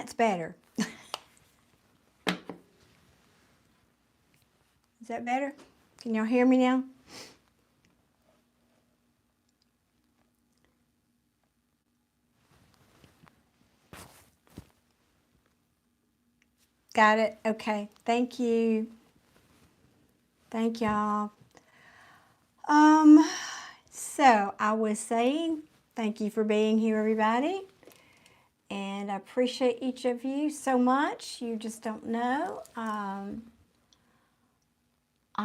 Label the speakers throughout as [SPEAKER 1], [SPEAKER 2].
[SPEAKER 1] that's better. Is that better? Can y'all hear me now? Got it? Okay. Thank you. Thank y'all. So I was saying, thank you for being here, everybody. And I appreciate each of you so much. You just don't know. I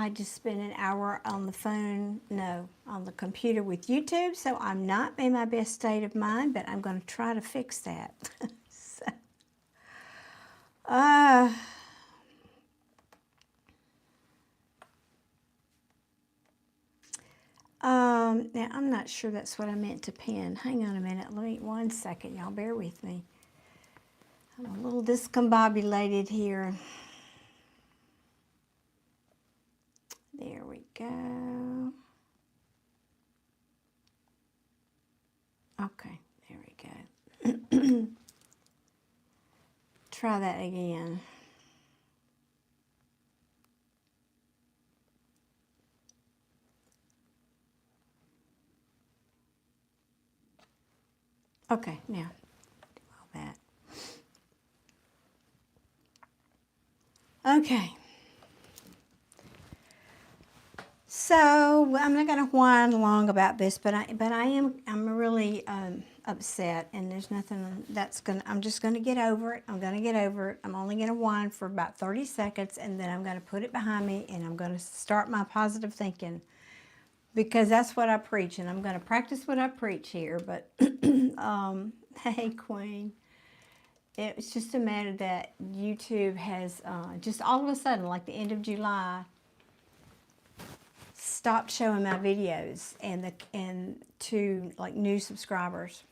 [SPEAKER 1] just spent an hour on the phone, no, on the computer with YouTube, so I'm not in my best state of mind, but I'm going to try to fix that. So, now I'm not sure that's what I meant to pin. Hang on a minute. Let me, 1 second. Y'all bear with me. I'm a little discombobulated here. There we go. Okay, there we go. Try that again. Okay, now do all that. Okay. So I'm not going to whine long about this, but I'm really upset, and there's nothing that's I'm just going to get over it. I'm going to get over it. I'm only going to whine for about 30 seconds, and then I'm going to put it behind me, and I'm going to start my positive thinking, because that's what I preach, and I'm going to practice what I preach here. But hey, Queen. It's just a matter that YouTube has just all of a sudden, like the end of July, stopped showing my videos and to like new subscribers,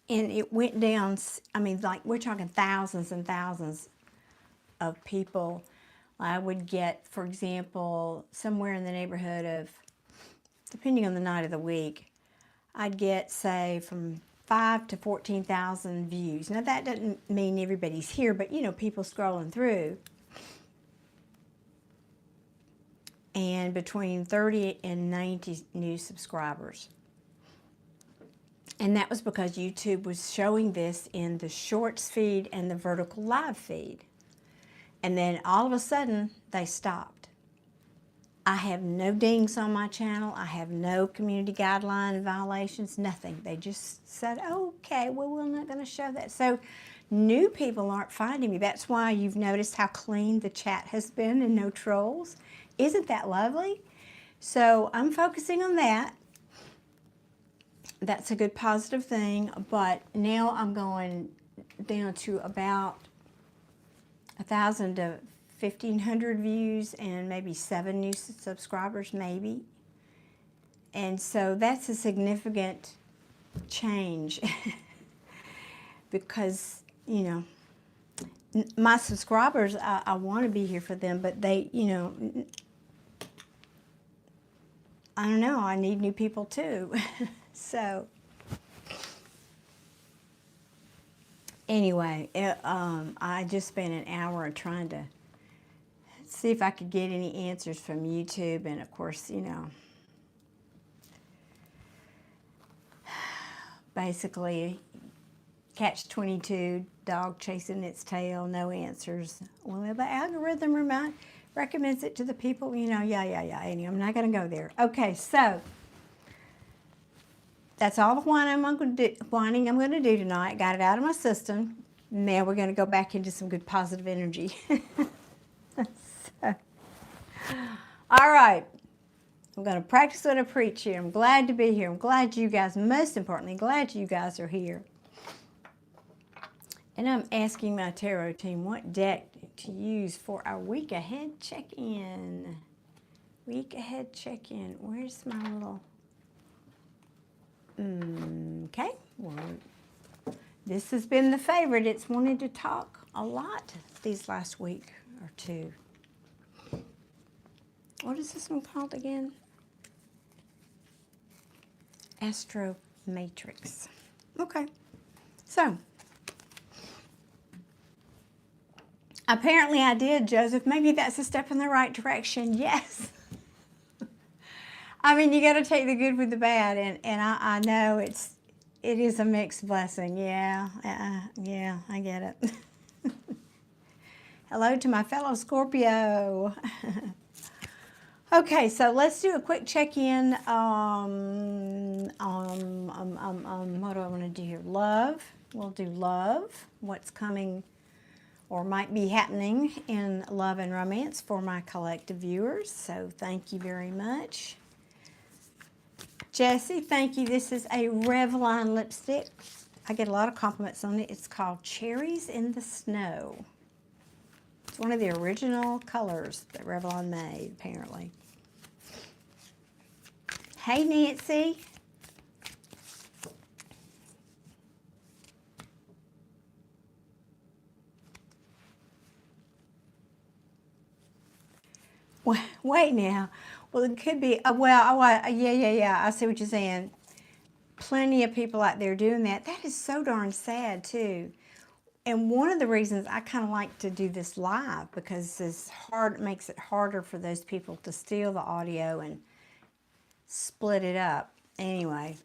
[SPEAKER 1] and it went down. I mean, like, we're talking thousands and thousands of people. I would get, for example, somewhere in the neighborhood of, depending on the night of the week, I'd get, say, from 5 to 14,000 views. Now that doesn't mean everybody's here, but you know, people scrolling through. And between 30 and 90 new subscribers. And that was because YouTube was showing this in the shorts feed and the vertical live feed. And then all of a sudden, they stopped. I have no dings on my channel. I have no community guideline violations, nothing. They just said, okay, well, we're not going to show that. So new people aren't finding me. That's why you've noticed how clean the chat has been and no trolls. Isn't that lovely? So I'm focusing on that. That's a good positive thing. But now I'm going down to about 1,000 to 1,500 views and maybe 7 new subscribers, maybe. And so that's a significant change because, you know, my subscribers, I want to be here for them, but they, you know, I don't know, I need new people too. So anyway, I just spent an hour trying to see if I could get any answers from YouTube, and of course, you know, basically catch-22, dog chasing its tail, no answers. Well, the algorithm recommends it to the people, you know, yeah. Anyway, I'm not going to go there. Okay, so that's all the whining I'm going to do tonight. Got it out of my system. Now we're going to go back into some good positive energy. So, all right. I'm going to practice what I preach here. I'm glad to be here. I'm glad you guys, most importantly, glad you guys are here. And I'm asking my tarot team what deck to use for our week ahead check-in. Week ahead check-in. Where's my little... Okay. Well, this has been the favorite. It's wanted to talk a lot these last week or two. What is this one called again? Astro Matrix. Okay. So, Apparently I did, Joseph. Maybe that's a step in the right direction. Yes. I mean, you got to take the good with the bad, and I know it is a mixed blessing. Yeah, yeah, I get it. Hello to my fellow Scorpio. Okay, so let's do a quick check-in. What do I want to do here? Love. We'll do love. What's coming or might be happening in love and romance for my collective viewers. So thank you very much. Jessie, thank you. This is a Revlon lipstick. I get a lot of compliments on it. It's called Cherries in the Snow. It's one of the original colors that Revlon made, apparently. Hey, Nancy. Wait now. Well, it could be, yeah, I see what you're saying. Plenty of people out there doing that. That is so darn sad, too. And one of the reasons I kind of like to do this live, because it's hard, it makes it harder for those people to steal the audio and split it up. Anyway,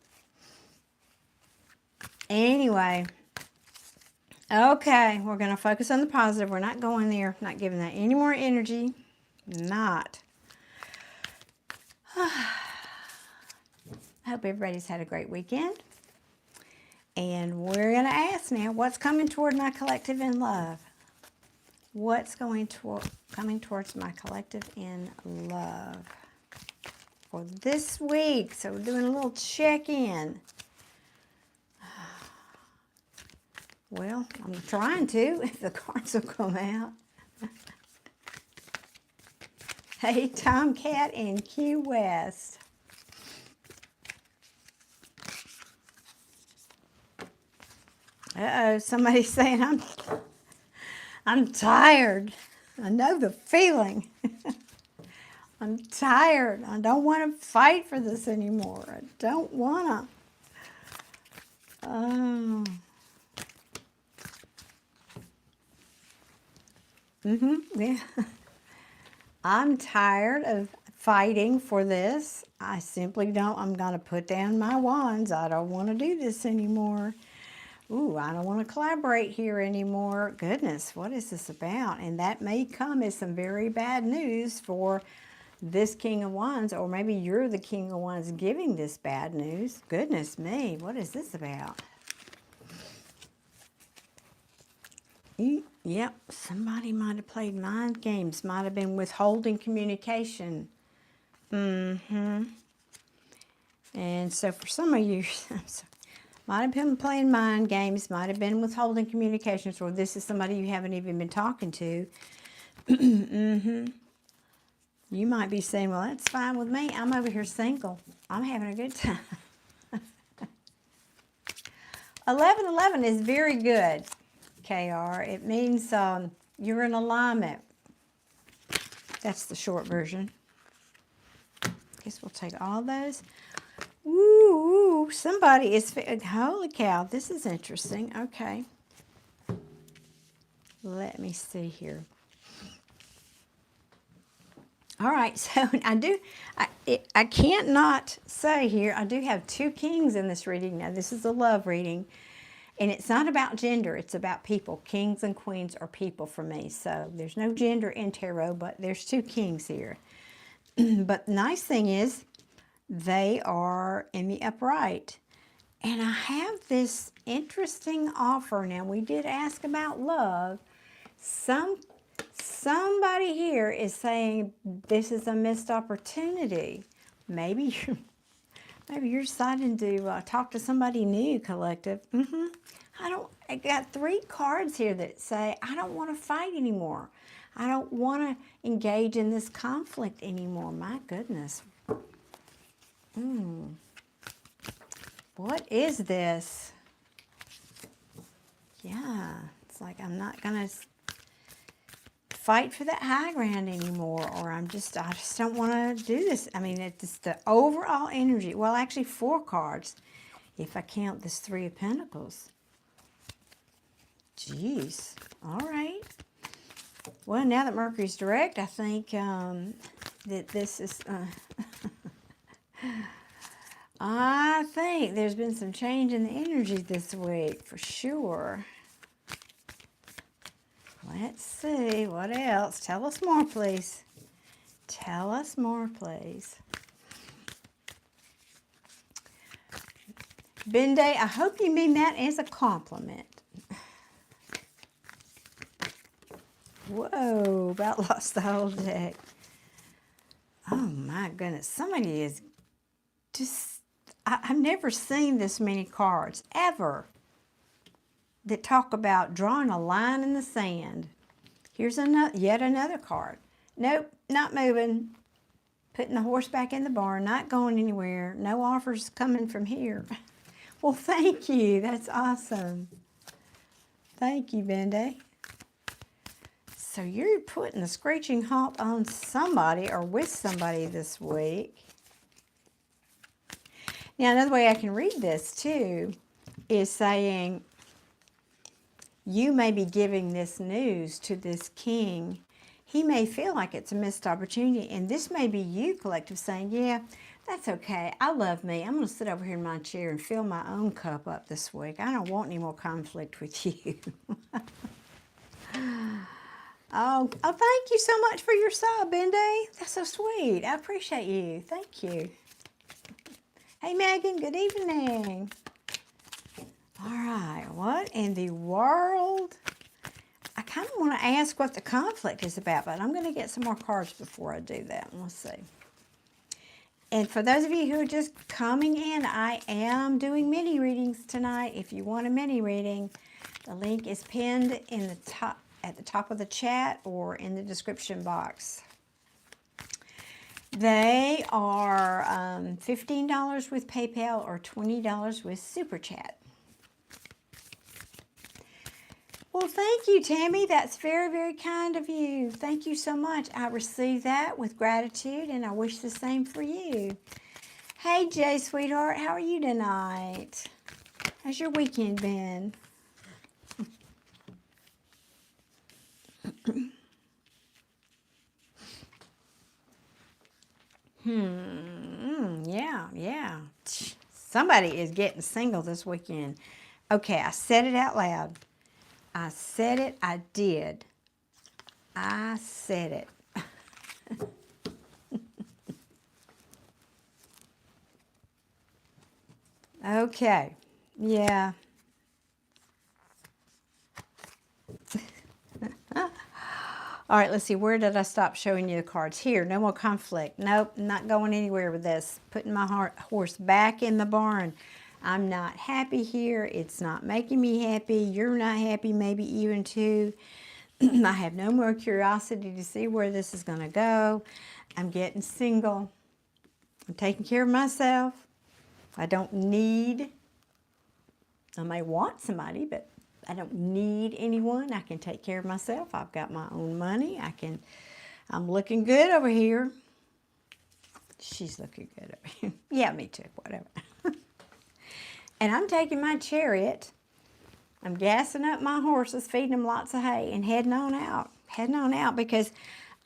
[SPEAKER 1] okay, we're going to focus on the positive. We're not going there, not giving that any more energy. Not. I hope everybody's had a great weekend. And we're going to ask now, what's coming toward my collective in love? What's coming towards my collective in love for this week? So we're doing a little check-in. Well, I'm trying to, if the cards will come out. Hey, Tomcat in Key West. Uh-oh, somebody's saying I'm tired. I know the feeling. I'm tired. I don't want to fight for this anymore. I don't want to. Oh. Yeah. I'm tired of fighting for this. I simply don't. I'm going to put down my wands. I don't want to do this anymore. Ooh, I don't want to collaborate here anymore. Goodness, what is this about? And that may come as some very bad news for this King of Wands, or maybe you're the King of Wands giving this bad news. Goodness me, what is this about? Yep, somebody might have played mind games, might have been withholding communication. And so for some of you, might have been playing mind games, might have been withholding communications, or this is somebody you haven't even been talking to. You might be saying, well, that's fine with me. I'm over here single. I'm having a good time. 1111 is very good, KR. It means you're in alignment. That's the short version. Guess we'll take all those. Ooh, somebody is, holy cow, this is interesting. Okay. Let me see here. All right, so I can't not say here, I do have two kings in this reading. Now, this is a love reading, and it's not about gender, it's about people. Kings and queens are people for me, so there's no gender in tarot, but there's two kings here. But the nice thing is, they are in the upright. And I have this interesting offer. Now, we did ask about love. Somebody here is saying this is a missed opportunity. Maybe you're deciding to talk to somebody new, collective. I got 3 cards here that say I don't want to fight anymore. I don't want to engage in this conflict anymore. My goodness. What is this? Yeah, it's like I'm not going to fight for that high ground anymore, or I just don't want to do this. I mean, it's the overall energy. Well, actually 4 cards, if I count this 3 of Pentacles. Jeez. All right. Well, now that Mercury's direct, I think that this is... I think there's been some change in the energy this week, for sure. Let's see, what else? Tell us more, please. Tell us more, please. Bende, I hope you mean that as a compliment. Whoa, about lost the whole deck. Oh my goodness, somebody is just, I've never seen this many cards, ever, that talk about drawing a line in the sand. Here's yet another card. Nope, not moving. Putting the horse back in the barn, not going anywhere. No offers coming from here. Well, thank you. That's awesome. Thank you, Bende. So you're putting a screeching halt on somebody or with somebody this week. Now, another way I can read this, too, is saying you may be giving this news to this king. He may feel like it's a missed opportunity, and this may be you, collective, saying, yeah, that's okay. I love me. I'm going to sit over here in my chair and fill my own cup up this week. I don't want any more conflict with you. Oh, thank you so much for your sub, Bende. That's so sweet. I appreciate you. Thank you. Hey, Megan. Good evening. All right. What in the world? I kind of want to ask what the conflict is about, but I'm going to get some more cards before I do that. Let's see. And for those of you who are just coming in, I am doing mini readings tonight. If you want a mini reading, the link is pinned in the top, at the top of the chat or in the description box. They are $15 with PayPal or $20 with Super Chat. Well, thank you, Tammy. That's very, very kind of you. Thank you so much. I receive that with gratitude, and I wish the same for you. Hey, Jay, sweetheart. How are you tonight? How's your weekend been? Yeah. Somebody is getting single this weekend. Okay, I said it out loud. I said it, I did. I said it. Okay, yeah. All right, let's see, where did I stop showing you the cards? Here, no more conflict. Nope, not going anywhere with this. Putting my horse back in the barn. I'm not happy here. It's not making me happy. You're not happy, maybe even too. I have no more curiosity to see where this is going to go. I'm getting single. I'm taking care of myself. I don't need, I may want somebody, but I don't need anyone. I can take care of myself. I've got my own money. I'm looking good over here. She's looking good over here. Yeah, me too, whatever. And I'm taking my chariot. I'm gassing up my horses, feeding them lots of hay, and heading on out. Heading on out because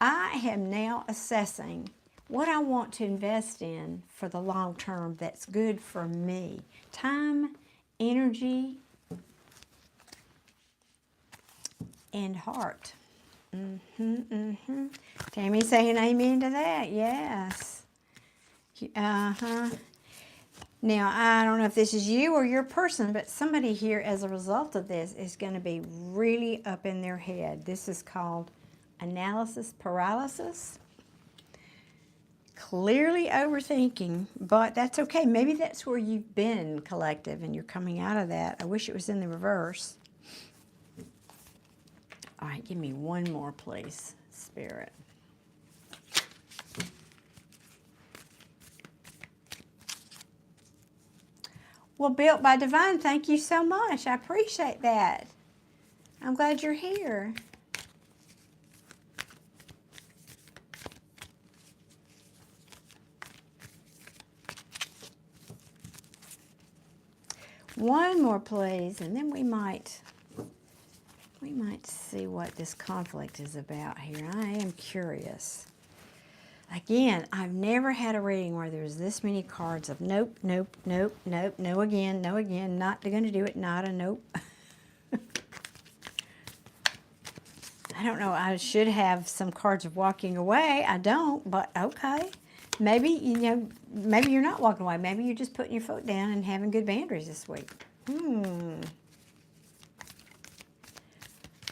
[SPEAKER 1] I am now assessing what I want to invest in for the long term that's good for me. Time, energy, and heart. Tammy's saying amen to that. Yes. Now, I don't know if this is you or your person, but somebody here as a result of this is going to be really up in their head. This is called analysis paralysis. Clearly overthinking, but that's okay. Maybe that's where you've been, collective, and you're coming out of that. I wish it was in the reverse. All right, give me one more, please, Spirit. Well, Built by Divine, thank you so much. I appreciate that. I'm glad you're here. One more, please, and then we might We might see what this conflict is about here. I am curious. Again, I've never had a reading where there's this many cards of nope, nope, nope, nope, no again, not going to do it, not a nope. I don't know, I should have some cards of walking away. I don't, but okay. Maybe, you know, maybe you're not walking away. Maybe you're just putting your foot down and having good boundaries this week.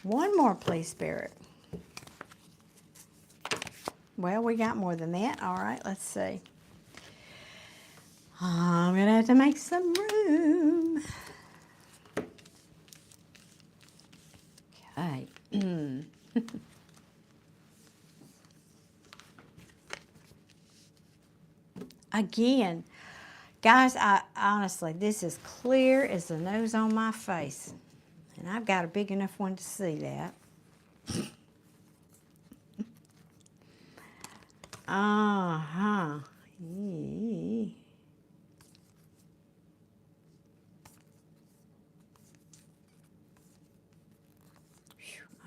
[SPEAKER 1] One more, please, Spirit. Well, we got more than that. All right, let's see. I'm going to have to make some room. Okay. Again, guys, honestly, this is clear as the nose on my face. And I've got a big enough one to see that. Uh-huh.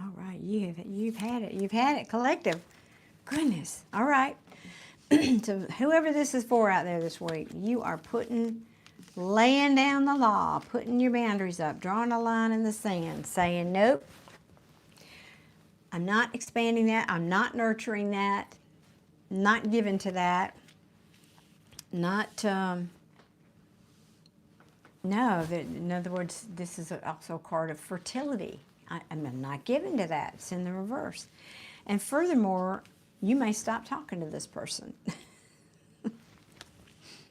[SPEAKER 1] All right, you've had it. You've had it, collective. Goodness. All right. So whoever this is for out there this week, you are laying down the law, putting your boundaries up, drawing a line in the sand, saying, nope, I'm not expanding that, I'm not nurturing that, not giving to that, not, no, in other words, this is also a card of fertility. I'm not giving to that. It's in the reverse. And furthermore, you may stop talking to this person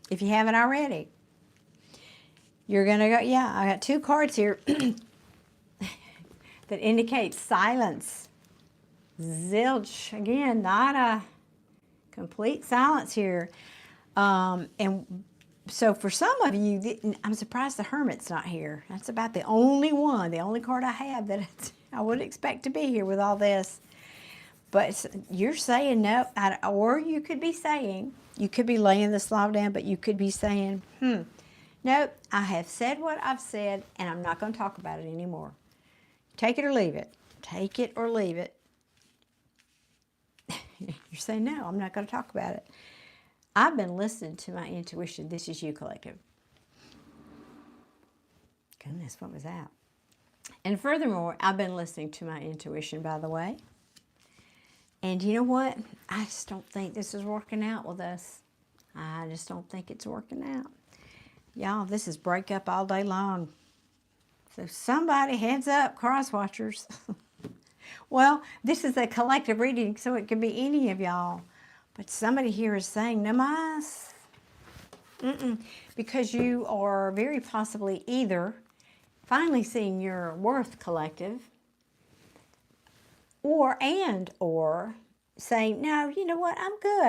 [SPEAKER 1] if you haven't already. You're going to go, yeah, I got two cards here that indicate silence. Zilch. Again, not a complete silence here. And so for some of you, I'm surprised the Hermit's not here. That's about the only card I have that I would expect to be here with all this. But you're saying no, or you could be saying, you could be laying this law down, but you could be saying, nope, I have said what I've said, and I'm not going to talk about it anymore. Take it or leave it. Take it or leave it. You're saying, no, I'm not going to talk about it. I've been listening to my intuition. This is you, collective. Goodness, what was that? And furthermore, I've been listening to my intuition, by the way. And you know what? I just don't think this is working out with us. I just don't think it's working out. Y'all, this is break up all day long. So somebody, heads up, cross watchers. Well, this is a collective reading, so it could be any of y'all. But somebody here is saying, namas. Because you are very possibly either finally seeing your worth, collective, or saying, no, you know what, I'm good.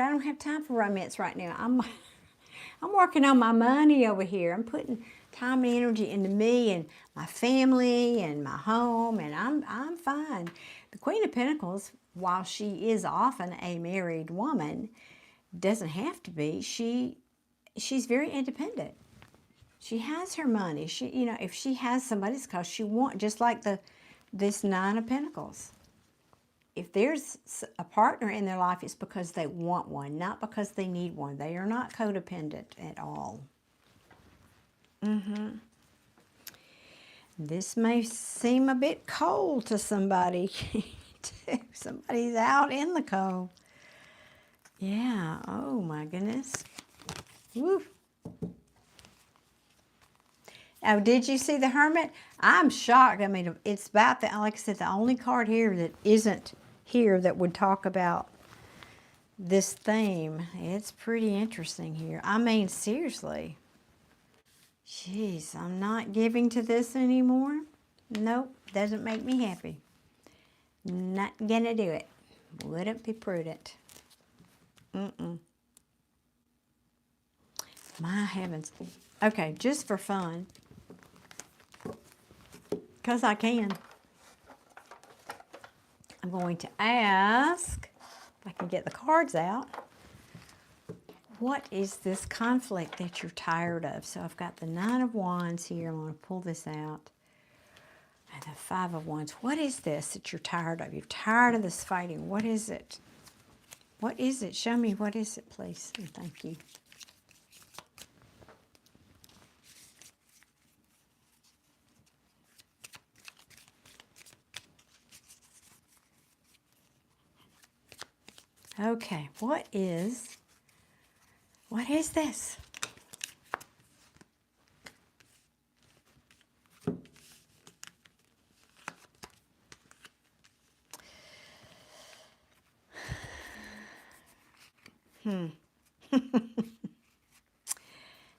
[SPEAKER 1] I don't have time for romance right now. I'm working on my money over here. I'm putting time and energy into me and my family and my home, and I'm fine. The Queen of Pentacles, while she is often a married woman, doesn't have to be. She's very independent. She has her money. If she has somebody's cause, she wants, just like this Nine of Pentacles. If there's a partner in their life, it's because they want one, not because they need one. They are not codependent at all. This may seem a bit cold to somebody. Somebody's out in the cold. Yeah, oh my goodness. Woo. Oh, did you see the Hermit? I'm shocked. I mean, it's about like I said, the only card here that isn't here that would talk about this theme. It's pretty interesting here. I mean, seriously. Jeez, I'm not giving to this anymore. Nope, doesn't make me happy. Not gonna do it. Wouldn't be prudent. My heavens. Okay, just for fun, because I can, I'm going to ask, if I can get the cards out, what is this conflict that you're tired of? So I've got the Nine of Wands here. I'm going to pull this out. the Five of Wands. What is this that you're tired of? You're tired of this fighting. What is it? What is it? Show me what is it, please. And thank you. Okay, what is this?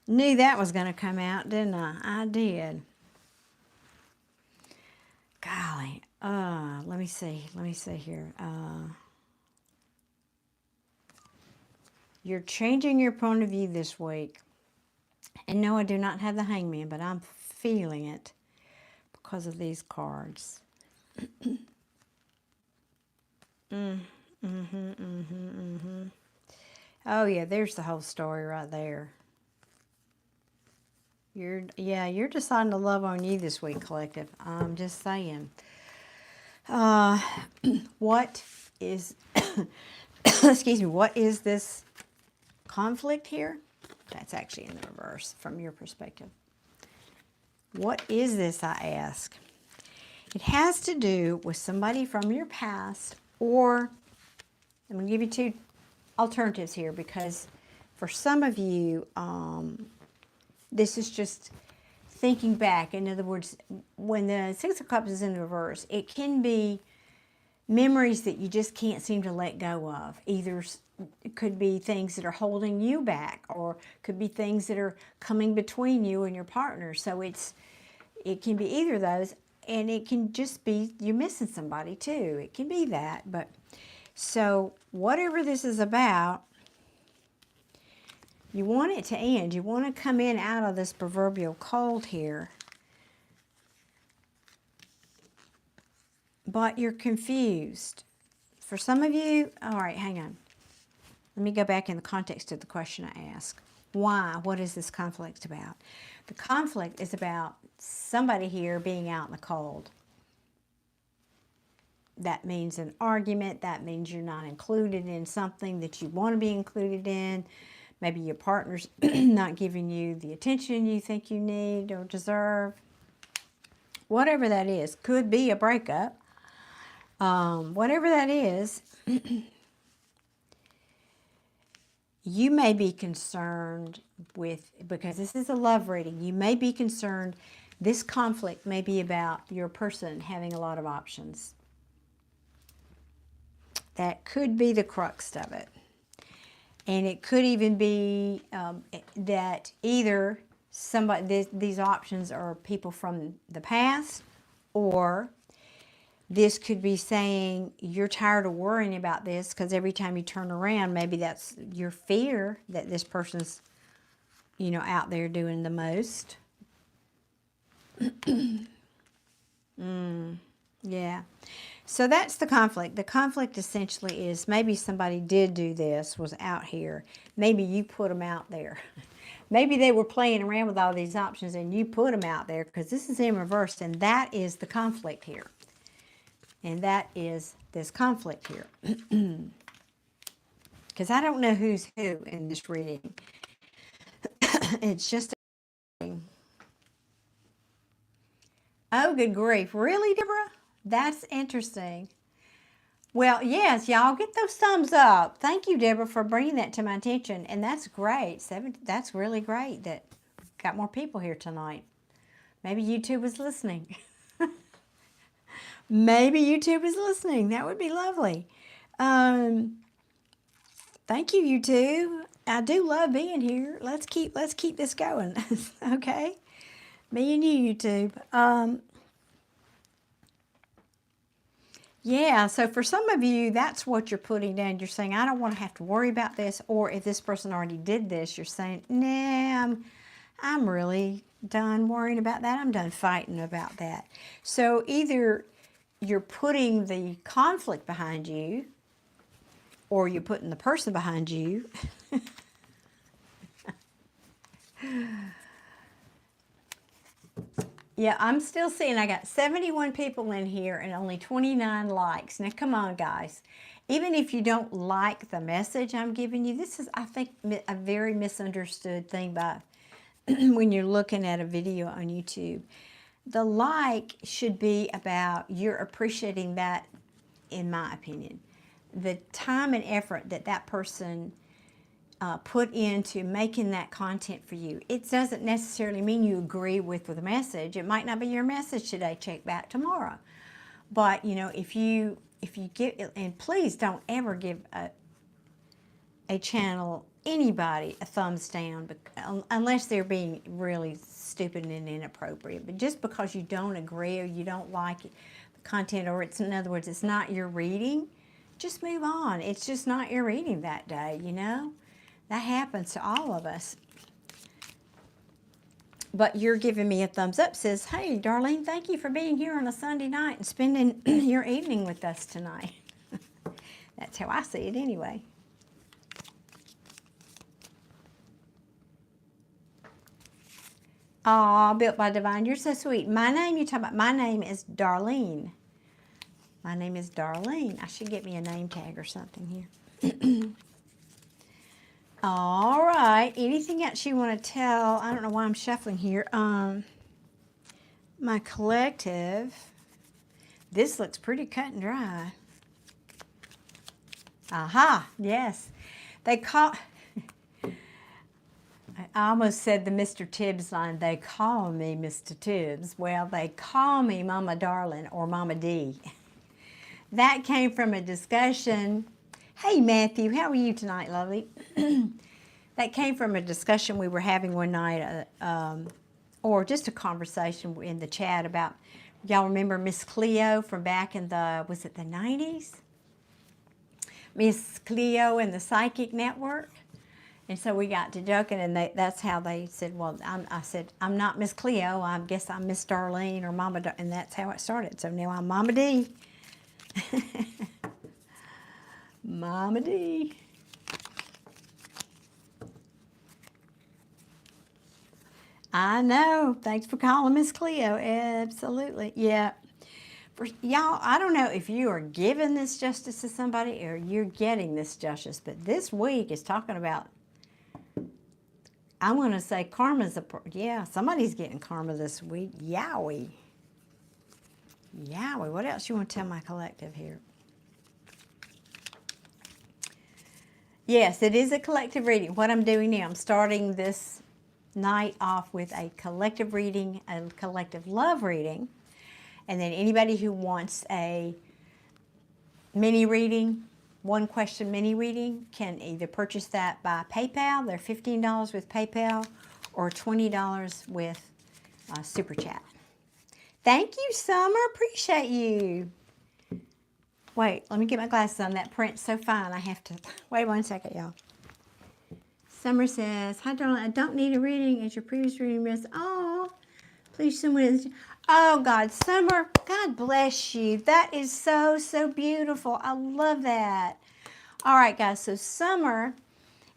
[SPEAKER 1] Knew that was going to come out, didn't I? I did. Golly. Let me see. Let me see here. You're changing your point of view this week. And no, I do not have the Hangman, but I'm feeling it because of these cards. Oh, yeah, there's the whole story right there. You're deciding to love on you this week, collective. I'm just saying. What is, excuse me, what is this conflict here? That's actually in the reverse from your perspective. What is this, I ask? It has to do with somebody from your past, or I'm going to give you two alternatives here, because for some of you, this is just thinking back. In other words, when the Six of Cups is in reverse, it can be memories that you just can't seem to let go of. Either it could be things that are holding you back, or could be things that are coming between you and your partner. So it can be either of those, and it can just be you're missing somebody too. It can be that. But so whatever this is about, you want it to end. You want to come in out of this proverbial cold here. But you're confused. For some of you, all right, hang on. Let me go back in the context of the question I asked. Why? What is this conflict about? The conflict is about somebody here being out in the cold. That means an argument. That means you're not included in something that you want to be included in. Maybe your partner's not giving you the attention you think you need or deserve. Whatever that is. Could be a breakup. Whatever that is, you may be concerned with, because this is a love reading, you may be concerned, this conflict may be about your person having a lot of options. That could be the crux of it. And it could even be that either somebody, these options are people from the past, or this could be saying you're tired of worrying about this because every time you turn around, maybe that's your fear that this person's, you know, out there doing the most. Yeah. So that's the conflict. The conflict essentially is maybe somebody did do this, was out here. Maybe you put them out there. Maybe they were playing around with all these options and you put them out there, because this is in reverse, and that is the conflict here. And that is this conflict here. Because I don't know who's who in this reading. It's just a... Oh, good grief. Really, Deborah? That's interesting. Well, yes, y'all get those thumbs up. Thank you, Deborah, for bringing that to my attention. And that's great. That's really great that got more people here tonight. Maybe YouTube was listening. Maybe YouTube is listening. That would be lovely. Thank you, YouTube. I do love being here. Let's keep this going. Okay? Me and you, YouTube. Yeah, so for some of you, that's what you're putting down. You're saying, I don't want to have to worry about this. Or if this person already did this, you're saying, nah, I'm really done worrying about that. I'm done fighting about that. So either you're putting the conflict behind you, or you're putting the person behind you. Yeah, I'm still seeing I got 71 people in here and only 29 likes. Now, come on, guys. Even if you don't like the message I'm giving you, this is, I think, a very misunderstood thing by when you're looking at a video on YouTube. The like should be about you're appreciating that, in my opinion. The time and effort that that person put into making that content for you. It doesn't necessarily mean you agree with the message. It might not be your message today. Check back tomorrow. But you know, if you get, and please don't ever give a channel, anybody, a thumbs down, unless they're being really stupid and inappropriate. But just because you don't agree or you don't like the content, or it's, in other words, it's not your reading, just move on. It's just not your reading that day, you know? That happens to all of us. But you're giving me a thumbs up, says, hey, Darlene, thank you for being here on a Sunday night and spending your evening with us tonight. That's how I see it anyway. Aw, Built by Divine, you're so sweet. My name, you talk about, my name is Darlene. My name is Darlene. I should get me a name tag or something here. All right. Anything else you want to tell? I don't know why I'm shuffling here. My collective. This looks pretty cut and dry. Aha. Yes. They call. I almost said the Mr. Tibbs line. They call me Mr. Tibbs. Well, they call me Mama Darling or Mama D. That came from a discussion. Hey, Matthew, how are you tonight, lovely? That came from a discussion we were having one night, or just a conversation in the chat about, y'all remember Miss Cleo from back in the, was it the 90s? Miss Cleo and the Psychic Network. And so we got to joking, and that's how they said, well, I said, I'm not Miss Cleo, I guess I'm Miss Darlene or Mama, and that's how it started. So now I'm Mama D. Mama D. I know. Thanks for calling Miss Cleo. Absolutely. Yeah. For y'all, I don't know if you are giving this justice to somebody or you're getting this justice, but this week is talking about, I'm going to say karma's yeah, somebody's getting karma this week. Yowie. Yowie. What else you want to tell my collective here? Yes, it is a collective reading. What I'm doing now, I'm starting this night off with a collective reading, a collective love reading, and then anybody who wants a mini reading, one question mini reading, can either purchase that by PayPal. They're $15 with PayPal or $20 with Super Chat. Thank you, Summer. Appreciate you. Wait, let me get my glasses on. That print's so fine. I have to wait 1 second, y'all. Summer says, hi, darling. I don't need a reading as your previous reading was. Oh, please, someone. Oh, God. Summer, God bless you. That is so, so beautiful. I love that. All right, guys. So Summer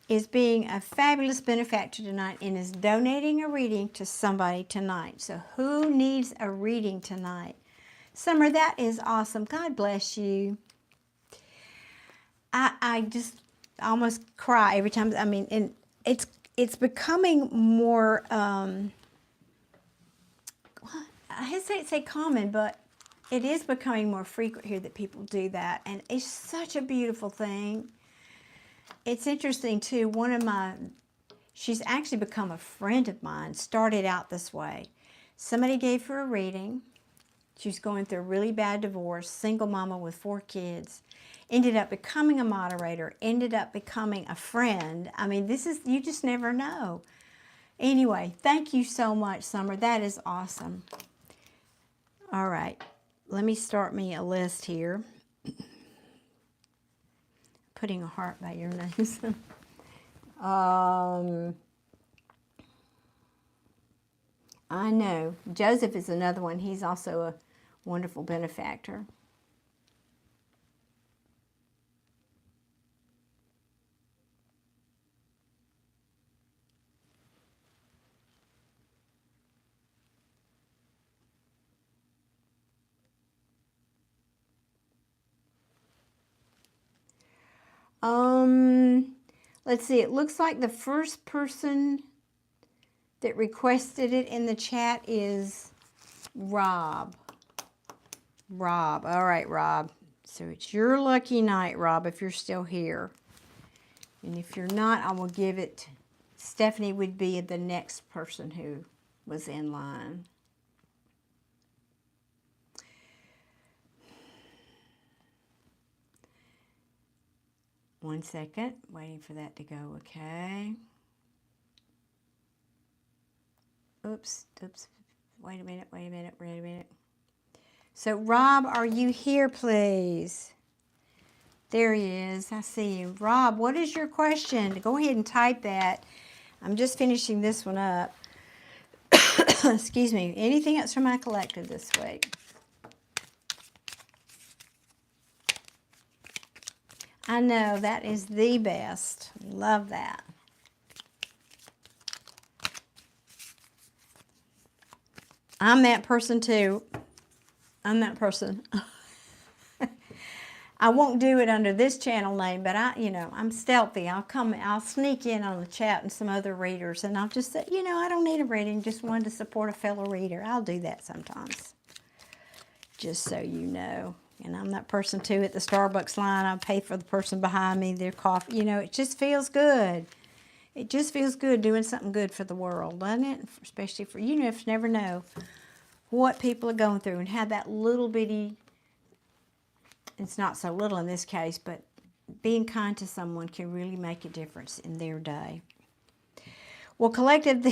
[SPEAKER 1] is being a fabulous benefactor tonight and is donating a reading to somebody tonight. So who needs a reading tonight? Summer, that is awesome. God bless you. I just almost cry every time. I mean, and it's becoming more, I hesitate to say common, but it is becoming more frequent here that people do that. And it's such a beautiful thing. It's interesting, too. She's actually become a friend of mine, started out this way. Somebody gave her a reading. She was going through a really bad divorce, single mama with 4 kids, ended up becoming a moderator, ended up becoming a friend. I mean, this is, you just never know. Anyway, thank you so much, Summer. That is awesome. All right, let me start me a list here. Putting a heart by your nose. I know. Joseph is another one. He's also a wonderful benefactor. Let's see, it looks like the first person that requested it in the chat is Rob. Rob. All right, Rob. So it's your lucky night, Rob, if you're still here. And if you're not, I will give it. Stephanie would be the next person who was in line. One second, waiting for that to go, okay. Oops. Wait a minute. So, Rob, are you here, please? There he is. I see you. Rob, what is your question? Go ahead and type that. I'm just finishing this one up. Excuse me. Anything else from my collective this week? I know, that is the best. Love that. I'm that person too. I'm that person. I won't do it under this channel name, but I'm stealthy. I'll sneak in on the chat and some other readers, and I'll just say, I don't need a reading, just wanted to support a fellow reader. I'll do that sometimes, just so you know. And I'm that person too at the Starbucks line. I pay for the person behind me, their coffee. It just feels good. It just feels good doing something good for the world, doesn't it? Especially for, you never know what people are going through and how that little bitty, it's not so little in this case, but being kind to someone can really make a difference in their day. Well, collective,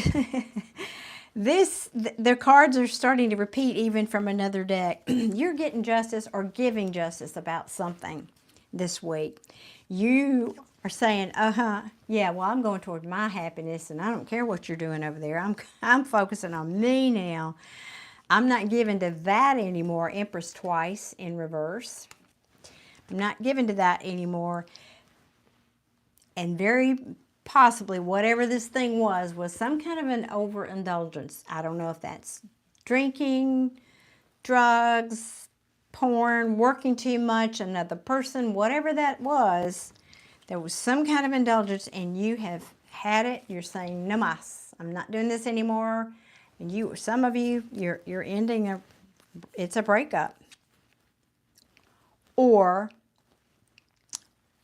[SPEAKER 1] their cards are starting to repeat even from another deck. You're getting justice or giving justice about something this week. You are saying, yeah, well, I'm going toward my happiness, and I don't care what you're doing over there. I'm focusing on me now. I'm not giving to that anymore. Empress twice in reverse. I'm not giving to that anymore. And very possibly whatever this thing was some kind of an overindulgence. I don't know if that's drinking, drugs, porn, working too much, another person, whatever that was, there was some kind of indulgence and you have had it. You're saying, no mas, I'm not doing this anymore. And some of you, you're ending it's a breakup. Or,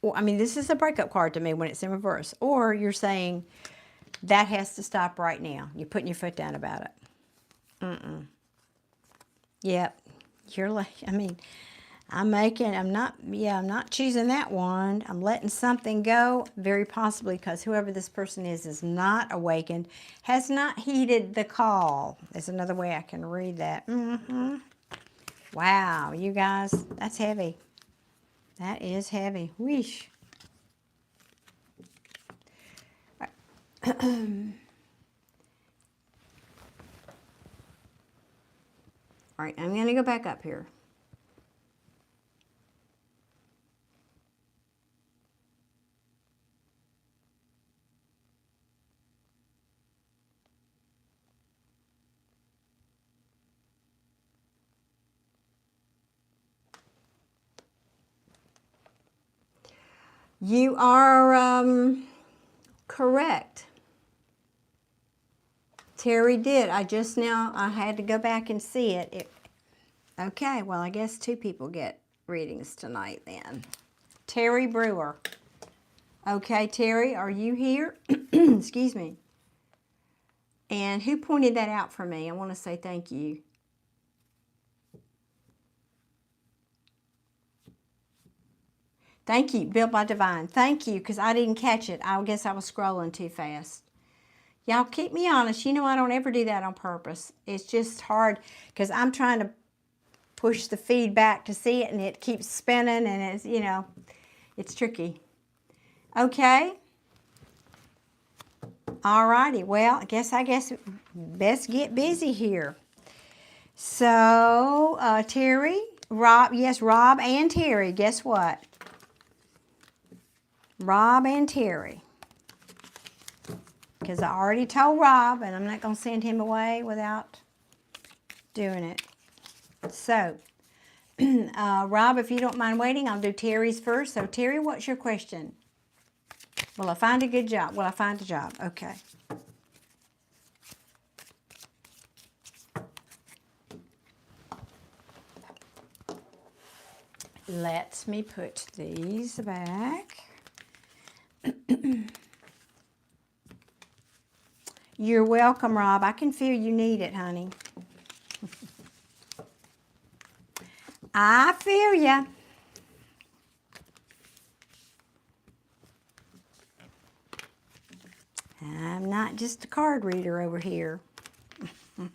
[SPEAKER 1] this is a breakup card to me when it's in reverse. Or you're saying, that has to stop right now. You're putting your foot down about it. Yep. You're like, I'm not choosing that one. I'm letting something go, very possibly because whoever this person is not awakened, has not heeded the call. There's another way I can read that. Wow, you guys, that's heavy. That is heavy. Whoosh. All right, I'm going to go back up here. You are correct. Terry did. I had to go back and see it. Okay, well, I guess two people get readings tonight then. Terry Brewer. Okay, Terry, are you here? Excuse me. And who pointed that out for me? I want to say thank you. Thank you, Built by Divine. Thank you, because I didn't catch it. I guess I was scrolling too fast. Y'all keep me honest. I don't ever do that on purpose. It's just hard because I'm trying to push the feed back to see it, and it keeps spinning, and it's, it's tricky. Okay. All righty. Well, I guess best get busy here. So, Terry, Rob, yes, Rob and Terry. Guess what? Rob and Terry. Because I already told Rob, and I'm not going to send him away without doing it. So, Rob, if you don't mind waiting, I'll do Terry's first. So, Terry, what's your question? Will I find a good job? Will I find a job? Okay. Let me put these back. You're welcome, Rob. I can feel you need it, honey. I feel ya. I'm not just a card reader over here. All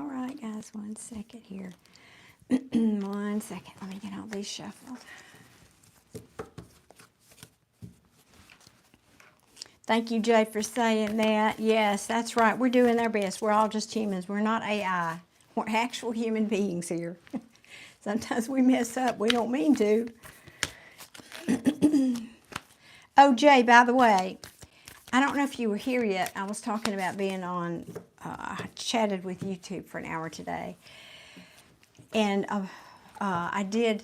[SPEAKER 1] right, guys, 1 second here. 1 second. Let me get all these shuffled. Thank you, Jay, for saying that. Yes, that's right. We're doing our best. We're all just humans. We're not AI. We're actual human beings here. Sometimes we mess up. We don't mean to. Oh, Jay, by the way, I don't know if you were here yet. I was talking about being on, I chatted with YouTube for an hour today. And I did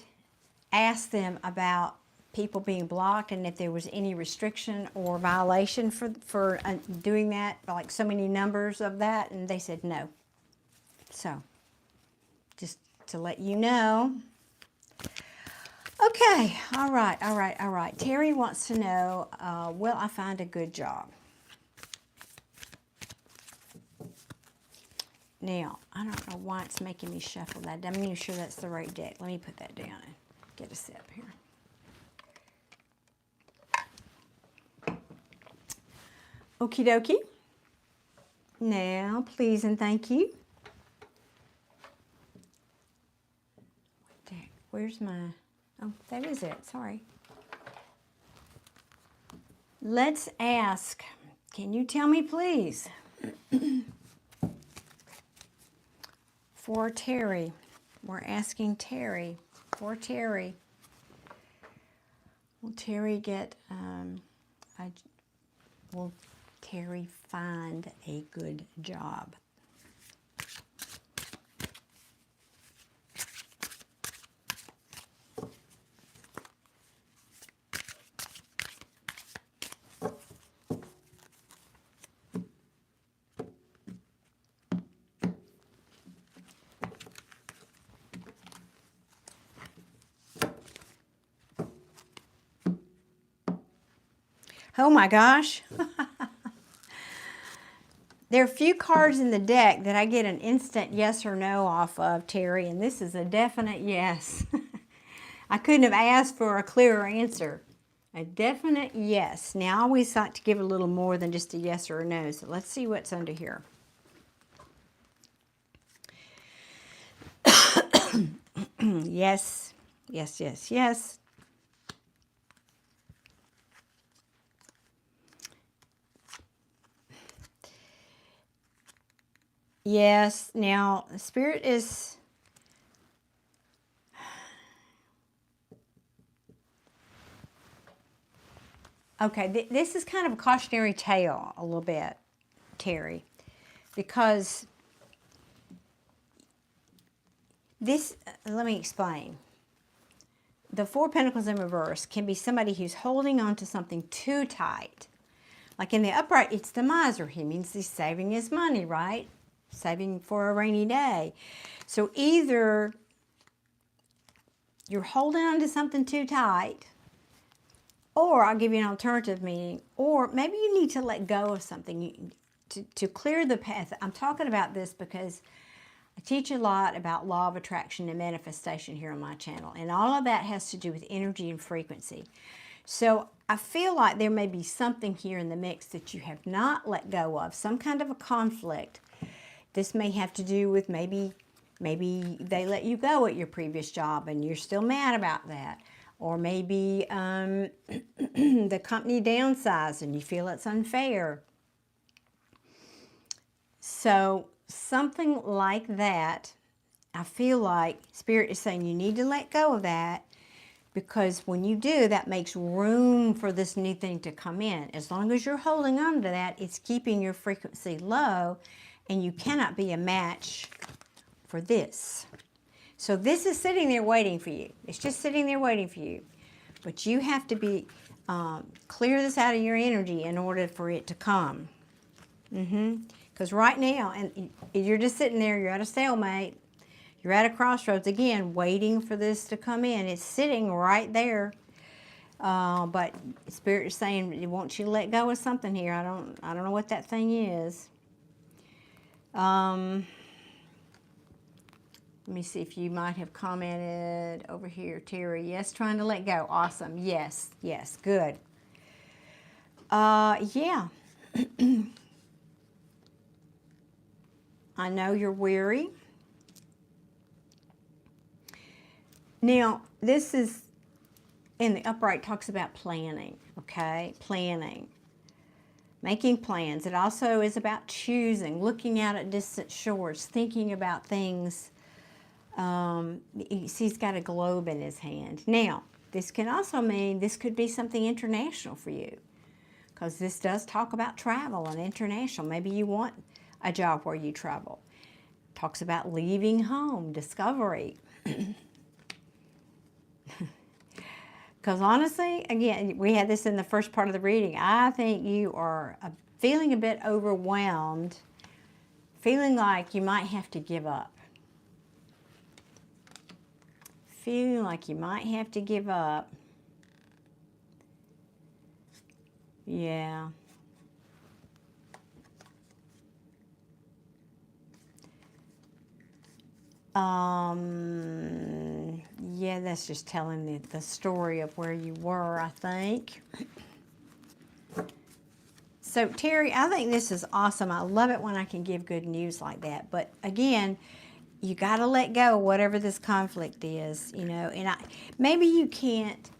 [SPEAKER 1] ask them about people being blocked and if there was any restriction or violation for doing that, like so many numbers of that, and they said no. So, just to let you know. Okay, all right. Terry wants to know, will I find a good job? Now, I don't know why it's making me shuffle that. I'm not sure that's the right deck. Let me put that down and get a sip here. Okie dokie. Now, please and thank you. Where's my... Oh, that is it. Sorry. Let's ask. Can you tell me, please? For Terry. We're asking Terry. For Terry. Will Terry get... will Terry find a good job? Oh my gosh. There are a few cards in the deck that I get an instant yes or no off of, Terry, and this is a definite yes. I couldn't have asked for a clearer answer. A definite yes. Now, I always like to give a little more than just a yes or a no, so let's see what's under here. Yes, yes, yes, yes. Yes, now, the Spirit is... Okay, this is kind of a cautionary tale a little bit, Terry, because this, let me explain. The Four of Pentacles in reverse can be somebody who's holding on to something too tight. Like in the upright, it's the miser. He means he's saving his money, right? Saving for a rainy day. So either you're holding on to something too tight, or I'll give you an alternative meaning, or maybe you need to let go of something to clear the path. I'm talking about this because I teach a lot about law of attraction and manifestation here on my channel, and all of that has to do with energy and frequency. So I feel like there may be something here in the mix that you have not let go of, some kind of a conflict. This may have to do with maybe they let you go at your previous job and you're still mad about that. Or maybe the company downsized and you feel it's unfair. So something like that, I feel like Spirit is saying you need to let go of that, because when you do, that makes room for this new thing to come in. As long as you're holding on to that, it's keeping your frequency low, and you cannot be a match for this. So this is sitting there waiting for you. It's just sitting there waiting for you. But you have to be, clear this out of your energy in order for it to come. Because right now, and you're just sitting there, you're at a stalemate. You're at a crossroads, again, waiting for this to come in. It's sitting right there. But Spirit is saying it wants you to let go of something here. I don't know what that thing is. Let me see if you might have commented over here, Terry. Yes, trying to let go. Awesome. Yes, yes, good. Yeah. I know you're weary. Now, this is, in the upright, talks about planning, okay? Planning. Making plans. It also is about choosing, looking out at distant shores, thinking about things. You see he's got a globe in his hand. Now, this can also mean this could be something international for you, because this does talk about travel and international. Maybe you want a job where you travel. Talks about leaving home, discovery. Because honestly, again, we had this in the first part of the reading. I think you are feeling a bit overwhelmed, feeling like you might have to give up. Feeling like you might have to give up. Yeah. Yeah, that's just telling the story of where you were, I think. So, Terry, I think this is awesome. I love it when I can give good news like that. But again, you got to let go of whatever this conflict is, you know. And maybe you can't,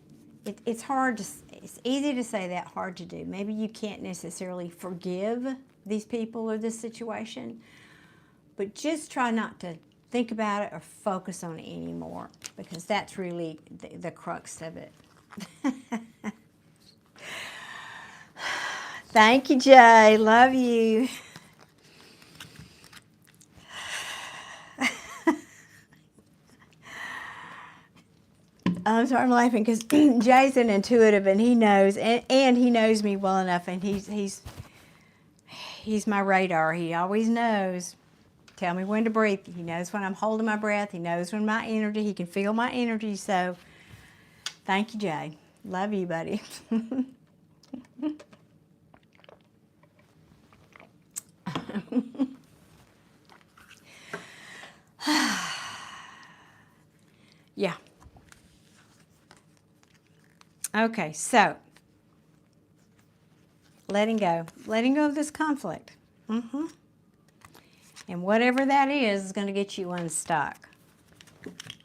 [SPEAKER 1] it's hard to, it's easy to say that, hard to do. Maybe you can't necessarily forgive these people or this situation, but just try not to think about it or focus on it anymore, because that's really the crux of it. Thank you, Jay. Love you. I'm sorry, I'm laughing because Jay's an intuitive, and he knows, and he knows me well enough, and he's my radar. He always knows. Tell me when to breathe. He knows when I'm holding my breath. He knows when my energy, he can feel my energy. So thank you, Jay. Love you, buddy. Yeah. Okay, so letting go of this conflict. And whatever that is going to get you unstuck.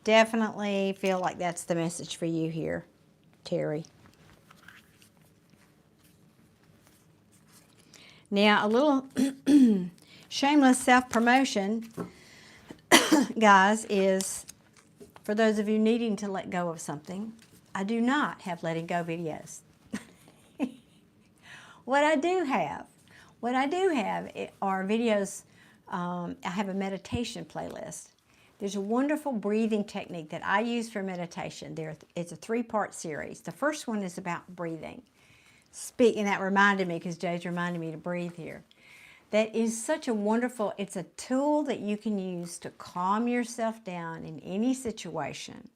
[SPEAKER 1] Definitely feel like that's the message for you here, Terry. Now, a little shameless self-promotion, guys, is for those of you needing to let go of something. I do not have letting go videos. What I do have are videos. I have a meditation playlist. There's a wonderful breathing technique that I use for meditation. It's a 3-part series. The first one is about breathing. And that reminded me, because Jay's reminded me to breathe here. That is such a wonderful, it's a tool that you can use to calm yourself down in any situation.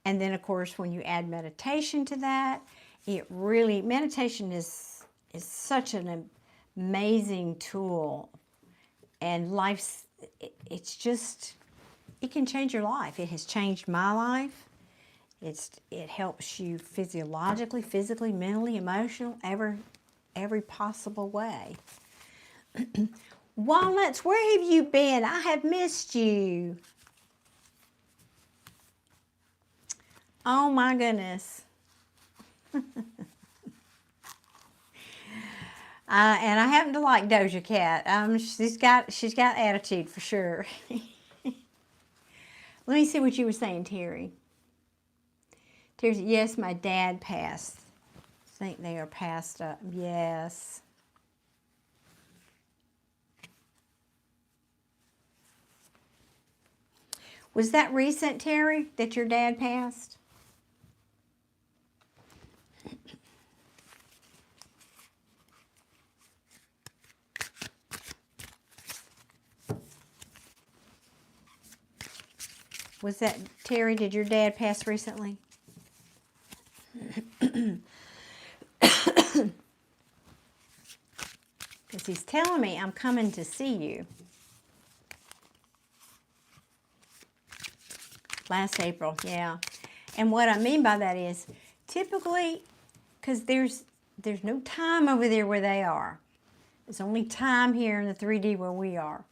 [SPEAKER 1] And then, of course, when you add meditation to that, meditation is such an amazing tool. And it can change your life. It has changed my life. It helps you physiologically, physically, mentally, emotional, every possible way. Walnuts, where have you been? I have missed you. Oh my goodness. And I happen to like Doja Cat. She's got attitude for sure. Let me see what you were saying, Terry. Terry said, yes, my dad passed. I think they are passed up. Yes. Was that recent, Terry, that your dad passed? Was that, Terry, did your dad pass recently? Because he's telling me I'm coming to see you. Last April, yeah. And what I mean by that is, typically, because there's no time over there where they are. There's only time here in the 3D where we are.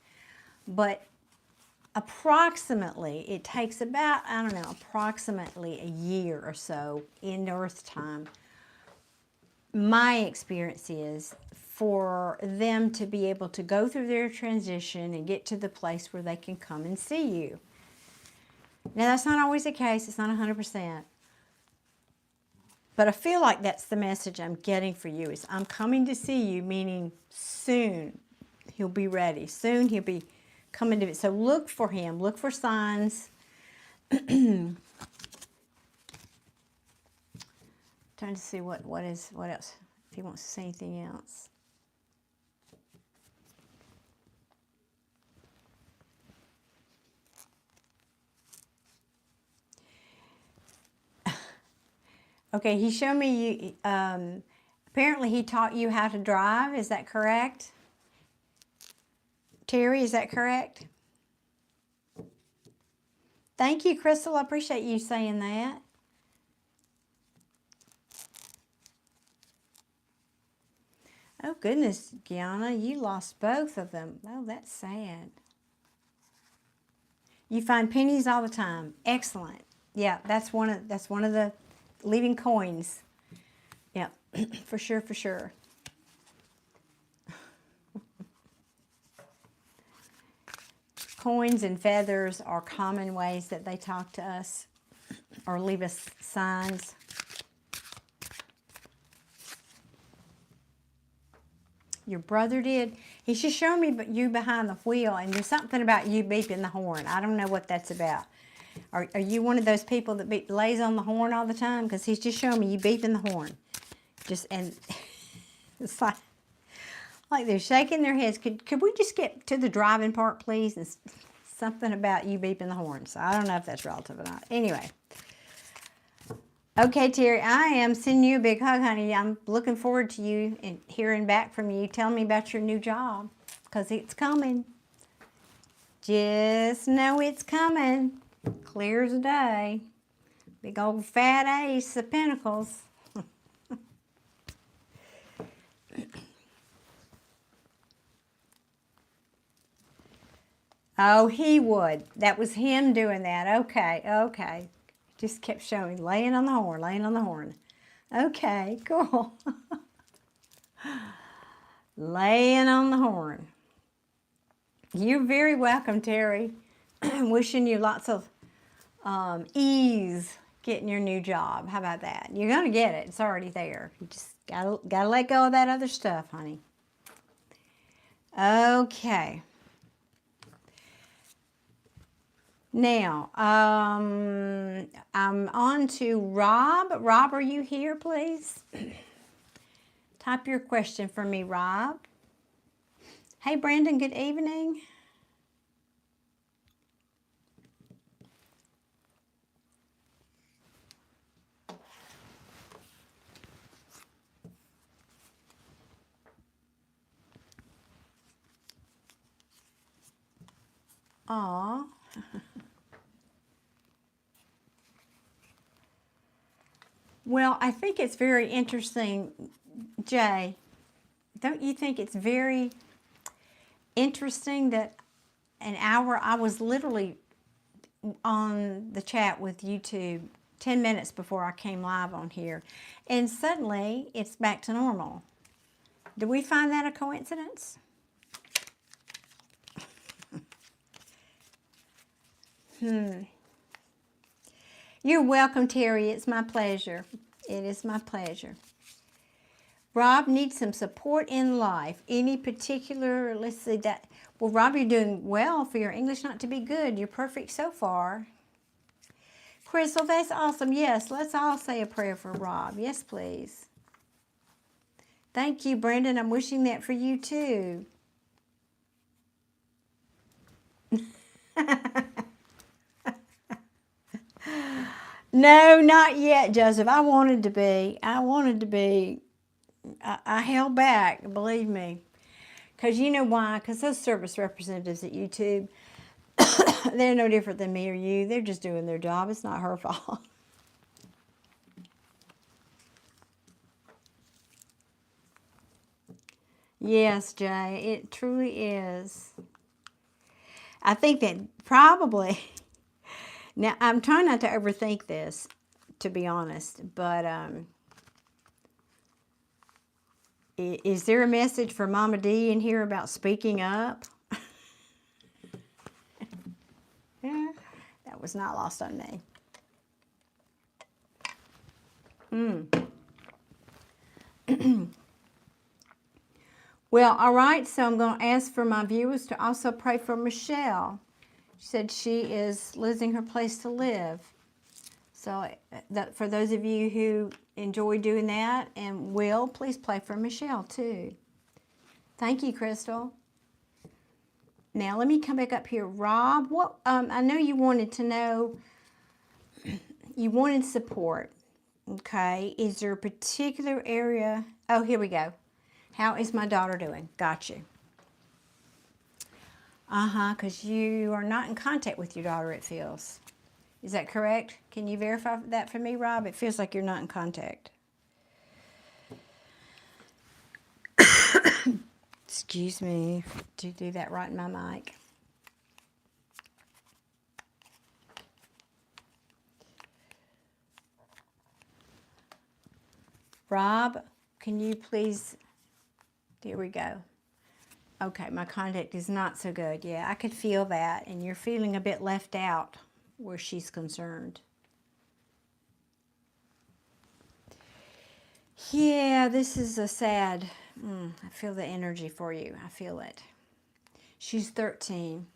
[SPEAKER 1] But approximately, it takes about, I don't know, approximately a year or so in Earth time. My experience is for them to be able to go through their transition and get to the place where they can come and see you. Now, that's not always the case. It's not 100%. But I feel like that's the message I'm getting for you is I'm coming to see you, meaning soon he'll be ready. Soon he'll be coming to it. So look for him. Look for signs. Trying to see what else, if he wants to say anything else. Okay, he showed me you, apparently he taught you how to drive. Is that correct? Terry, is that correct? Thank you, Crystal. I appreciate you saying that. Oh, goodness, Gianna, you lost both of them. Oh, that's sad. You find pennies all the time. Excellent. Yeah, that's one of the leaving coins. Yeah, for sure, for sure. Coins and feathers are common ways that they talk to us or leave us signs. Your brother did. He's just showing me you behind the wheel, and there's something about you beeping the horn. I don't know what that's about. Are you one of those people that lays on the horn all the time? Because he's just showing me you beeping the horn. And it's like they're shaking their heads. Could we just get to the driving part, please? And something about you beeping the horn. So I don't know if that's relative or not. Anyway. Okay, Terry, I am sending you a big hug, honey. I'm looking forward to you and hearing back from you. Tell me about your new job, because it's coming. Just know it's coming. Clear as a day. Big old fat ace of pentacles. Oh, he would. That was him doing that. Okay, okay. Just kept showing, laying on the horn, laying on the horn. Okay, cool. Laying on the horn. You're very welcome, Terry. Wishing you lots of ease getting your new job. How about that? You're going to get it. It's already there. You just gotta let go of that other stuff, honey. Okay. Now, I'm on to Rob. Rob, are you here, please? Type your question for me, Rob. Hey, Brandon, good evening. Aw. Well, I think it's very interesting, Jay. Don't you think it's very interesting that an hour, I was literally on the chat with YouTube 10 minutes before I came live on here, and suddenly it's back to normal. Do we find that a coincidence? You're welcome, Terry. It's my pleasure. It is my pleasure. Rob needs some support in life. Any particular, let's see that. Well, Rob, you're doing well for your English not to be good. You're perfect so far. Crystal, that's awesome. Yes, let's all say a prayer for Rob. Yes, please. Thank you, Brandon. I'm wishing that for you too. No, not yet, Joseph. I wanted to be. I held back, believe me. Because you know why? Because those service representatives at YouTube, they're no different than me or you. They're just doing their job. It's not her fault. Yes, Jay, it truly is. I think that probably, now I'm trying not to overthink this, to be honest, but is there a message for Mama D in here about speaking up? Yeah, that was not lost on me. Well, all right, so I'm going to ask for my viewers to also pray for Michelle. She said she is losing her place to live. So for those of you who enjoy doing that and will, please pray for Michelle too. Thank you, Crystal. Now, let me come back up here. Rob, what? I know you wanted to know, you wanted support, okay? Is there a particular area? Oh, here we go. How is my daughter doing? Got you. Because you are not in contact with your daughter, it feels. Is that correct? Can you verify that for me, Rob? It feels like you're not in contact. Excuse me to do that right in my mic. Rob, can you please, there we go. Okay, my contact is not so good. Yeah, I could feel that, and you're feeling a bit left out where she's concerned. Yeah, this is a sad, I feel the energy for you. I feel it. She's 13.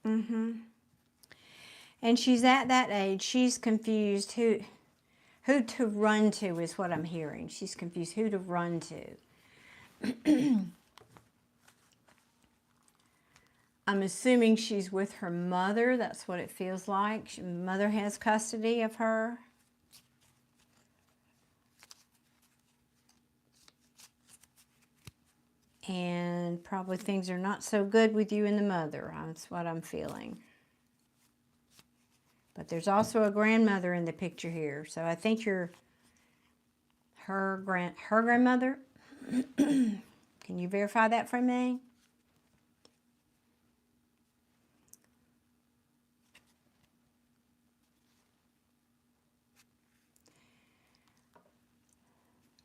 [SPEAKER 1] And she's at that age, she's confused who to run to is what I'm hearing. She's confused who to run to. I'm assuming she's with her mother. That's what it feels like. Mother has custody of her. And probably things are not so good with you and the mother. That's what I'm feeling. But there's also a grandmother in the picture here. So I think you're her grandmother. Can you verify that for me?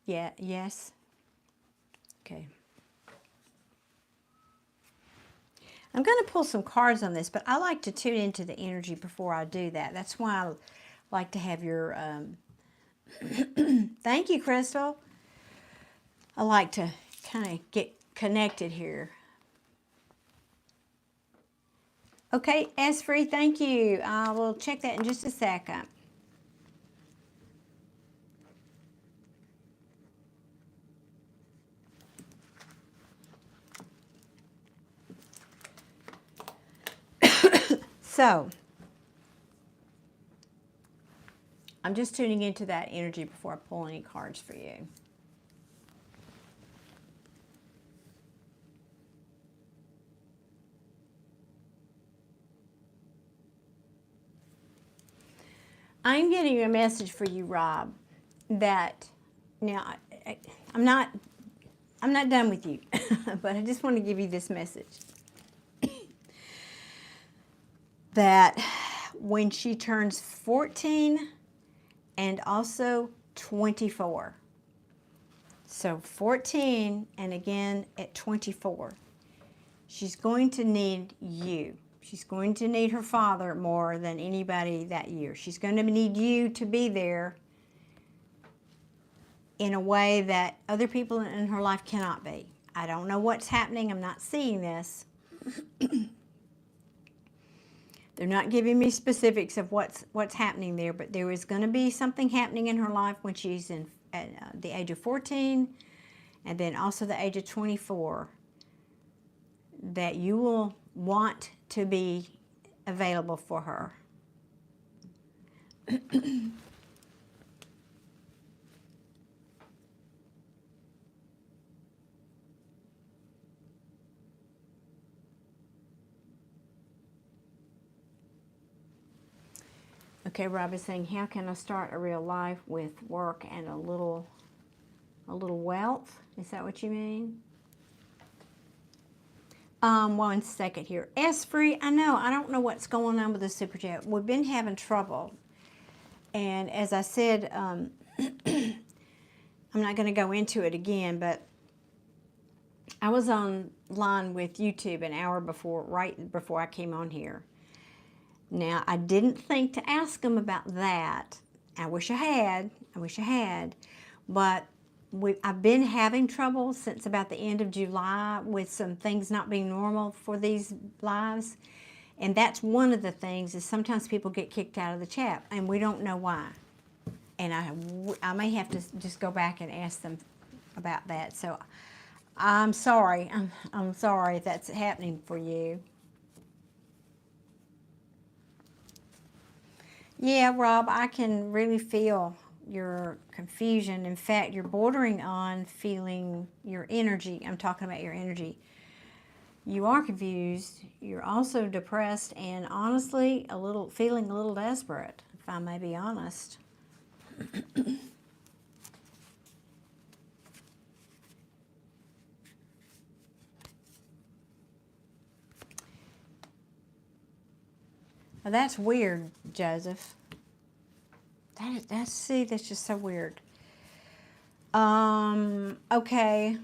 [SPEAKER 1] Yeah, yes. Okay. I'm going to pull some cards on this, but I like to tune into the energy before I do that. That's why I like to have your, thank you, Crystal. I like to kind of get connected here. Okay, S-Free, thank you. I will check that in just a second. So, I'm just tuning into that energy before I pull any cards for you. I'm getting a message for you, Rob, that now I'm not done with you, but I just want to give you this message. That when she turns 14 and also 24, so 14 and again at 24, she's going to need you. She's going to need her father more than anybody that year. She's going to need you to be there in a way that other people in her life cannot be. I don't know what's happening. I'm not seeing this. They're not giving me specifics of what's happening there, but there is going to be something happening in her life when she's at the age of 14, and then also the age of 24, that you will want to be available for her. Okay, Rob is saying, how can I start a real life with work and a little wealth? Is that what you mean? 1 second here. S-Free, I know, I don't know what's going on with the Super Chat. We've been having trouble. And as I said, I'm not going to go into it again, but I was online with YouTube an hour before, right before I came on here. Now, I didn't think to ask them about that. I wish I had. But I've been having trouble since about the end of July with some things not being normal for these lives. And that's one of the things, is sometimes people get kicked out of the chat, and we don't know why. And I may have to just go back and ask them about that. So I'm sorry. I'm sorry if that's happening for you. Yeah, Rob, I can really feel your confusion. In fact, you're bordering on feeling your energy. I'm talking about your energy. You are confused. You're also depressed and honestly feeling a little desperate, if I may be honest. Now, that's weird, Joseph. That's just so weird. Okay.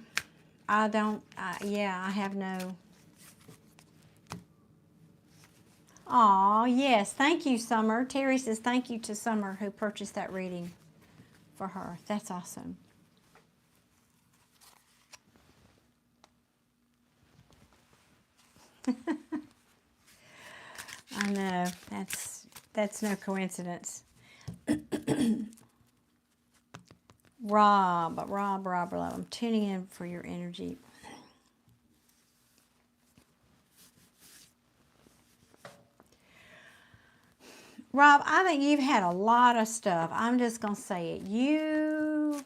[SPEAKER 1] Yeah, I have no. Aw, yes. Thank you, Summer. Terry says thank you to Summer who purchased that reading for her. That's awesome. I know. That's no coincidence. Rob, I'm tuning in for your energy. Rob, I think you've had a lot of stuff. I'm just going to say it. You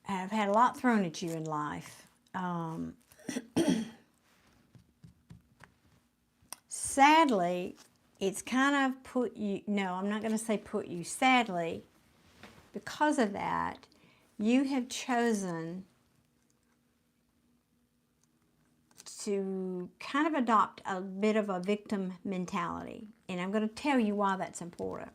[SPEAKER 1] have had a lot thrown at you in life. Sadly, it's kind of put you, no, I'm not going to say put you, sadly, because of that, you have chosen to kind of adopt a bit of a victim mentality. And I'm going to tell you why that's important.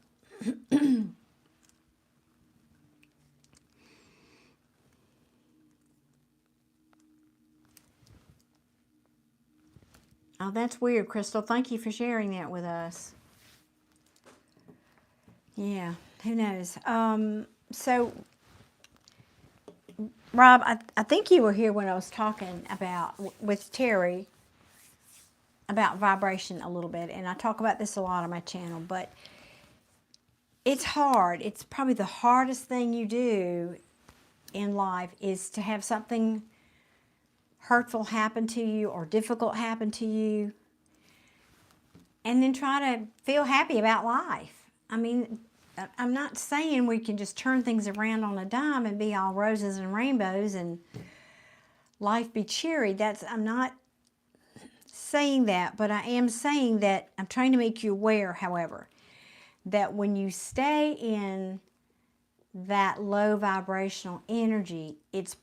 [SPEAKER 1] Oh, that's weird, Crystal. Thank you for sharing that with us. Yeah, who knows? So, Rob, I think you were here when I was talking with Terry about vibration a little bit, and I talk about this a lot on my channel, but it's hard. It's probably the hardest thing you do in life is to have something hurtful happen to you or difficult happen to you, and then try to feel happy about life. I mean, I'm not saying we can just turn things around on a dime and be all roses and rainbows and life be cheery. I'm not saying that, but I am saying that I'm trying to make you aware, however, that when you stay in that low vibrational energy, it's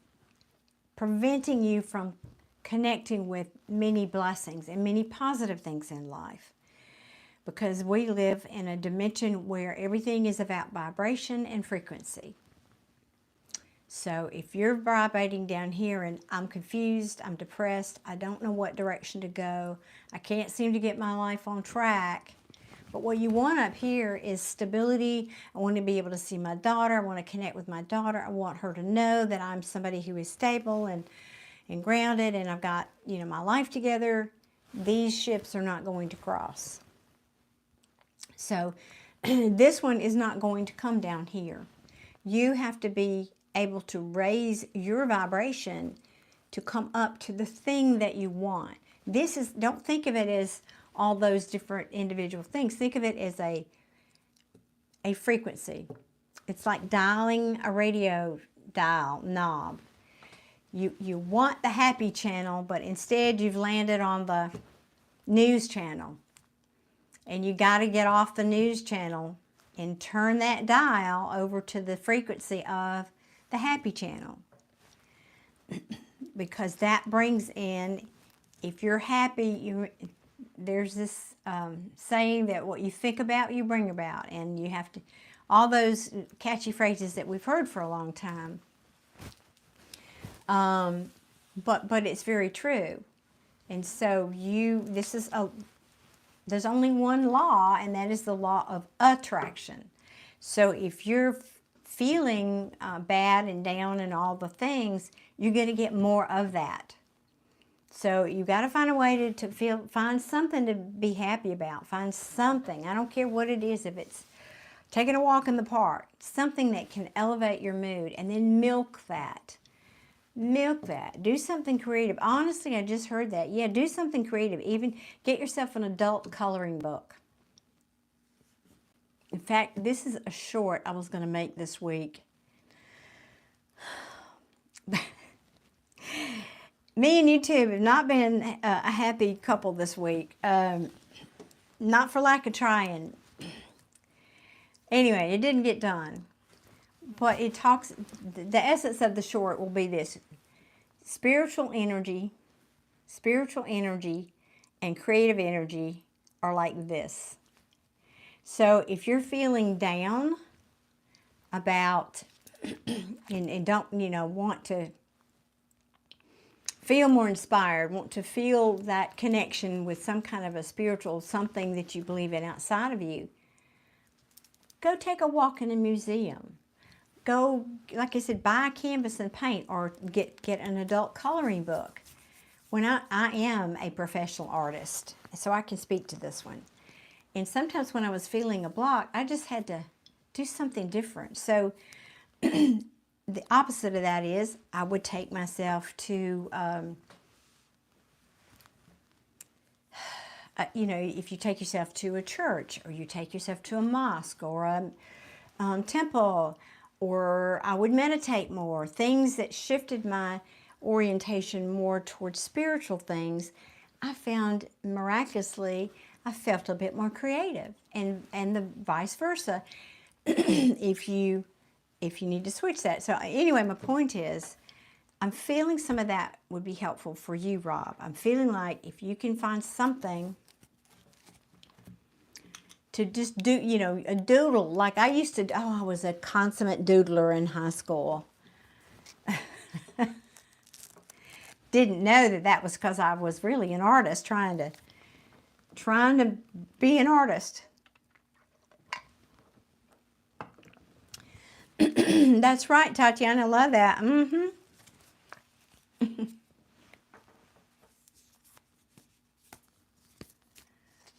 [SPEAKER 1] preventing you from connecting with many blessings and many positive things in life. Because we live in a dimension where everything is about vibration and frequency. So if you're vibrating down here and I'm confused, I'm depressed, I don't know what direction to go, I can't seem to get my life on track, But what you want up here is stability. I want to be able to see my daughter. I want to connect with my daughter. I want her to know that I'm somebody who is stable and grounded, and I've got, you know, my life together. These ships are not going to cross. So this one is not going to come down here. You have to be able to raise your vibration to come up to the thing that you want. This is, don't think of it as all those different individual things. Think of it as a frequency. It's like dialing a radio dial knob. You want the happy channel, but instead you've landed on the news channel. And you got to get off the news channel and turn that dial over to the frequency of the happy channel. Because that brings in, if you're happy, there's this saying that what you think about, you bring about. And you have to, all those catchy phrases that we've heard for a long time. But it's very true. And so there's only one law, and that is the law of attraction. So if you're feeling bad and down and all the things, you're going to get more of that. So you got to find a way to find something to be happy about. Find something. I don't care what it is. If it's taking a walk in the park, something that can elevate your mood, and then milk that. Milk that. Do something creative. Honestly, I just heard that. Yeah, do something creative. Even get yourself an adult coloring book. In fact, this is a short I was going to make this week. Me and YouTube have not been a happy couple this week. Not for lack of trying. Anyway, it didn't get done. But it talks, the essence of the short will be this. Spiritual energy and creative energy are like this. So if you're feeling down about, and don't, you know, want to feel more inspired, want to feel that connection with some kind of a spiritual something that you believe in outside of you, go take a walk in a museum. Go, like I said, buy a canvas and paint, or get an adult coloring book. When I am a professional artist, so I can speak to this one. And sometimes when I was feeling a block, I just had to do something different. So the opposite of that is I would take myself to, you know, if you take yourself to a church, or you take yourself to a mosque or a temple, or I would meditate more, things that shifted my orientation more towards spiritual things. I found miraculously I felt a bit more creative, and the vice versa if you need to switch that. So anyway, my point is, I'm feeling some of that would be helpful for you, Rob. I'm feeling like if you can find something to just do, you know, a doodle. Like I used to, I was a consummate doodler in high school. Didn't know that was because I was really an artist, trying to be an artist. That's right, Tatiana, love that.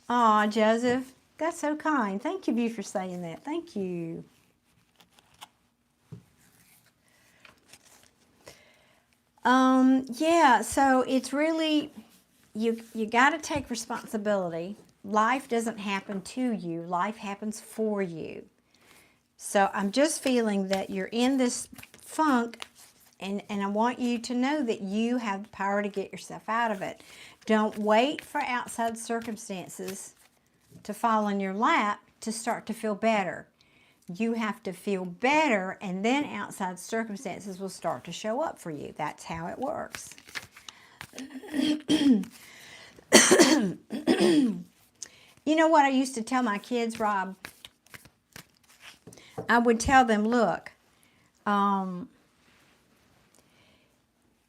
[SPEAKER 1] Aw, Joseph, that's so kind. Thank you for saying that. Thank you. Yeah, so it's really, you got to take responsibility. Life doesn't happen to you. Life happens for you. So I'm just feeling that you're in this funk, and I want you to know that you have the power to get yourself out of it. Don't wait for outside circumstances to fall in your lap to start to feel better. You have to feel better, and then outside circumstances will start to show up for you. That's how it works. You know what I used to tell my kids, Rob? I would tell them, look, the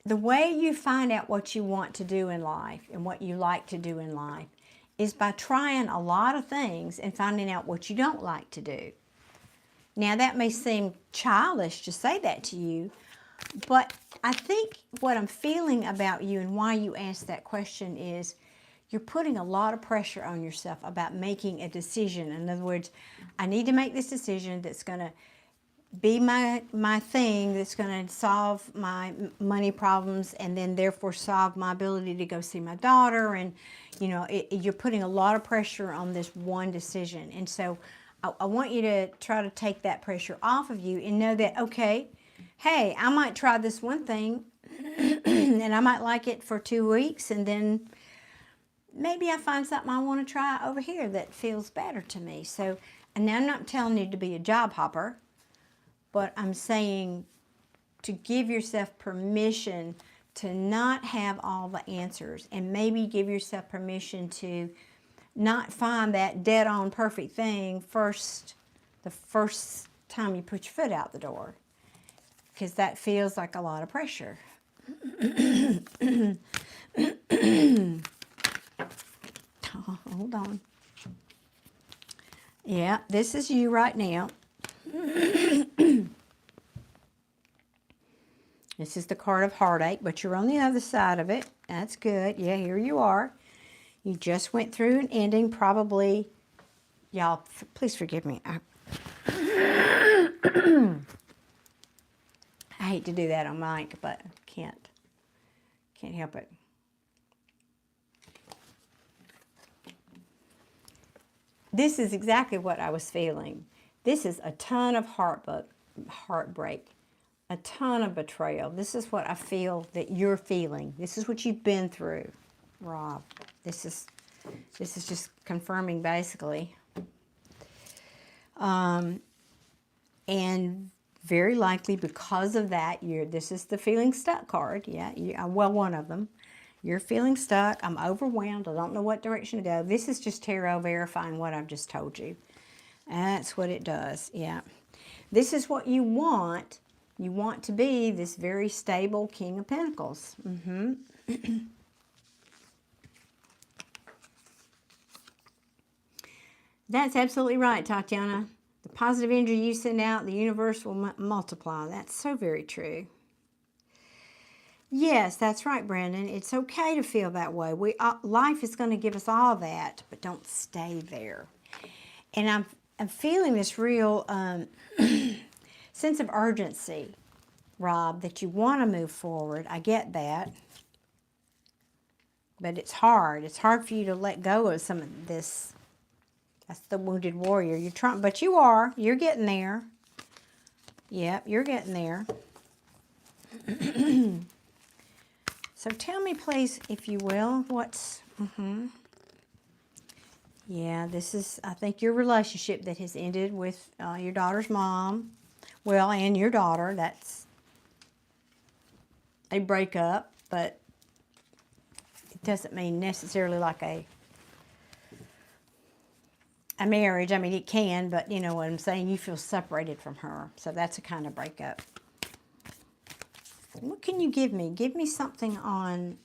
[SPEAKER 1] way you find out what you want to do in life and what you like to do in life is by trying a lot of things and finding out what you don't like to do. Now, that may seem childish to say that to you, but I think what I'm feeling about you and why you asked that question is you're putting a lot of pressure on yourself about making a decision. In other words, I need to make this decision that's going to be my thing, that's going to solve my money problems, and then therefore solve my ability to go see my daughter. And you know, you're putting a lot of pressure on this one decision. And so I want you to try to take that pressure off of you and know that, okay, hey, I might try this one thing and I might like it for 2 weeks, and then maybe I find something I want to try over here that feels better to me. So, and now I'm not telling you to be a job hopper, but I'm saying to give yourself permission to not have all the answers, and maybe give yourself permission to not find that dead-on perfect thing the first time you put your foot out the door, because that feels like a lot of pressure. Oh, hold on. Yeah, this is you right now. This is the card of heartache, but you're on the other side of it. That's good. Yeah, here you are. You just went through an ending, probably. Y'all, please forgive me. I hate to do that on mic, but can't help it. This is exactly what I was feeling. This is a ton of heartbreak, a ton of betrayal. This is what I feel that you're feeling. This is what you've been through, Rob. This is just confirming, basically. And very likely because of that, this is the feeling stuck card. Yeah, well, one of them. You're feeling stuck. I'm overwhelmed. I don't know what direction to go. This is just tarot verifying what I've just told you. That's what it does. Yeah. This is what you want. You want to be this very stable King of Pentacles. That's absolutely right, Tatiana. The positive energy you send out, the universe will multiply. That's so very true. Yes, that's right, Brandon. It's okay to feel that way. Life is going to give us all that, but don't stay there. And I'm feeling this real sense of urgency, Rob, that you want to move forward. I get that. But it's hard. It's hard for you to let go of some of this. That's the wounded warrior. You're trying, but you're getting there. Yep, you're getting there. So tell me, please, if you will, what's, yeah, this is, I think, your relationship that has ended with your daughter's mom. Well, and your daughter, that's a breakup, but it doesn't mean necessarily like a marriage. I mean, it can, but you know what I'm saying? You feel separated from her. So that's a kind of breakup. What can you give me? Give me something on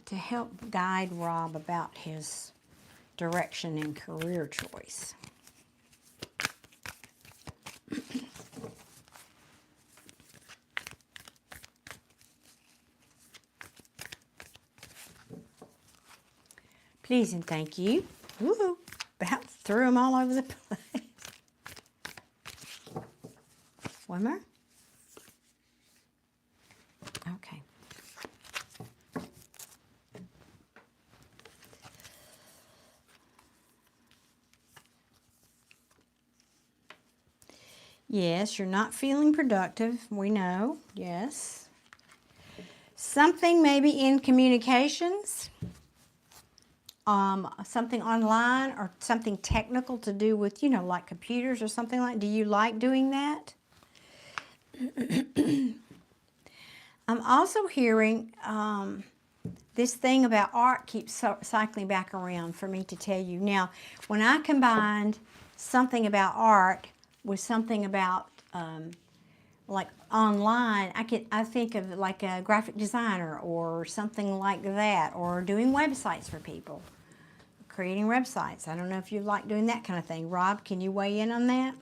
[SPEAKER 1] to help guide Rob about his direction and career choice. Please and thank you. Woohoo! About threw them all over the place. One more. Okay. Yes, you're not feeling productive. We know. Yes. Something maybe in communications. Something online or something technical to do with, you know, like computers or something like. Do you like doing that? I'm also hearing this thing about art keeps cycling back around for me to tell you. Now, when I combined something about art with something about like online, I think of like a graphic designer or something like that, or doing websites for people. creating websites. I don't know if you like doing that kind of thing. Rob, can you weigh in on that?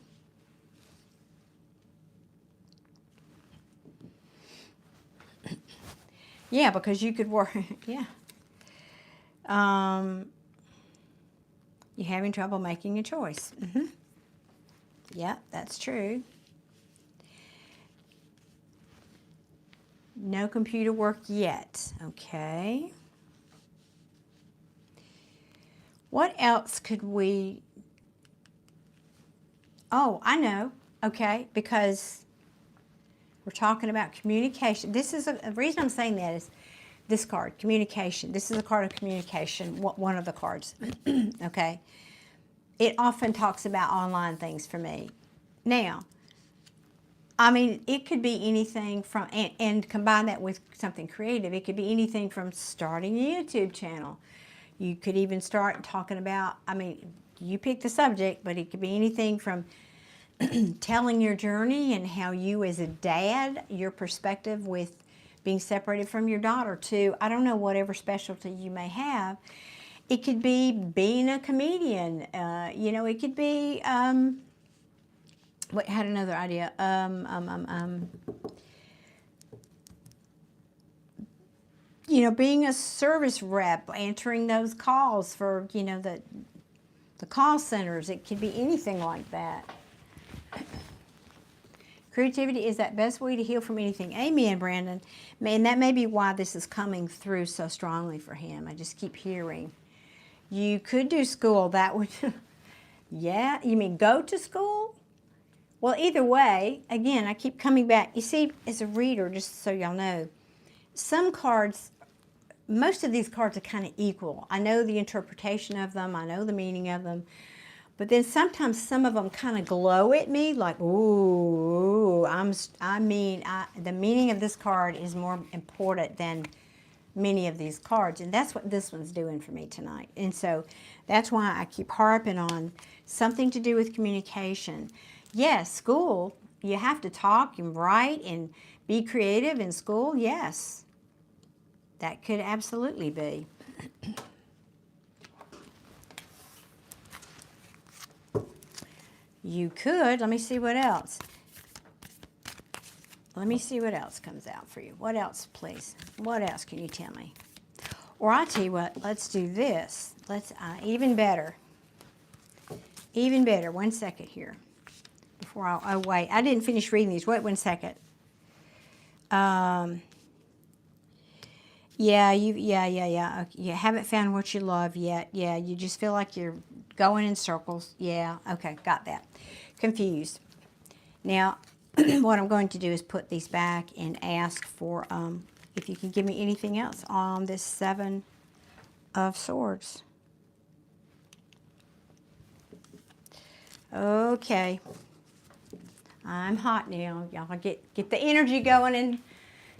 [SPEAKER 1] Yeah, because you could work, yeah. You're having trouble making a choice. Yeah, that's true. No computer work yet. Okay. What else could we... Oh, I know. Okay, because we're talking about communication. This is the reason I'm saying that is this card, communication. This is a card of communication, one of the cards. Okay. It often talks about online things for me. Now, I mean, it could be anything from, and combine that with something creative. It could be anything from starting a YouTube channel. You could even start talking about, I mean, you pick the subject, but it could be anything from telling your journey and how you as a dad, your perspective with being separated from your daughter to, I don't know, whatever specialty you may have. It could be being a comedian. You know, it could be, wait, I had another idea. You know, being a service rep, answering those calls for, you know, the call centers. It could be anything like that. Creativity is that best way to heal from anything. Amen, Brandon. And that may be why this is coming through so strongly for him. I just keep hearing. You could do school. That would, yeah, you mean go to school? Well, either way, again, I keep coming back. You see, as a reader, just so y'all know, some cards, most of these cards are kind of equal. I know the interpretation of them. I know the meaning of them. But then sometimes some of them kind of glow at me like, ooh, the meaning of this card is more important than many of these cards. And that's what this one's doing for me tonight. And so that's why I keep harping on something to do with communication. Yes, school, you have to talk and write and be creative in school. Yes, that could absolutely be. You could. Let me see what else. Let me see what else comes out for you. What else, please? What else can you tell me? Or I'll tell you what, let's do this. Let's, even better. Even better. 1 second here. Before oh, wait. I didn't finish reading these. Wait 1 second. Yeah, yeah. You haven't found what you love yet. Yeah, you just feel like you're going in circles. Yeah, okay, got that. Confused. Now, what I'm going to do is put these back and ask for if you can give me anything else on this 7 of Swords. Okay. I'm hot now. Y'all get the energy going and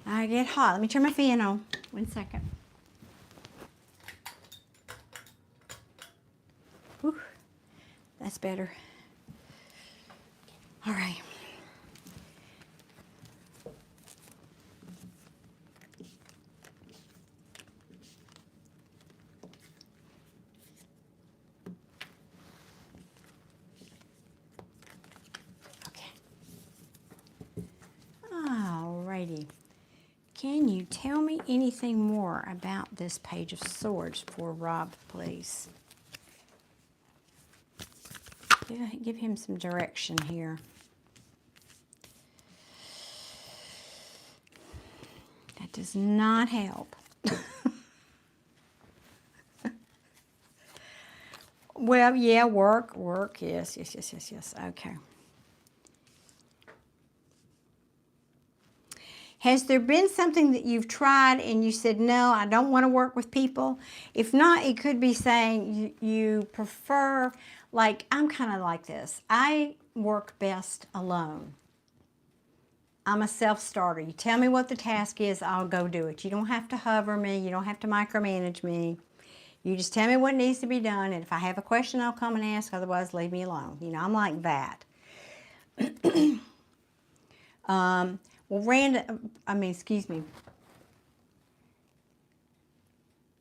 [SPEAKER 1] I get hot. Let me turn my fan on. 1 second. Whew. That's better. All right. Okay. All righty. Can you tell me anything more about this Page of Swords for Rob, please? Give him some direction here. That does not help. Well, yeah, work, yes. Okay. Has there been something that you've tried and you said, no, I don't want to work with people? If not, it could be saying you prefer, like, I'm kind of like this. I work best alone. I'm a self-starter. You tell me what the task is, I'll go do it. You don't have to hover me. You don't have to micromanage me. You just tell me what needs to be done, and if I have a question, I'll come and ask. Otherwise, leave me alone. You know, I'm like that. Well, excuse me.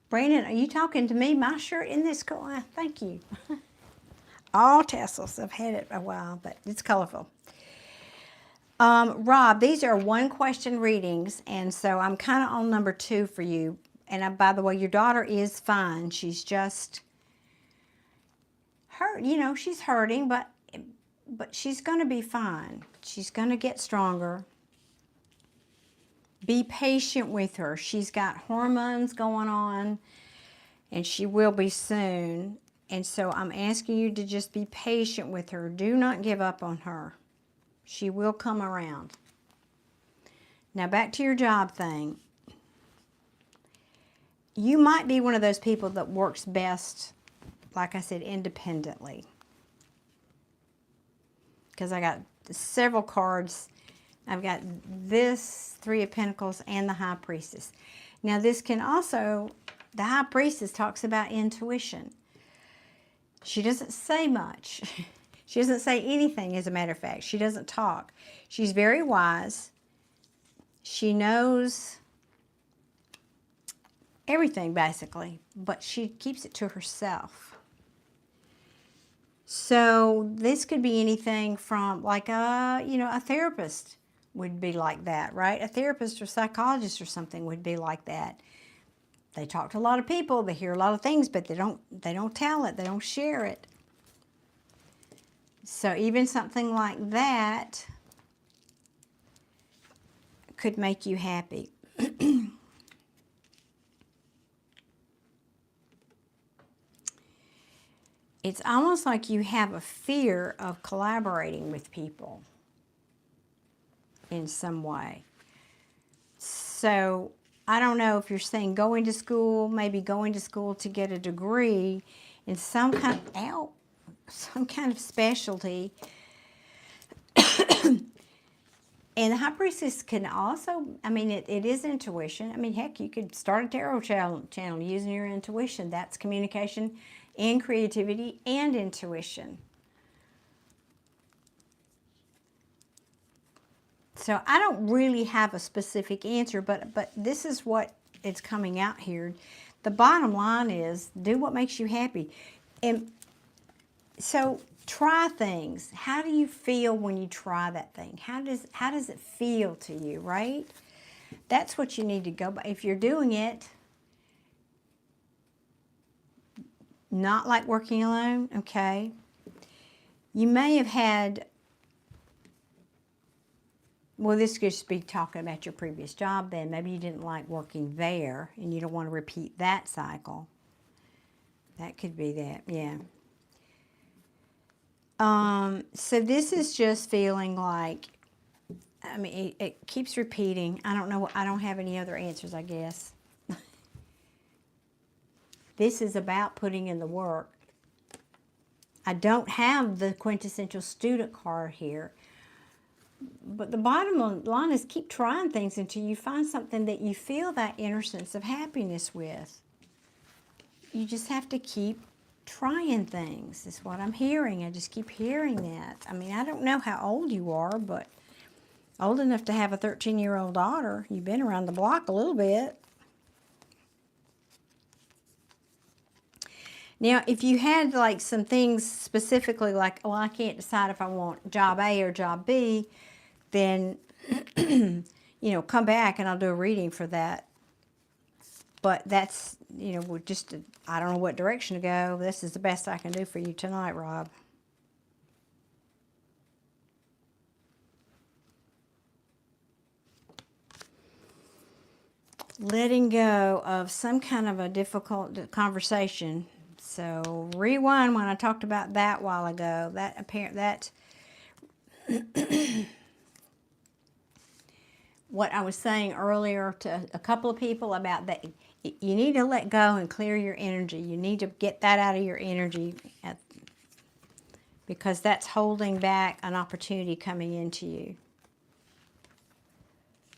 [SPEAKER 1] Brandon, are you talking to me? My shirt in this color? Thank you. All tassels. I've had it a while, but it's colorful. Rob, these are one question readings, and so I'm kind of on number 2 for you. And by the way, your daughter is fine. She's just hurt. You know, she's hurting, but she's going to be fine. She's going to get stronger. Be patient with her. She's got hormones going on, and she will be soon. And so I'm asking you to just be patient with her. Do not give up on her. She will come around. Now back to your job thing. You might be one of those people that works best, like I said, independently. Because I got several cards. I've got this 3 of Pentacles and the High Priestess. Now this can also, the High Priestess talks about intuition. She doesn't say much. She doesn't say anything, as a matter of fact. She doesn't talk. She's very wise. She knows everything, basically, but she keeps it to herself. So this could be anything from, like, a therapist would be like that, right? A therapist or psychologist or something would be like that. They talk to a lot of people. They hear a lot of things, but they don't tell it. They don't share it. So even something like that could make you happy. It's almost like you have a fear of collaborating with people in some way. So I don't know if you're saying going to school, maybe going to school to get a degree in some kind of specialty. And the High Priestess can also, I mean, it is intuition. I mean, heck, you could start a tarot channel using your intuition. That's communication and creativity and intuition. So I don't really have a specific answer, but this is what it's coming out here. The bottom line is do what makes you happy. And so try things. How do you feel when you try that thing? How does it feel to you, right? That's what you need to go by. If you're doing it not like working alone, okay, you may have had, well, this could just be talking about your previous job then. Maybe you didn't like working there and you don't want to repeat that cycle. That could be that, yeah. So this is just feeling like, I mean, it keeps repeating. I don't know. I don't have any other answers, I guess. This is about putting in the work. I don't have the quintessential student card here. But the bottom line is keep trying things until you find something that you feel that inner sense of happiness with. You just have to keep trying things, is what I'm hearing. I just keep hearing that. I mean, I don't know how old you are, but old enough to have a 13-year-old daughter. You've been around the block a little bit. Now, if you had like some things specifically like, well, I can't decide if I want job A or job B, then, you know, come back and I'll do a reading for that. But that's, you know, just, I don't know what direction to go. This is the best I can do for you tonight, Rob. Letting go of some kind of a difficult conversation. So rewind when I talked about that a while ago. What I was saying earlier to a couple of people about that, you need to let go and clear your energy. You need to get that out of your energy because that's holding back an opportunity coming into you.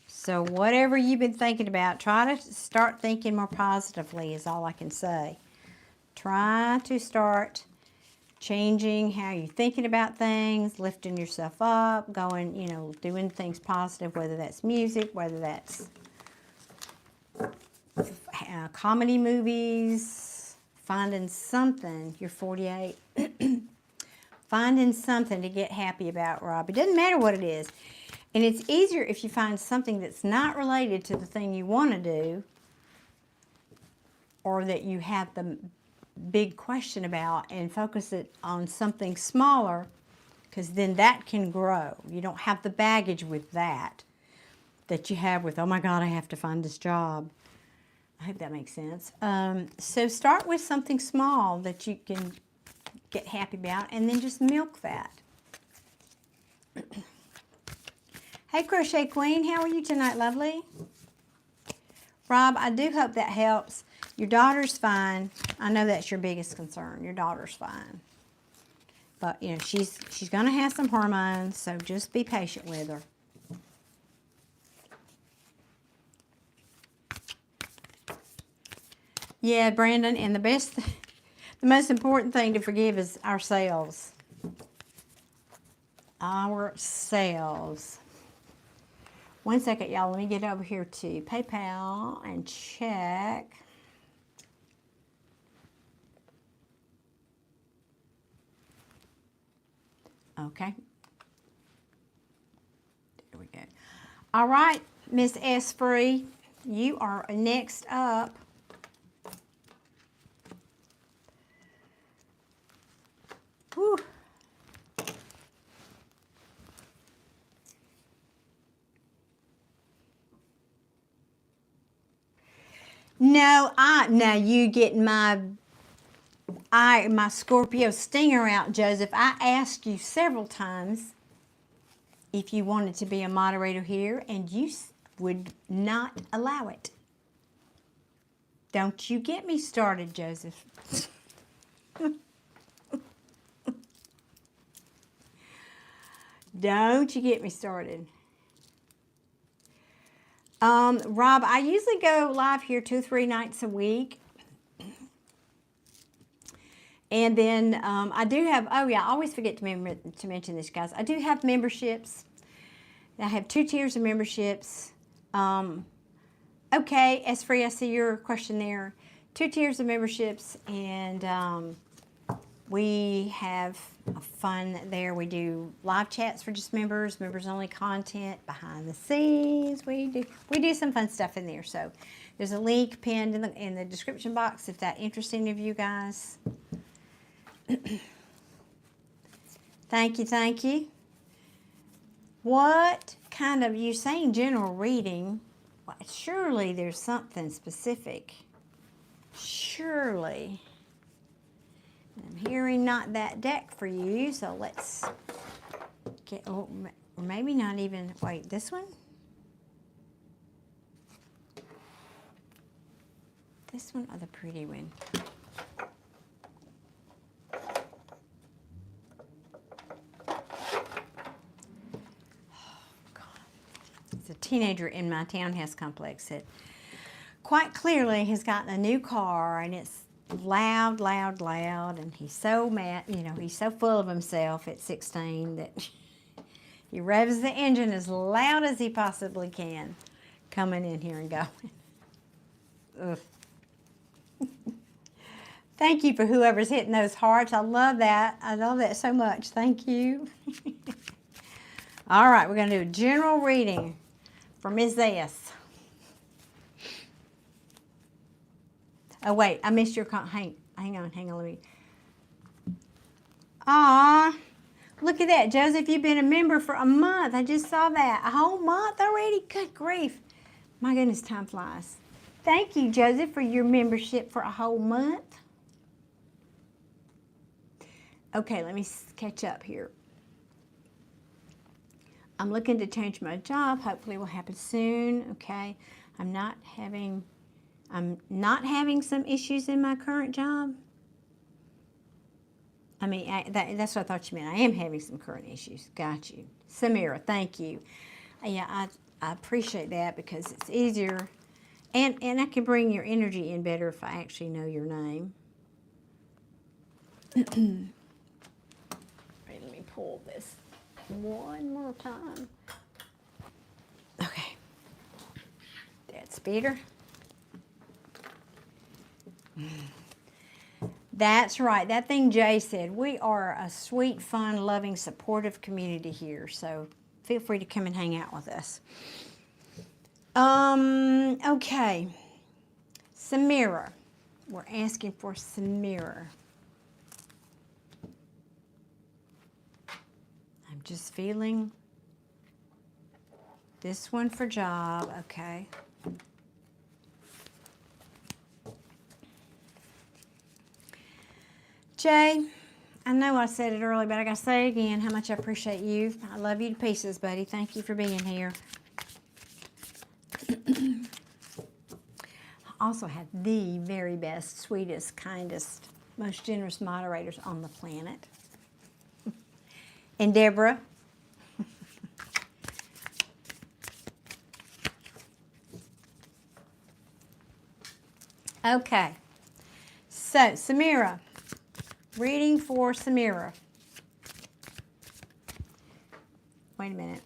[SPEAKER 1] So whatever you've been thinking about, try to start thinking more positively is all I can say. Try to start changing how you're thinking about things, lifting yourself up, going, you know, doing things positive, whether that's music, whether that's comedy movies, finding something. You're 48. Finding something to get happy about, Rob. It doesn't matter what it is. And it's easier if you find something that's not related to the thing you want to do, or that you have the big question about, and focus it on something smaller, because then that can grow. You don't have the baggage with that you have with, oh my God, I have to find this job. I hope that makes sense. So start with something small that you can get happy about, and then just milk that. Hey, Crochet Queen, how are you tonight, lovely? Rob, I do hope that helps. Your daughter's fine. I know that's your biggest concern. Your daughter's fine. But, you know, she's going to have some hormones, so just be patient with her. Yeah, Brandon, and the most important thing to forgive is ourselves. Ourselves. One second, y'all. Let me get over here to PayPal and check. Okay. There we go. All right, Miss S. Free, you are next up. Whew. No, now you get my Scorpio stinger out, Joseph. I asked you several times if you wanted to be a moderator here, and you would not allow it. Don't you get me started, Joseph. Don't you get me started. Rob, I usually go live here 2 or 3 nights a week. And then I do have, oh yeah, I always forget to mention this, guys. I do have memberships. I have 2 tiers of memberships. Okay, S Free, I see your question there. 2 tiers of memberships, and we have fun there. We do live chats for just members, members only content, behind the scenes. We do some fun stuff in there. So there's a link pinned in the description box if that interests any of you guys. Thank you, thank you. What kind of, you saying general reading? Well, surely there's something specific. Surely. I'm hearing not that deck for you, so let's get, or maybe not even, wait, this one? This one or the pretty one? A teenager in my townhouse complex that quite clearly has gotten a new car, and it's loud, loud, loud, and he's so mad, you know, he's so full of himself at 16 that he revs the engine as loud as he possibly can, coming in here and going. Ugh. Thank you for whoever's hitting those hearts. I love that. I love that so much. Thank you. All right, we're going to do a general reading for Ms. S. Oh, wait, I missed your hang on, let me. Aw, look at that, Joseph, you've been a member for a month. I just saw that. A whole month already? Good grief. My goodness, time flies. Thank you, Joseph, for your membership for a whole month. Okay, let me catch up here. I'm looking to change my job. Hopefully it will happen soon. Okay. I'm not having some issues in my current job. I mean, that's what I thought you meant. I am having some current issues. Got you. Samira, thank you. Yeah, I appreciate that, because it's easier. And I can bring your energy in better if I actually know your name. Wait, let me pull this one more time. Okay. That's Peter. That's right. That thing Jay said. We are a sweet, fun, loving, supportive community here. So feel free to come and hang out with us. Okay. Samira. We're asking for Samira. I'm just feeling this one for job. Okay. Jay, I know I said it earlier, but I got to say it again, how much I appreciate you. I love you to pieces, buddy. Thank you for being here. I also have the very best, sweetest, kindest, most generous moderators on the planet. And Deborah. Okay. So, Samira. Reading for Samira. Wait a minute.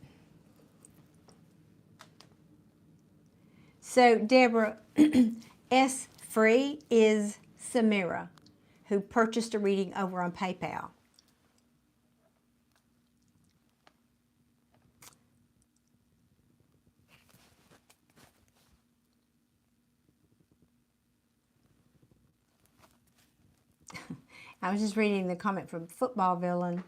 [SPEAKER 1] So, Deborah, S. Free is Samira, who purchased a reading over on PayPal. I was just reading the comment from Football Villain.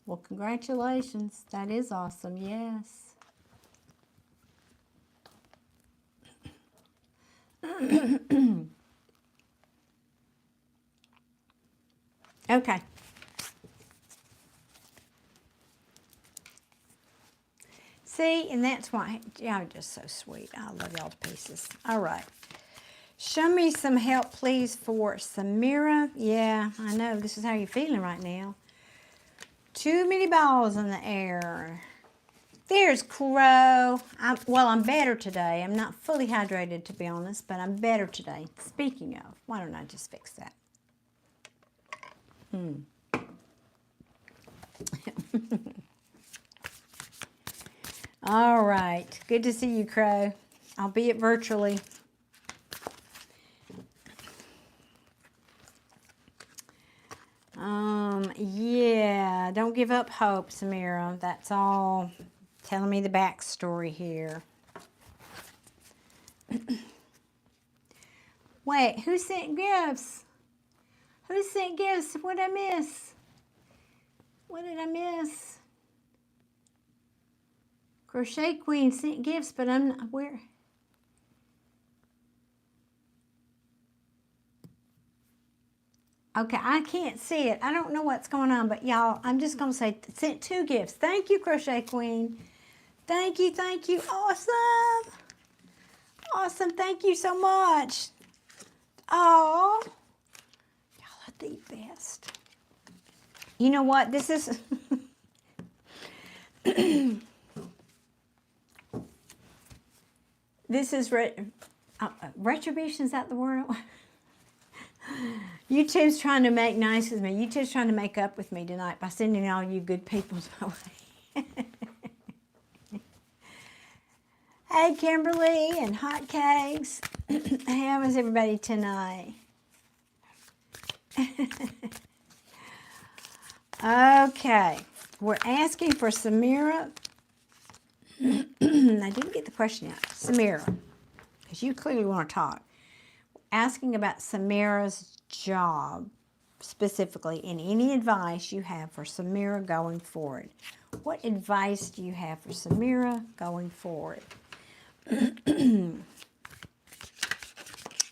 [SPEAKER 1] Well, congratulations. That is awesome. Yes. Okay. See, and that's why y'all are just so sweet. I love y'all to pieces. All right. Show me some help, please, for Samira. Yeah, I know. This is how you're feeling right now. Too many balls in the air. There's Crow. I'm better today. I'm not fully hydrated, to be honest, but I'm better today. Speaking of, why don't I just fix that? All right. Good to see you, Crow. Albeit virtually. Yeah, don't give up hope, Samira. That's all telling me the backstory here. Wait, who sent gifts? Who sent gifts? What did I miss? What did I miss? Crochet Queen sent gifts, but I'm not, where? Okay, I can't see it. I don't know what's going on, but y'all, I'm just going to say, sent 2 gifts. Thank you, Crochet Queen. Thank you, thank you. Awesome. Awesome, thank you so much. Oh, y'all are the best. You know what? This is... this is... retribution, is that the word? YouTube's trying to make nice with me. YouTube's trying to make up with me tonight by sending all you good people my way. Hey, Kimberly and Hot Cakes. How is everybody tonight? Okay. We're asking for Samira. I didn't get the question yet. Samira, because you clearly want to talk. Asking about Samira's job specifically, and any advice you have for Samira going forward. What advice do you have for Samira going forward?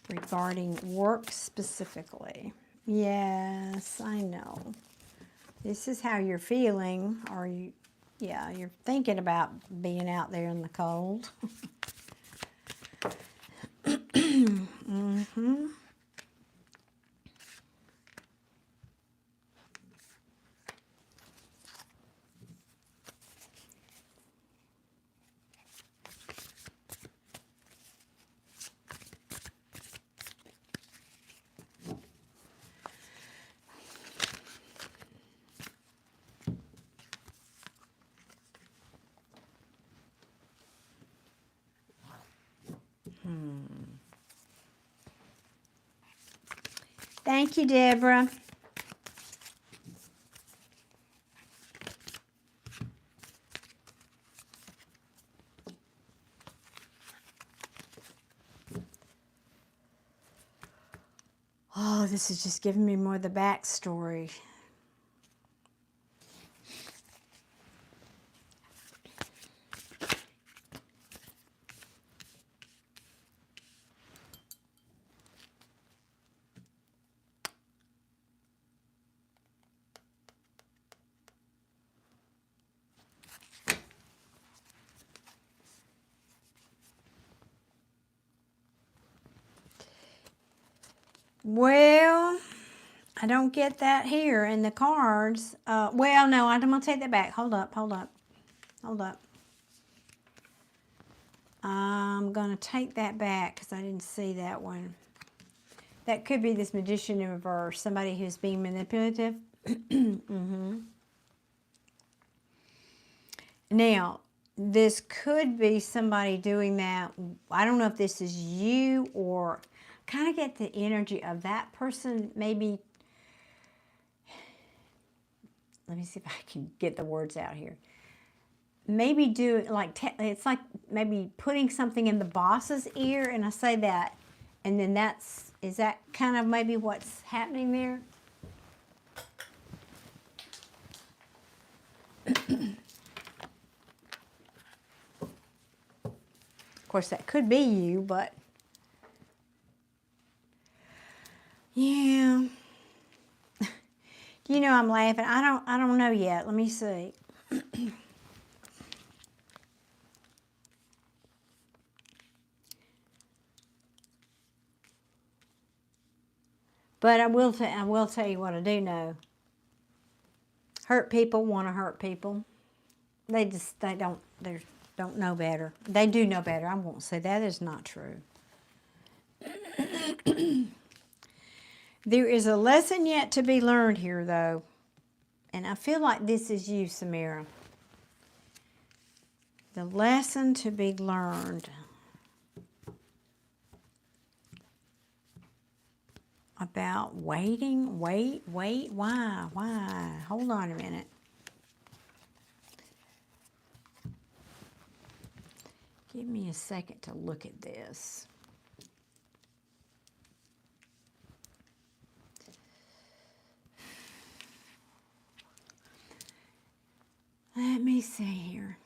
[SPEAKER 1] Regarding work specifically. Yes, I know. This is how you're feeling, or you're thinking about being out there in the cold. Mm-hmm. Thank you, Deborah. Oh, this is just giving me more of the backstory. Well, I don't get that here in the cards. Well, no, I'm going to take that back. Hold up. I'm going to take that back because I didn't see that one. That could be this magician in reverse, somebody who's being manipulative. Now, this could be somebody doing that. I don't know if this is you, or kind of get the energy of that person maybe. Let me see if I can get the words out here. Maybe do like, it's like maybe putting something in the boss's ear, and I say that, and then is that kind of maybe what's happening there? Of course, that could be you, but yeah. You know, I'm laughing. I don't know yet. Let me see. But I will tell you what I do know. Hurt people want to hurt people. They don't know better. They do know better. I won't say that is not true. There is a lesson yet to be learned here, though. And I feel like this is you, Samira. The lesson to be learned about waiting. Wait, why? Hold on a minute. Give me a second to look at this. Let me see here.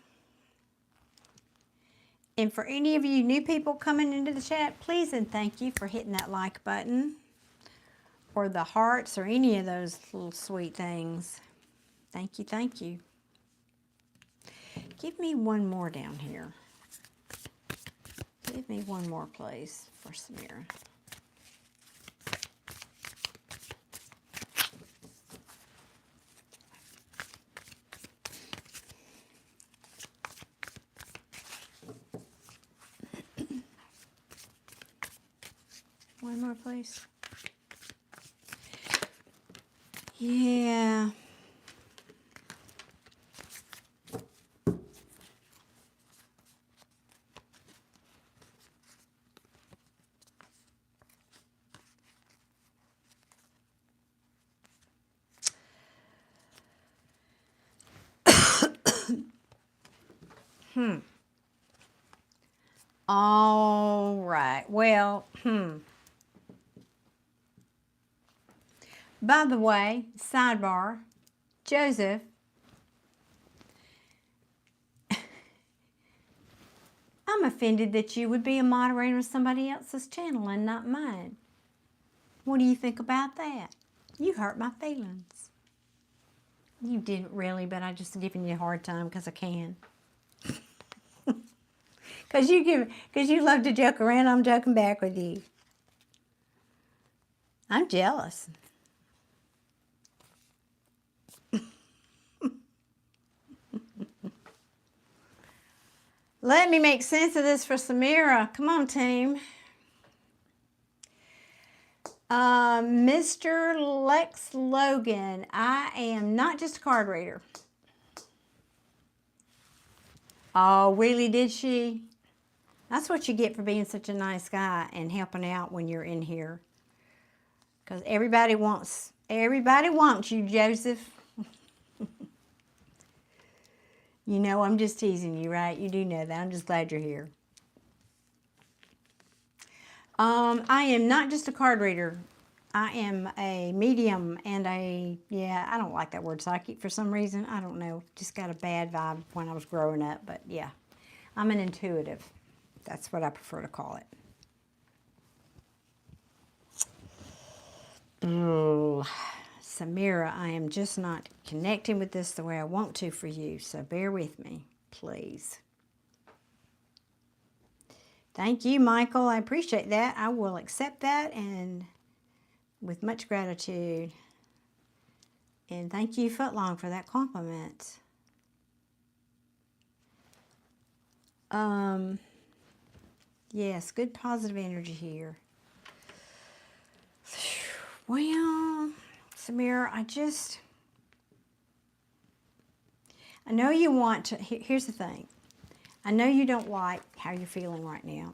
[SPEAKER 1] And for any of you new people coming into the chat, please and thank you for hitting that like button or the hearts or any of those little sweet things. Thank you, thank you. Give me one more down here. Give me one more, please, for Samira. One more, please. Yeah. All right. Well, By the way, sidebar, Joseph, I'm offended that you would be a moderator of somebody else's channel and not mine. What do you think about that? You hurt my feelings. You didn't really, but I'm just giving you a hard time because I can. Because you love to joke around, I'm joking back with you. I'm jealous. Let me make sense of this for Samira. Come on, team. Mr. Lex Logan, I am not just a card reader. Oh, really, did she? That's what you get for being such a nice guy and helping out when you're in here. Because everybody wants you, Joseph. You know I'm just teasing you, right? You do know that. I'm just glad you're here. I am not just a card reader. I am a medium and I don't like that word psychic for some reason. I don't know. Just got a bad vibe when I was growing up. But yeah, I'm an intuitive. That's what I prefer to call it. Oh, Samira, I am just not connecting with this the way I want to for you. So bear with me, please. Thank you, Michael. I appreciate that. I will accept that and with much gratitude. And thank you, Footlong, for that compliment. Yes, good positive energy here. Well, Samira, I know you want to, here's the thing. I know you don't like how you're feeling right now.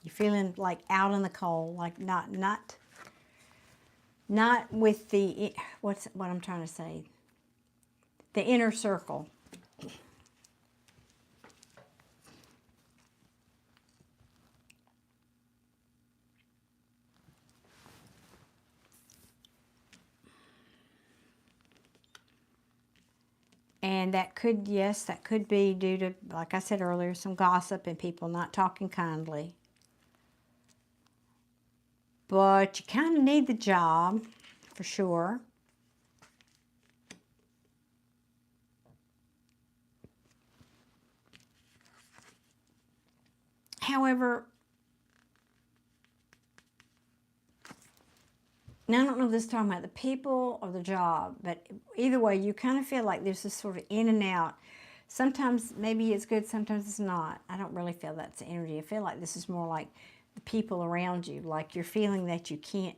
[SPEAKER 1] You're feeling like out in the cold, like not with the, what I'm trying to say, the inner circle. And that could be due to, like I said earlier, some gossip and people not talking kindly. But you kind of need the job, for sure. However, now I don't know if this is talking about the people or the job, but either way, you kind of feel like there's this sort of in and out. Sometimes maybe it's good, sometimes it's not. I don't really feel that's the energy. I feel like this is more like the people around you, like you're feeling that you can't.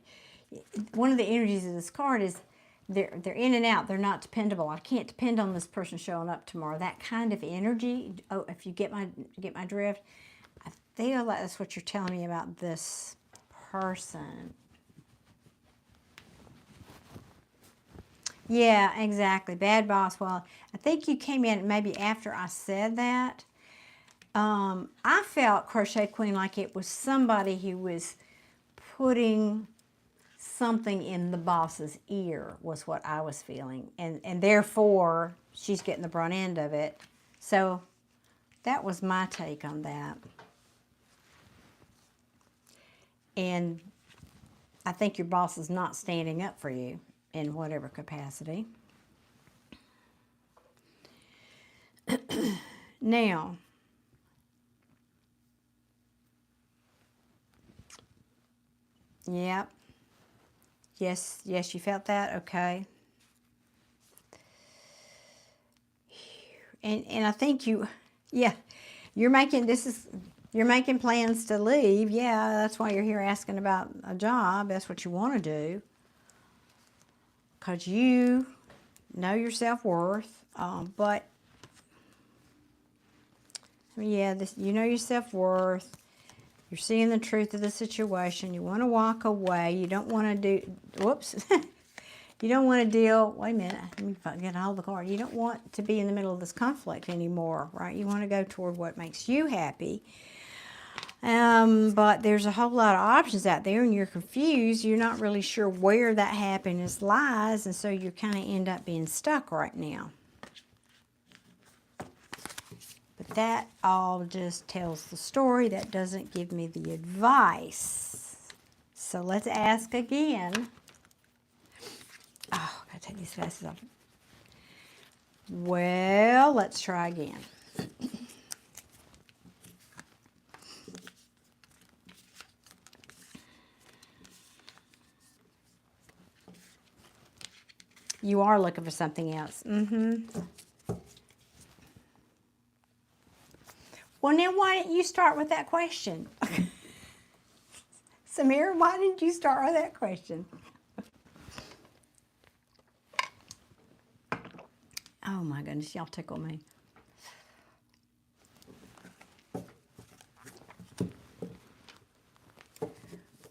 [SPEAKER 1] One of the energies of this card is they're in and out. They're not dependable. I can't depend on this person showing up tomorrow. That kind of energy. Oh, if you get my drift, I feel like that's what you're telling me about this person. Yeah, exactly. Bad boss. Well, I think you came in maybe after I said that. I felt, Crochet Queen, like it was somebody who was putting something in the boss's ear was what I was feeling. And therefore, she's getting the brunt end of it. So that was my take on that. And I think your boss is not standing up for you in whatever capacity. Now, yep. Yes, you felt that? Okay. And I think you're making plans to leave. Yeah, that's why you're here asking about a job. That's what you want to do. Because you know your self-worth. But, yeah, you know your self-worth. You're seeing the truth of the situation. You want to walk away. You don't want to do, whoops. You don't want to deal, wait a minute, let me get a hold of the card. You don't want to be in the middle of this conflict anymore, right? You want to go toward what makes you happy. But there's a whole lot of options out there and you're confused. You're not really sure where that happiness lies, and so you kind of end up being stuck right now. But that all just tells the story. That doesn't give me the advice. So let's ask again. Oh, I gotta take these glasses off. Well, let's try again. You are looking for something else. Well, now why didn't you start with that question? Samira, why didn't you start with that question? Oh my goodness, y'all tickle me.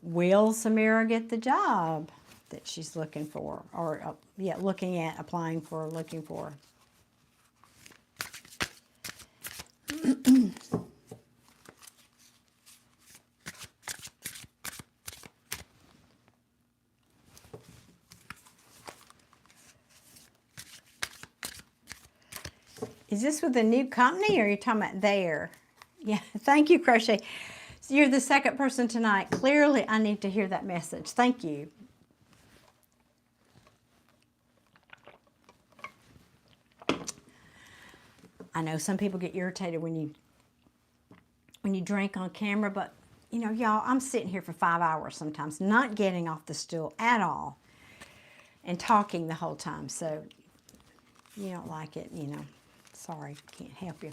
[SPEAKER 1] Will Samira get the job that she's looking for? Or, yeah, looking at, applying for, looking for. Is this with a new company, or are you talking about there? Yeah, thank you, Crochet. So you're the second person tonight. Clearly, I need to hear that message. Thank you. I know some people get irritated when you drink on camera, but you know, y'all, I'm sitting here for 5 hours sometimes, not getting off the stool at all, and talking the whole time. So if you don't like it, you know, sorry, can't help you.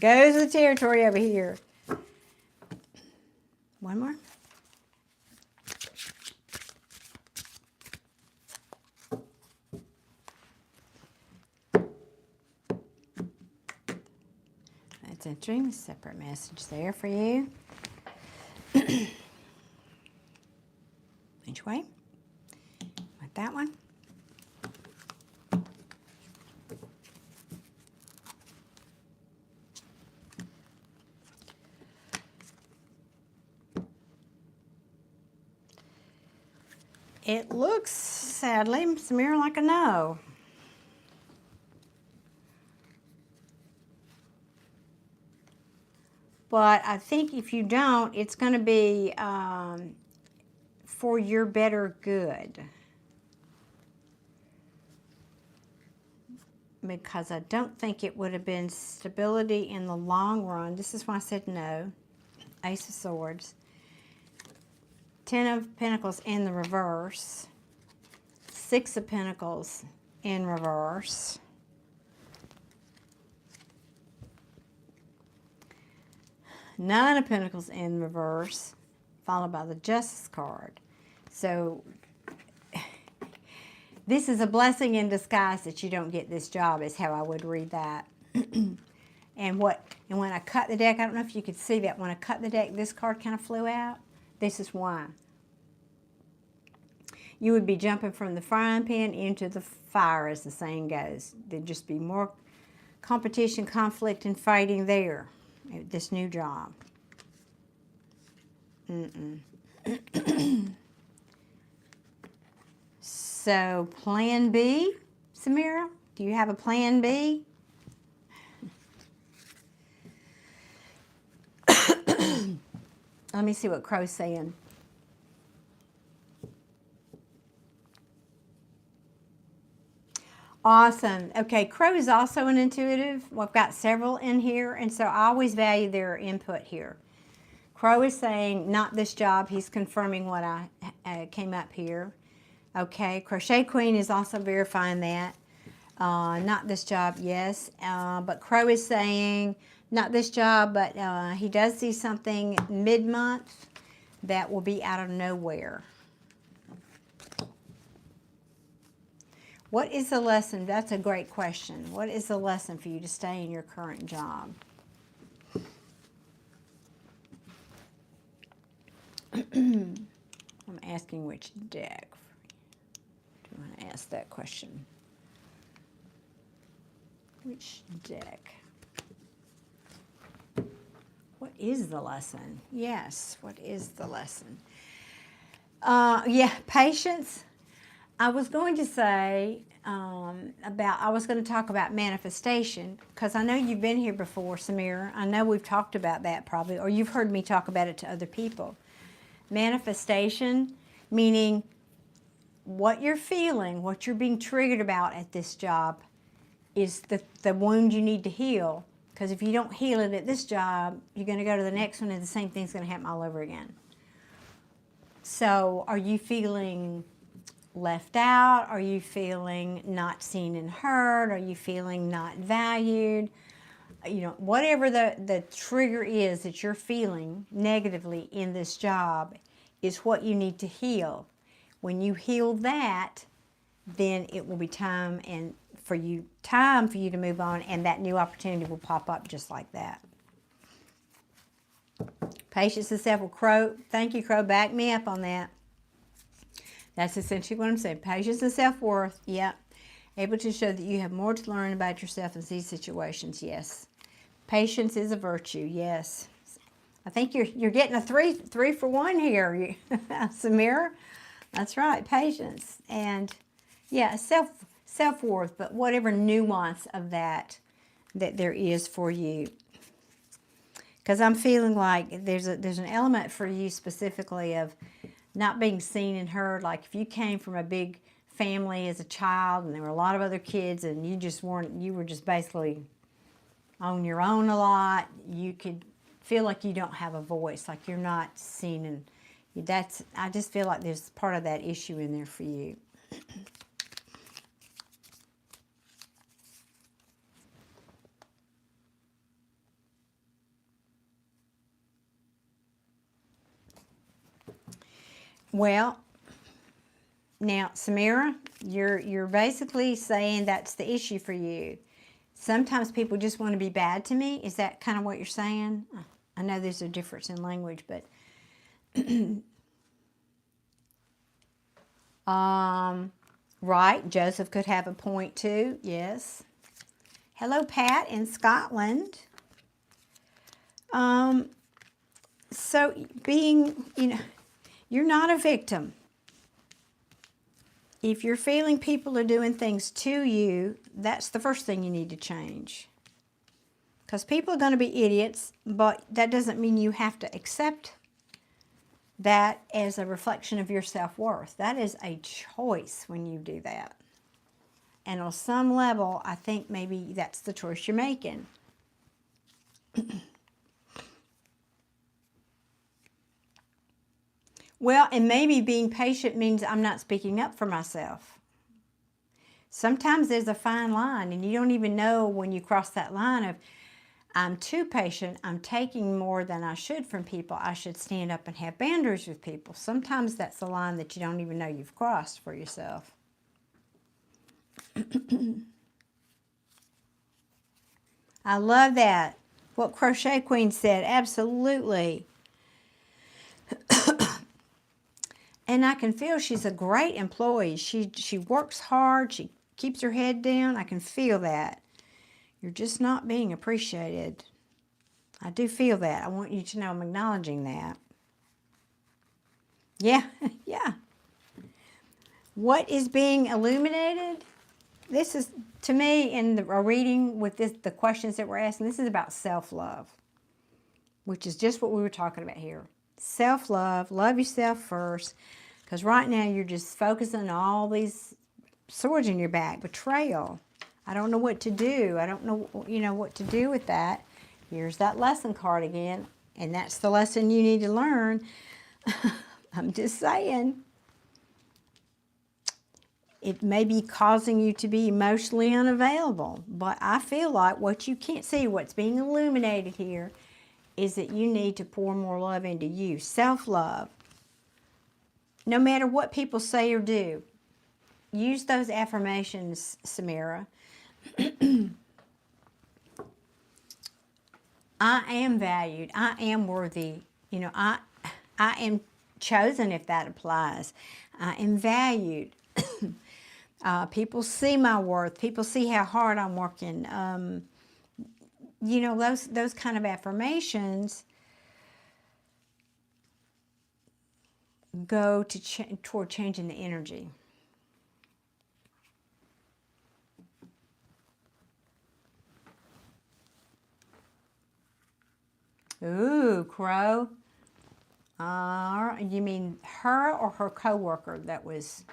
[SPEAKER 1] Goes the territory over here. One more. That's entering a separate message there for you. Which way? Like that one. It looks, sadly, Samira, like a no. But I think if you don't, it's going to be for your better good. Because I don't think it would have been stability in the long run. This is why I said no. Ace of Swords. Ten of Pentacles in the reverse. Six of Pentacles in reverse. Nine of Pentacles in reverse, followed by the Justice card. So this is a blessing in disguise that you don't get this job, is how I would read that. And when I cut the deck, I don't know if you could see that. When I cut the deck, this card kind of flew out. This is why. You would be jumping from the frying pan into the fire, as the saying goes. There'd just be more competition, conflict, and fighting there at this new job. So, plan B, Samira? Do you have a plan B? Let me see what Crow's saying. Awesome. Okay, Crow is also an intuitive. Well, I've got several in here, and so I always value their input here. Crow is saying, not this job. He's confirming what I came up here. Okay, Crochet Queen is also verifying that. Not this job, yes. But Crow is saying, not this job, but he does see something mid-month that will be out of nowhere. What is the lesson? That's a great question. What is the lesson for you to stay in your current job? I'm asking which deck. Do you want to ask that question? Which deck? What is the lesson? Yes, what is the lesson? Yeah, patience. I was going to say I was going to talk about manifestation, because I know you've been here before, Samira. I know we've talked about that probably, or you've heard me talk about it to other people. Manifestation, meaning what you're feeling, what you're being triggered about at this job is the wound you need to heal. Because if you don't heal it at this job, you're going to go to the next one and the same thing's going to happen all over again. So are you feeling left out? Are you feeling not seen and heard? Are you feeling not valued? You know, whatever the trigger is that you're feeling negatively in this job is what you need to heal. When you heal that, then it will be time for you to move on, and that new opportunity will pop up just like that. Patience and self. Well, Crow, thank you, Crow. Back me up on that. That's essentially what I'm saying. Patience and self-worth. Yep. Able to show that you have more to learn about yourself in these situations. Yes. Patience is a virtue. Yes. I think you're getting a three for one here, Samira. That's right. Patience and yeah, self-worth, but whatever nuance of that there is for you. Because I'm feeling like there's an element for you specifically of not being seen and heard. Like if you came from a big family as a child and there were a lot of other kids and you were just basically on your own a lot, you could feel like you don't have a voice, like you're not seen, and I just feel like there's part of that issue in there for you. Well, now, Samira, you're basically saying that's the issue for you. Sometimes people just want to be bad to me. Is that kind of what you're saying? I know there's a difference in language, but right, Joseph could have a point too. Yes. Hello, Pat in Scotland. So being, you're not a victim. If you're feeling people are doing things to you, that's the first thing you need to change. Because people are going to be idiots, but that doesn't mean you have to accept that as a reflection of your self-worth. That is a choice when you do that. And on some level, I think maybe that's the choice you're making. Well, and maybe being patient means I'm not speaking up for myself. Sometimes there's a fine line, and you don't even know when you cross that line of, I'm too patient, I'm taking more than I should from people, I should stand up and have boundaries with people. Sometimes that's a line that you don't even know you've crossed for yourself. I love that. What Crochet Queen said, absolutely. And I can feel she's a great employee. She works hard. She keeps her head down. I can feel that. You're just not being appreciated. I do feel that. I want you to know I'm acknowledging that. Yeah, yeah. What is being illuminated? This is, to me, in a reading with the questions that we're asking, this is about self-love, which is just what we were talking about here. Self-love, love yourself first, because right now you're just focusing on all these swords in your back. Betrayal. I don't know what to do. I don't know, what to do with that. Here's that lesson card again, and that's the lesson you need to learn. I'm just saying. It may be causing you to be emotionally unavailable, but I feel like what you can't see, what's being illuminated here, is that you need to pour more love into you. Self-love. No matter what people say or do, use those affirmations, Samira. I am valued. I am worthy. I am chosen, if that applies. I am valued. People see my worth. People see how hard I'm working. Those kind of affirmations go toward changing the energy. Ooh, Crow. You mean her or her coworker that was...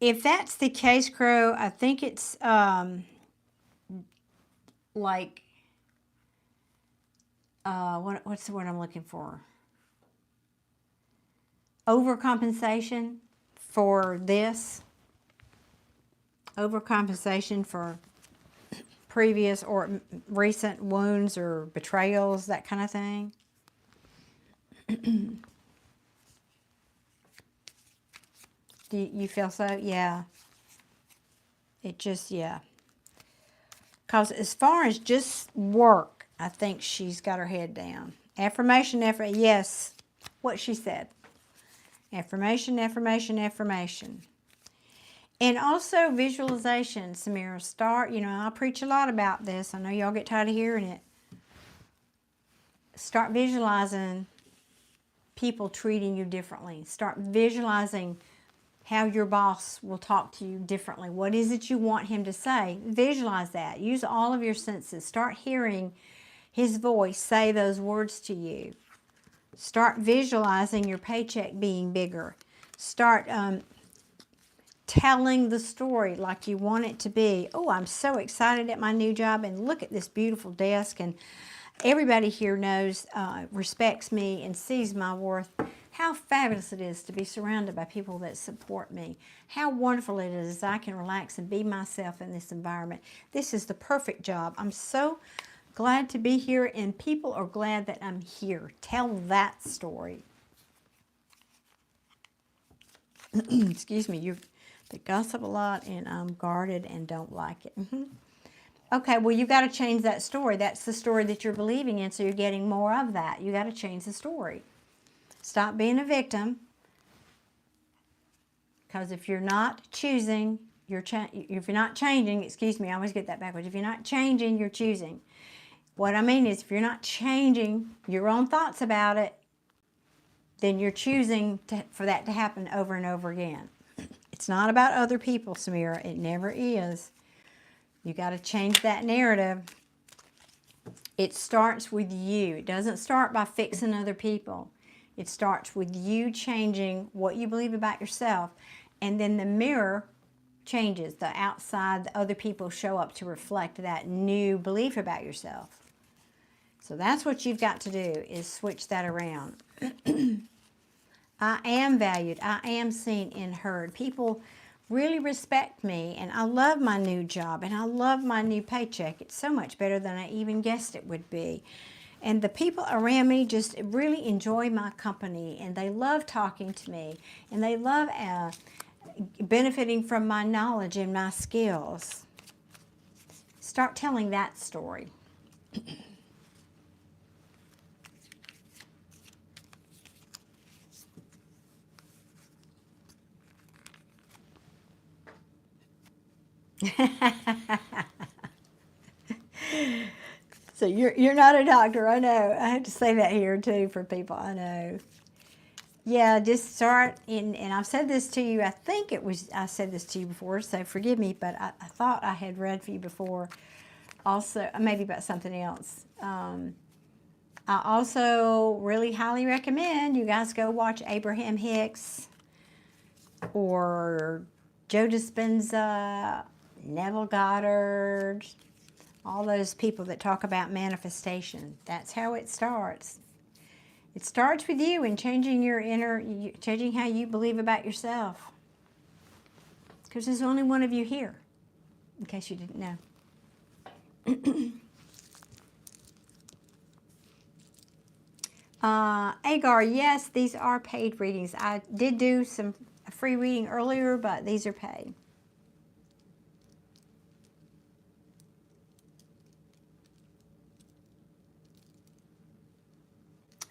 [SPEAKER 1] If that's the case, Crow, I think it's like, what's the word I'm looking for? Overcompensation for this. Overcompensation for previous or recent wounds or betrayals, that kind of thing. Do you feel so? Yeah. It just, yeah. Because as far as just work, I think she's got her head down. Affirmation, yes, what she said. Affirmation, affirmation, affirmation. And also visualization, Samira. Start, I preach a lot about this. I know y'all get tired of hearing it. Start visualizing people treating you differently. Start visualizing how your boss will talk to you differently. What is it you want him to say? Visualize that. Use all of your senses. Start hearing his voice say those words to you. Start visualizing your paycheck being bigger. Start telling the story like you want it to be. Oh, I'm so excited at my new job, and look at this beautiful desk, and everybody here knows, respects me and sees my worth. How fabulous it is to be surrounded by people that support me. How wonderful it is I can relax and be myself in this environment. This is the perfect job. I'm so glad to be here, and people are glad that I'm here. Tell that story. Excuse me, they gossip a lot, and I'm guarded and don't like it. Okay, well, you've got to change that story. That's the story that you're believing in, so you're getting more of that. You got to change the story. Stop being a victim, because if you're not choosing, if you're not changing, excuse me, I always get that backwards. If you're not changing, you're choosing. What I mean is, if you're not changing your own thoughts about it, then you're choosing for that to happen over and over again. It's not about other people, Samira. It never is. You got to change that narrative. It starts with you. It doesn't start by fixing other people. It starts with you changing what you believe about yourself, and then the mirror changes. The outside, the other people show up to reflect that new belief about yourself. So that's what you've got to do, is switch that around. I am valued. I am seen and heard. People really respect me, and I love my new job, and I love my new paycheck. It's so much better than I even guessed it would be. And the people around me just really enjoy my company, and they love talking to me, and they love benefiting from my knowledge and my skills. Start telling that story. So you're not a doctor, I know. I have to say that here too for people, I know. Yeah, just start, and I've said this to you, I said this to you before, so forgive me, but I thought I had read for you before also, maybe about something else. I also really highly recommend you guys go watch Abraham Hicks or Joe Dispenza, Neville Goddard, all those people that talk about manifestation. That's how it starts. It starts with you and changing changing how you believe about yourself. Because there's only one of you here, in case you didn't know. Agar, yes, these are paid readings. I did do some free reading earlier, but these are paid.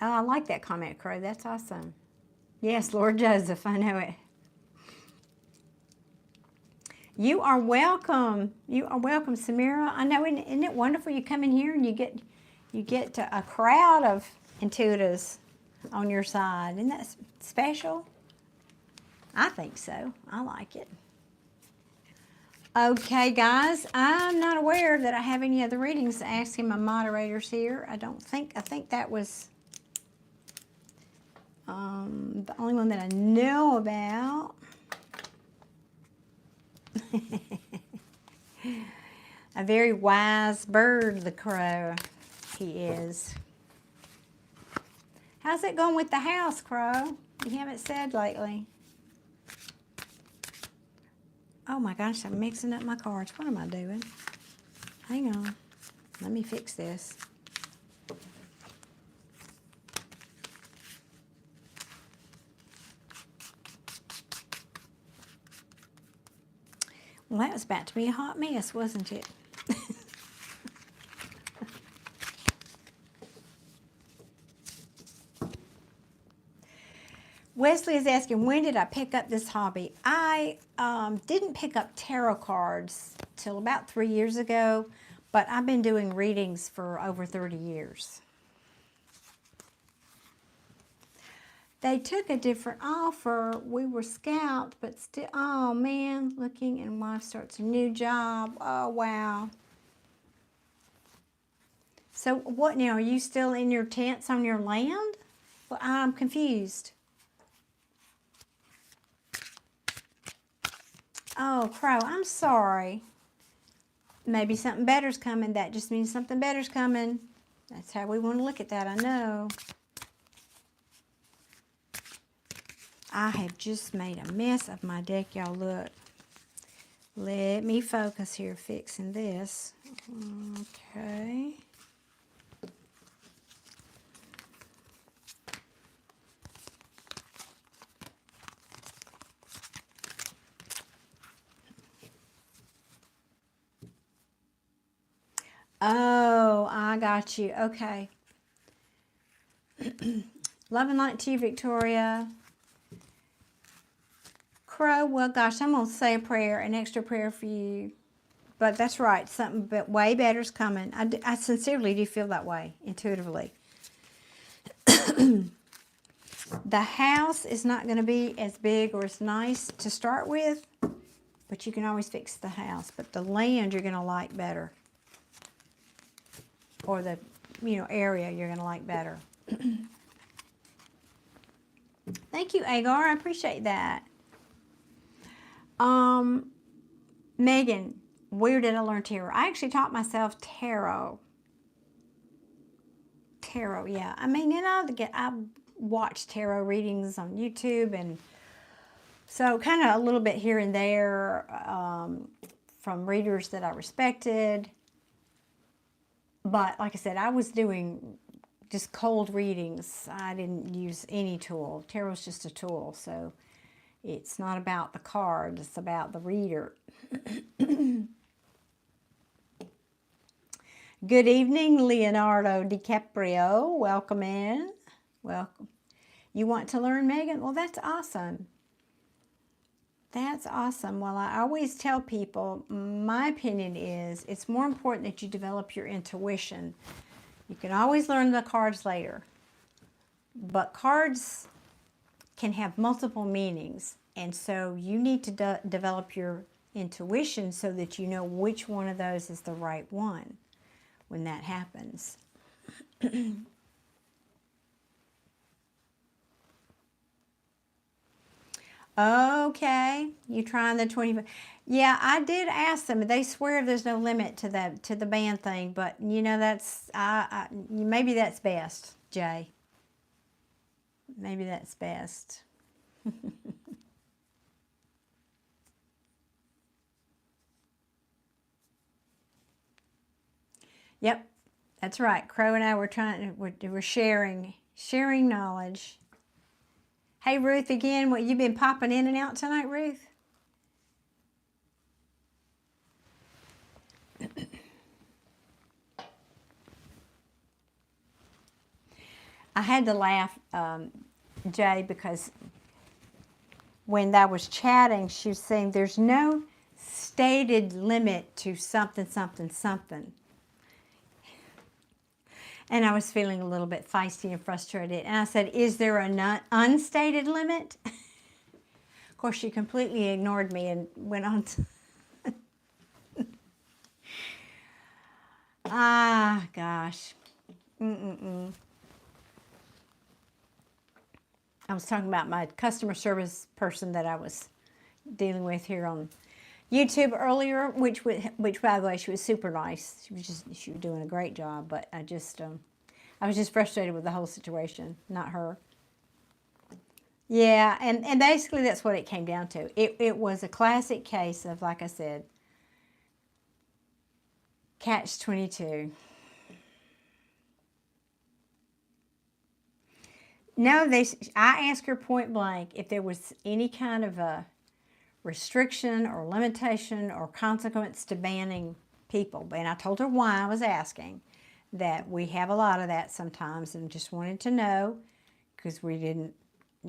[SPEAKER 1] Oh, I like that comment, Crow. That's awesome. Yes, Lord Joseph, I know it. You are welcome. You are welcome, Samira. I know, isn't it wonderful? You come in here and you get a crowd of intuitives on your side. Isn't that special? I think so. I like it. Okay, guys, I'm not aware that I have any other readings to ask my moderators here. I think that was the only one that I know about. A very wise bird, the crow, he is. How's it going with the house, Crow? You haven't said lately. Oh my gosh, I'm mixing up my cards. What am I doing? Hang on. Let me fix this. Well, that was about to be a hot mess, wasn't it? Wesley is asking, when did I pick up this hobby? I didn't pick up tarot cards till about 3 years ago, but I've been doing readings for over 30 years. They took a different offer. We were scalped, but still, oh man, looking, and wife starts a new job. Oh, wow. So what now, are you still in your tents on your land? Well, I'm confused. Oh, Crow, I'm sorry. Maybe something better's coming. That just means something better's coming. That's how we want to look at that, I know. I have just made a mess of my deck, y'all. Look. Let me focus here fixing this. Okay. Oh, I got you. Okay. Love and light to you, Victoria. Crow, well, gosh, I'm going to say a prayer, an extra prayer for you. But that's right. Something way better's coming. I sincerely do feel that way, intuitively. The house is not going to be as big or as nice to start with, but you can always fix the house. But the land you're going to like better. Or the, area you're going to like better. Thank you, Agar. I appreciate that. Megan, where did I learn tarot? I actually taught myself tarot. Tarot, yeah. I mean, I watched tarot readings on YouTube, and so kind of a little bit here and there from readers that I respected. But like I said, I was doing just cold readings. I didn't use any tool. Tarot's just a tool, so it's not about the card. It's about the reader. Good evening, Leonardo DiCaprio. Welcome in. Welcome. You want to learn, Megan? Well, that's awesome. That's awesome. Well, I always tell people, my opinion is it's more important that you develop your intuition. You can always learn the cards later, but cards can have multiple meanings, and so you need to develop your intuition so that you know which one of those is the right one when that happens. Okay, you trying the 20? Yeah, I did ask them. They swear there's no limit to the band thing, but that's maybe that's best, Jay. Maybe that's best. Yep, that's right. Crow and I we're sharing knowledge. Hey, Ruth, again, what, you been popping in and out tonight, Ruth? I had to laugh, Jay, because when I was chatting, she was saying there's no stated limit to something, something, something. And I was feeling a little bit feisty and frustrated. And I said, is there an unstated limit? Of course, she completely ignored me and went on to... Ah, gosh. I was talking about my customer service person that I was dealing with here on YouTube earlier, which by the way, she was super nice. She was doing a great job, but I was just frustrated with the whole situation, not her. Yeah, and basically that's what it came down to. It was a classic case of, like I said, catch-22. No, I asked her point blank if there was any kind of a restriction or limitation or consequence to banning people. And I told her why I was asking, that we have a lot of that sometimes, and just wanted to know, because we didn't,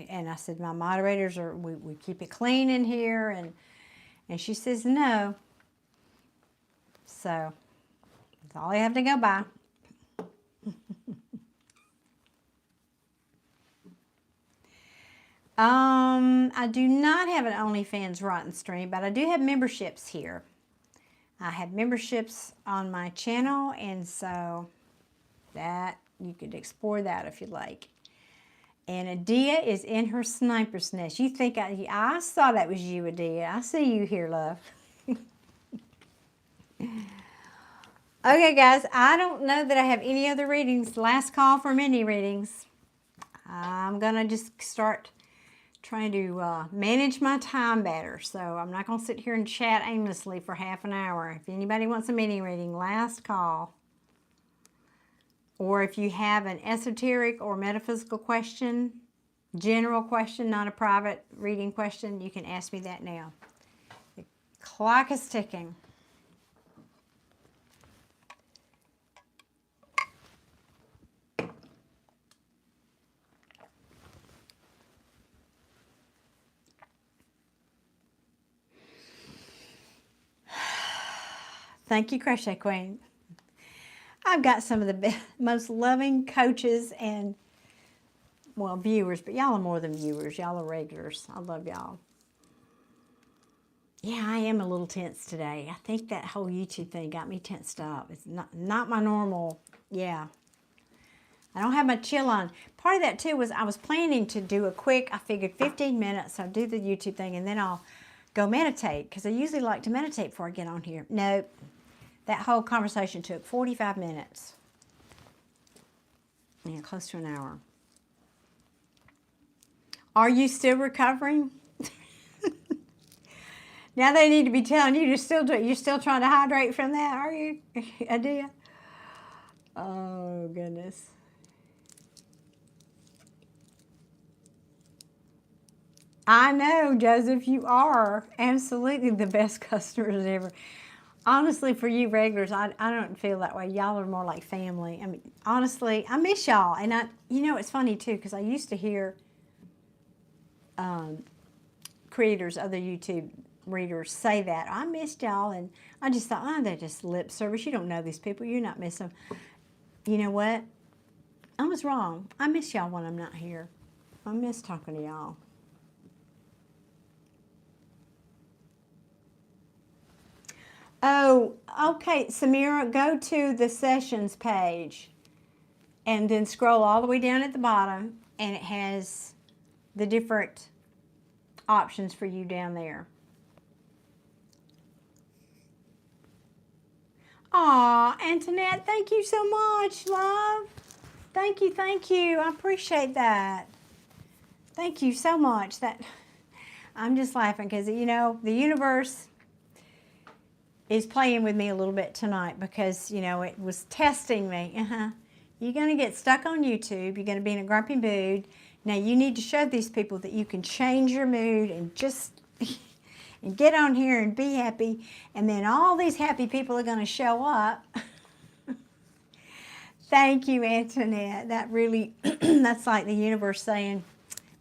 [SPEAKER 1] and I said, my moderators are, we keep it clean in here, and she says no. So that's all I have to go by. I do not have an OnlyFans Rotten Stream, but I do have memberships here. I have memberships on my channel, and so that you could explore that if you like. And Adia is in her sniper's nest. You think I saw that was you, Adia. I see you here, love. Okay, guys, I don't know that I have any other readings. Last call for mini readings. I'm going to just start trying to manage my time better. So I'm not going to sit here and chat aimlessly for half an hour. If anybody wants a mini reading, last call. Or if you have an esoteric or metaphysical question, general question, not a private reading question, you can ask me that now. The clock is ticking. Thank you, Crochet Queen. I've got some of the most loving coaches and, well, viewers, but y'all are more than viewers. Y'all are regulars. I love y'all. Yeah, I am a little tense today. I think that whole YouTube thing got me tensed up. It's not my normal, yeah. I don't have my chill on. Part of that, too, was I was planning to do a quick, I figured 15 minutes, I'll do the YouTube thing, and then I'll go meditate, because I usually like to meditate before I get on here. Nope. That whole conversation took 45 minutes. Yeah, close to an hour. Are you still recovering? Now they need to be telling you you're still trying to hydrate from that, are you, Adia? Oh, goodness. I know, Joseph, you are absolutely the best customers ever. Honestly, for you regulars, I don't feel that way. Y'all are more like family. I mean, honestly, I miss y'all. And you know, it's funny too, because I used to hear creators, other YouTube readers say that. I missed y'all, and I just thought, oh, they're just lip service. You don't know these people. You're not missing them. You know what? I was wrong. I miss y'all when I'm not here. I miss talking to y'all. Oh, okay, Samira, go to the sessions page and then scroll all the way down at the bottom, and it has the different options for you down there. Aw, Antoinette, thank you so much, love. Thank you, thank you. I appreciate that. Thank you so much. I'm just laughing because, you know, the universe is playing with me a little bit tonight because, you know, it was testing me. You're going to get stuck on YouTube. You're going to be in a grumpy mood. Now, you need to show these people that you can change your mood and just and get on here and be happy. And then all these happy people are going to show up. Thank you, Antoinette. That really, that's like the universe saying,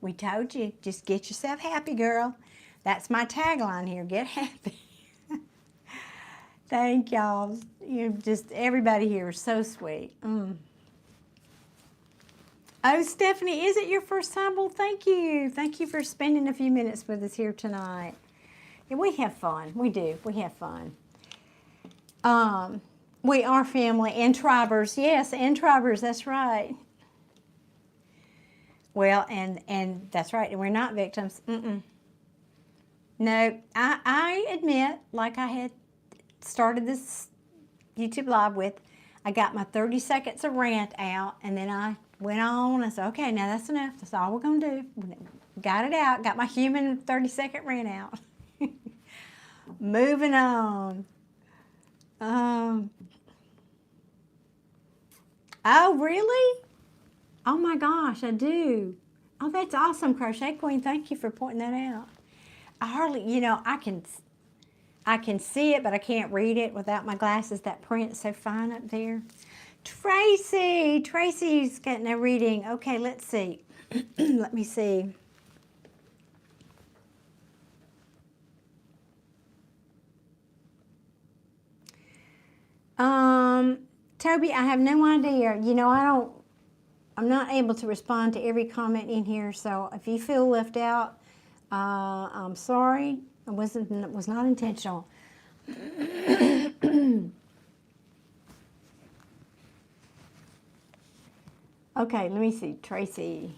[SPEAKER 1] we told you, just get yourself happy, girl. That's my tagline here, get happy. Thank y'all. Everybody here is so sweet. Oh, Stephanie, is it your first time? Well, thank you. Thank you for spending a few minutes with us here tonight. Yeah, we have fun. We do. We have fun. We are family and tribers. Yes, and tribers. That's right. Well, and that's right. And we're not victims. No, I admit, like I had started this YouTube live with, I got my 30 seconds of rant out, and then I went on and said, okay, now that's enough. That's all we're going to do. Got it out. Got my human 30-second rant out. Moving on. Oh, really? Oh, my gosh, I do. Oh, that's awesome, Crochet Queen. Thank you for pointing that out. I hardly, you know, I can see it, but I can't read it without my glasses. That print's so fine up there. Tracy's getting a reading. Okay, let's see. Let me see. Toby, I have no idea. You know, I'm not able to respond to every comment in here, so if you feel left out, I'm sorry. It was not intentional. Okay, let me see, Tracy.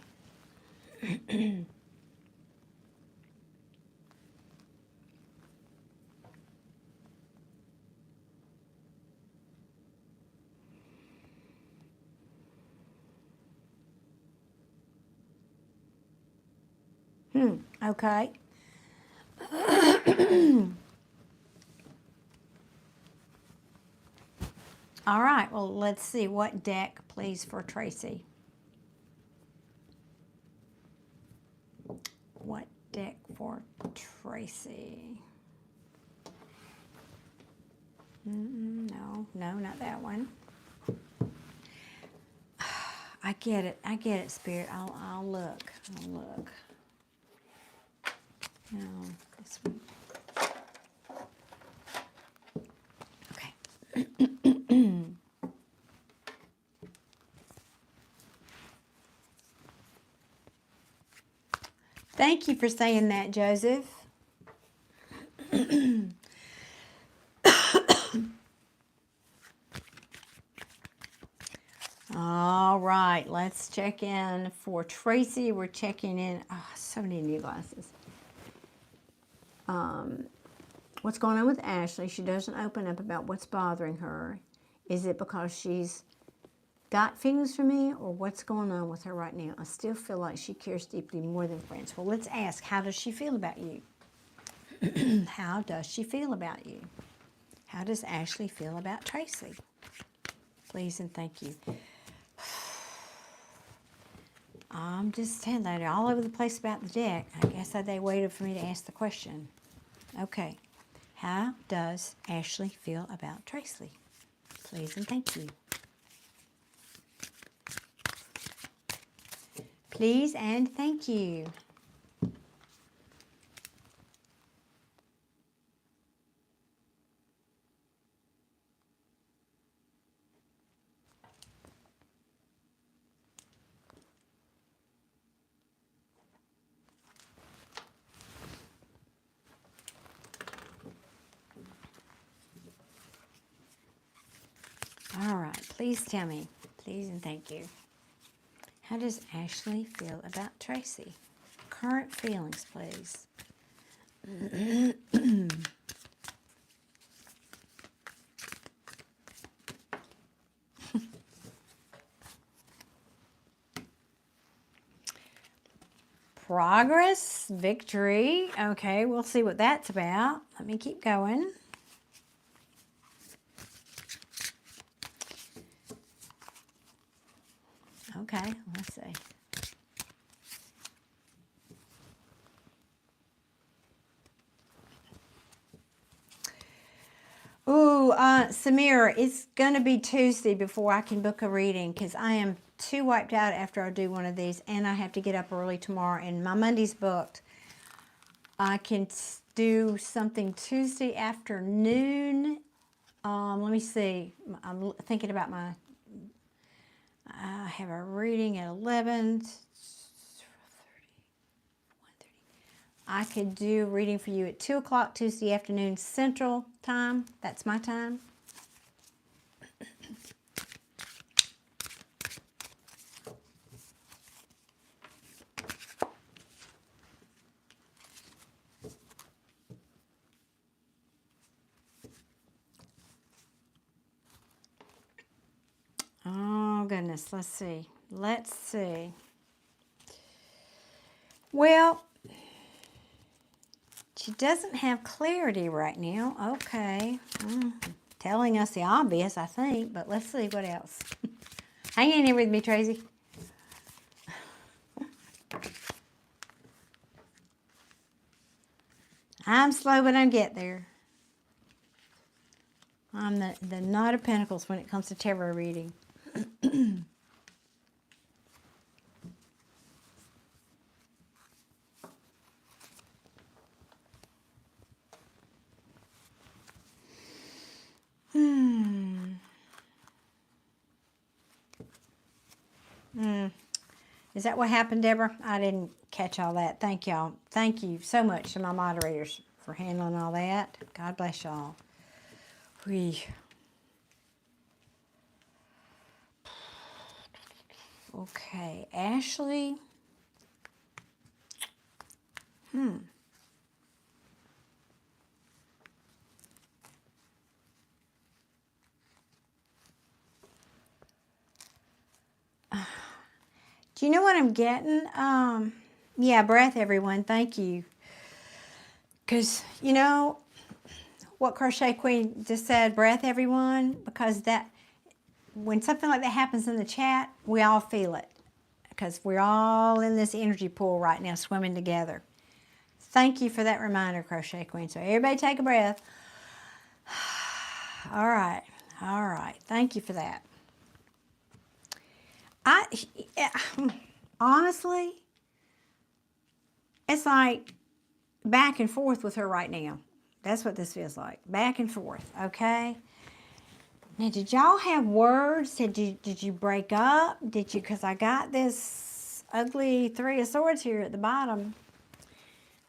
[SPEAKER 1] Okay. All right, well, let's see what deck, please, for Tracy. What deck for Tracy? No, not that one. I get it, Spirit. I'll look. No, this one. Okay. Thank you for saying that, Joseph. All right, let's check in for Tracy. We're checking in. Oh, so many new glasses. What's going on with Ashley? She doesn't open up about what's bothering her. Is it because she's got feelings for me, or what's going on with her right now? I still feel like she cares deeply more than friends. Well, let's ask, how does she feel about you? How does she feel about you? How does Ashley feel about Tracy? Please and thank you. I'm just telling you, they're all over the place about the deck. I guess they waited for me to ask the question. Okay. How does Ashley feel about Tracy? Please and thank you. Please and thank you. All right, please tell me, please and thank you. How does Ashley feel about Tracy? Current feelings, please. Progress, victory. Okay, we'll see what that's about. Let me keep going. Okay, let's see. Ooh, Samira, it's going to be Tuesday before I can book a reading because I am too wiped out after I do one of these, and I have to get up early tomorrow, and my Monday's booked. I can do something Tuesday afternoon. Let me see. I'm thinking about I have a reading at 11. 1:30. I could do a reading for you at 2 o'clock Tuesday afternoon Central Time. That's my time. Oh, goodness. Let's see. Well, she doesn't have clarity right now. Okay. Telling us the obvious, I think, but let's see what else. Hang in here with me, Tracy. I'm slow, but I get there. I'm the Knight of Pentacles when it comes to tarot reading. Is that what happened, Deborah? I didn't catch all that. Thank y'all. Thank you so much to my moderators for handling all that. God bless y'all. Okay, Ashley. Do you know what I'm getting? Yeah, breath, everyone. Thank you. Because, you know, what Crochet Queen just said, breath, everyone, because that, when something like that happens in the chat, we all feel it. Because we're all in this energy pool right now, swimming together. Thank you for that reminder, Crochet Queen. So everybody take a breath. All right. All right. Thank you for that. Honestly, it's like back and forth with her right now. That's what this feels like. Back and forth, okay? Now, did y'all have words? Did you break up? Did you? Because I got this ugly Three of Swords here at the bottom.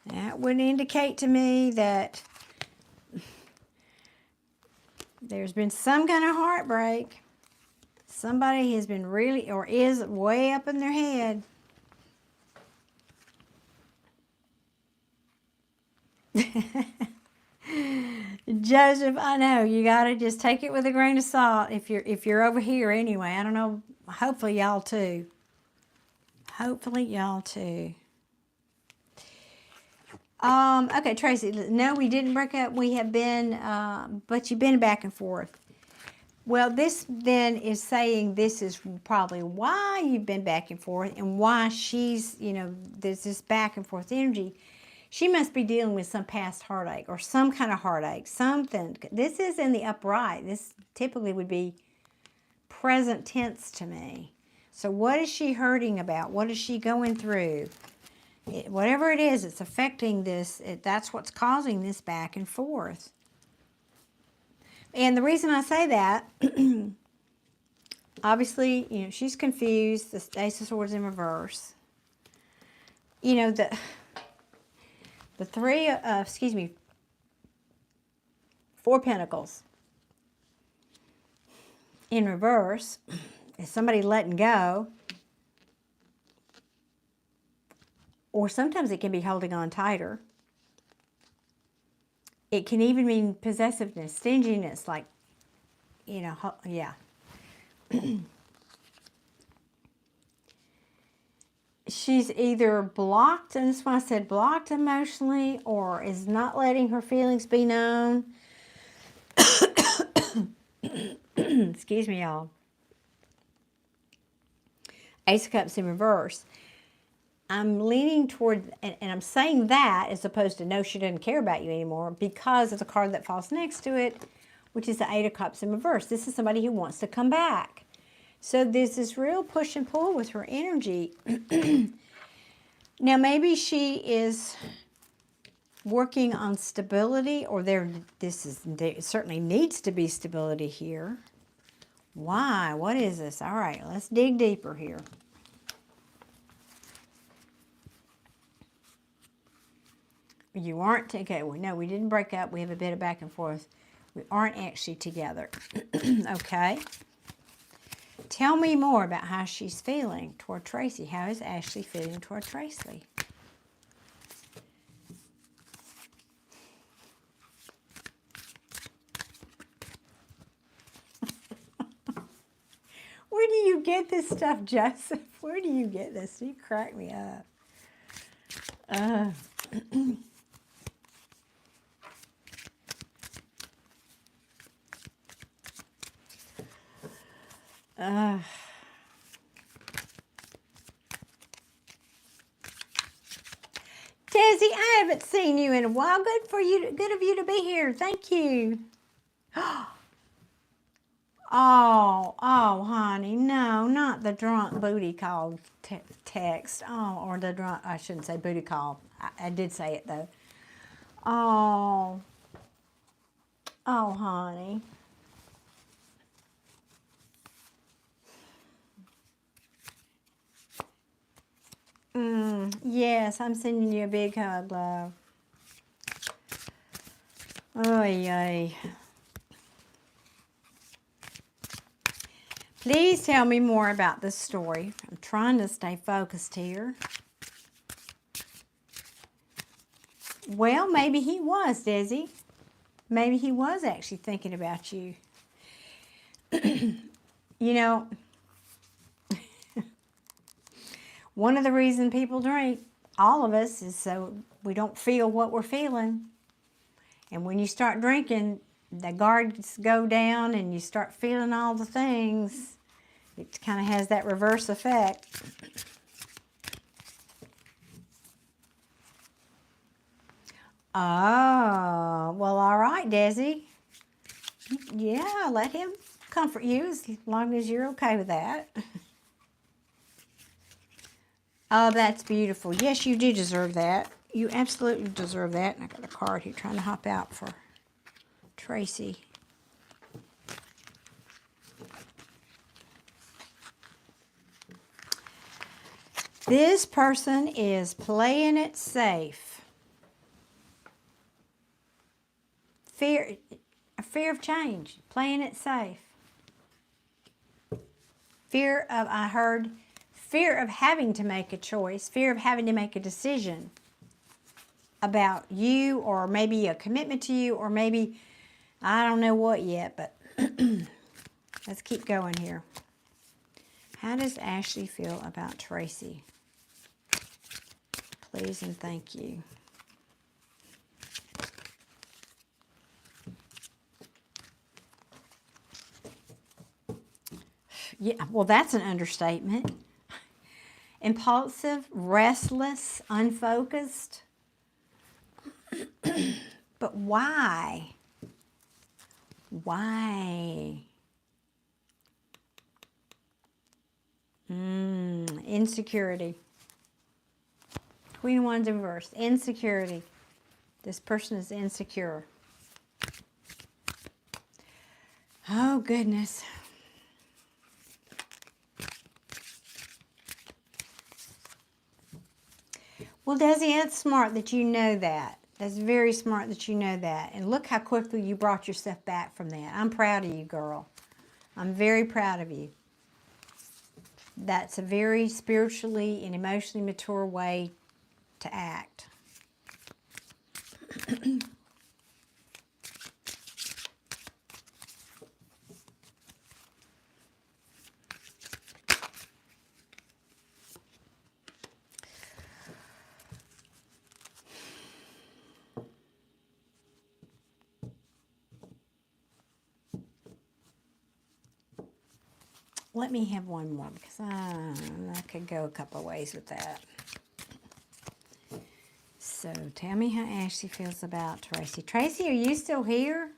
[SPEAKER 1] That would indicate to me that there's been some kind of heartbreak. Somebody has been really, or is way up in their head. Joseph, I know you gotta just take it with a grain of salt. If you're over here anyway, I don't know. Hopefully y'all too. Hopefully y'all too. Okay, Tracy. No, we didn't break up. We have been, but you've been back and forth. Well, this then is saying this is probably why you've been back and forth and why she's, you know, there's this back and forth energy. She must be dealing with some past heartache or some kind of heartache, something. This is in the upright. This typically would be present tense to me. So what is she hurting about? What is she going through? Whatever it is, it's affecting this. That's what's causing this back and forth. And the reason I say that, obviously, you know, she's confused. The Ace of Swords in reverse. You know, the Four Pentacles in reverse is somebody letting go. Or sometimes it can be holding on tighter. It can even mean possessiveness, stinginess, like, you know, yeah. She's either blocked, and that's why I said blocked emotionally, or is not letting her feelings be known. Excuse me, y'all. Ace of Cups in reverse. I'm leaning toward, and I'm saying that as opposed to no, she doesn't care about you anymore, because of the card that falls next to it, which is the Eight of Cups in reverse. This is somebody who wants to come back. So there's this real push and pull with her energy. Now maybe she is working on stability, or there certainly needs to be stability here. Why? What is this? All right, let's dig deeper here. You aren't, okay, well, no, we didn't break up. We have a bit of back and forth. We aren't actually together. Okay. Tell me more about how she's feeling toward Tracy. How is Ashley feeling toward Tracy? Where do you get this stuff, Joseph? Where do you get this? You crack me up. Desi, I haven't seen you in a while. Good for you. Good of you to be here. Thank you. Oh, honey, no, not the drunk booty call text. Oh, or the drunk, I shouldn't say booty call. I did say it though. Oh, honey. Yes, I'm sending you a big hug, love. Oy, oy. Please tell me more about this story. I'm trying to stay focused here. Well, maybe he was, Desi. Maybe he was actually thinking about you. You know, one of the reasons people drink, all of us, is so we don't feel what we're feeling. And when you start drinking, the guards go down and you start feeling all the things. It kind of has that reverse effect. Oh, well, all right, Desi. Yeah, let him comfort you as long as you're okay with that. Oh, that's beautiful. Yes, you do deserve that. You absolutely deserve that. And I got a card here trying to hop out for Tracy. This person is playing it safe. A fear of change, playing it safe. Fear of having to make a choice, fear of having to make a decision about you, or maybe a commitment to you, or maybe, I don't know what yet, but let's keep going here. How does Ashley feel about Tracy? Please and thank you. Yeah, well, that's an understatement. Impulsive, restless, unfocused. But why? Why? Insecurity. Queen of Wands in reverse. Insecurity. This person is insecure. Oh, goodness. Well, Desi, that's smart that you know that. That's very smart that you know that. And look how quickly you brought yourself back from that. I'm proud of you, girl. I'm very proud of you. That's a very spiritually and emotionally mature way to act. Let me have one more because I could go a couple of ways with that. So tell me how Ashley feels about Tracy. Tracy, are you still here?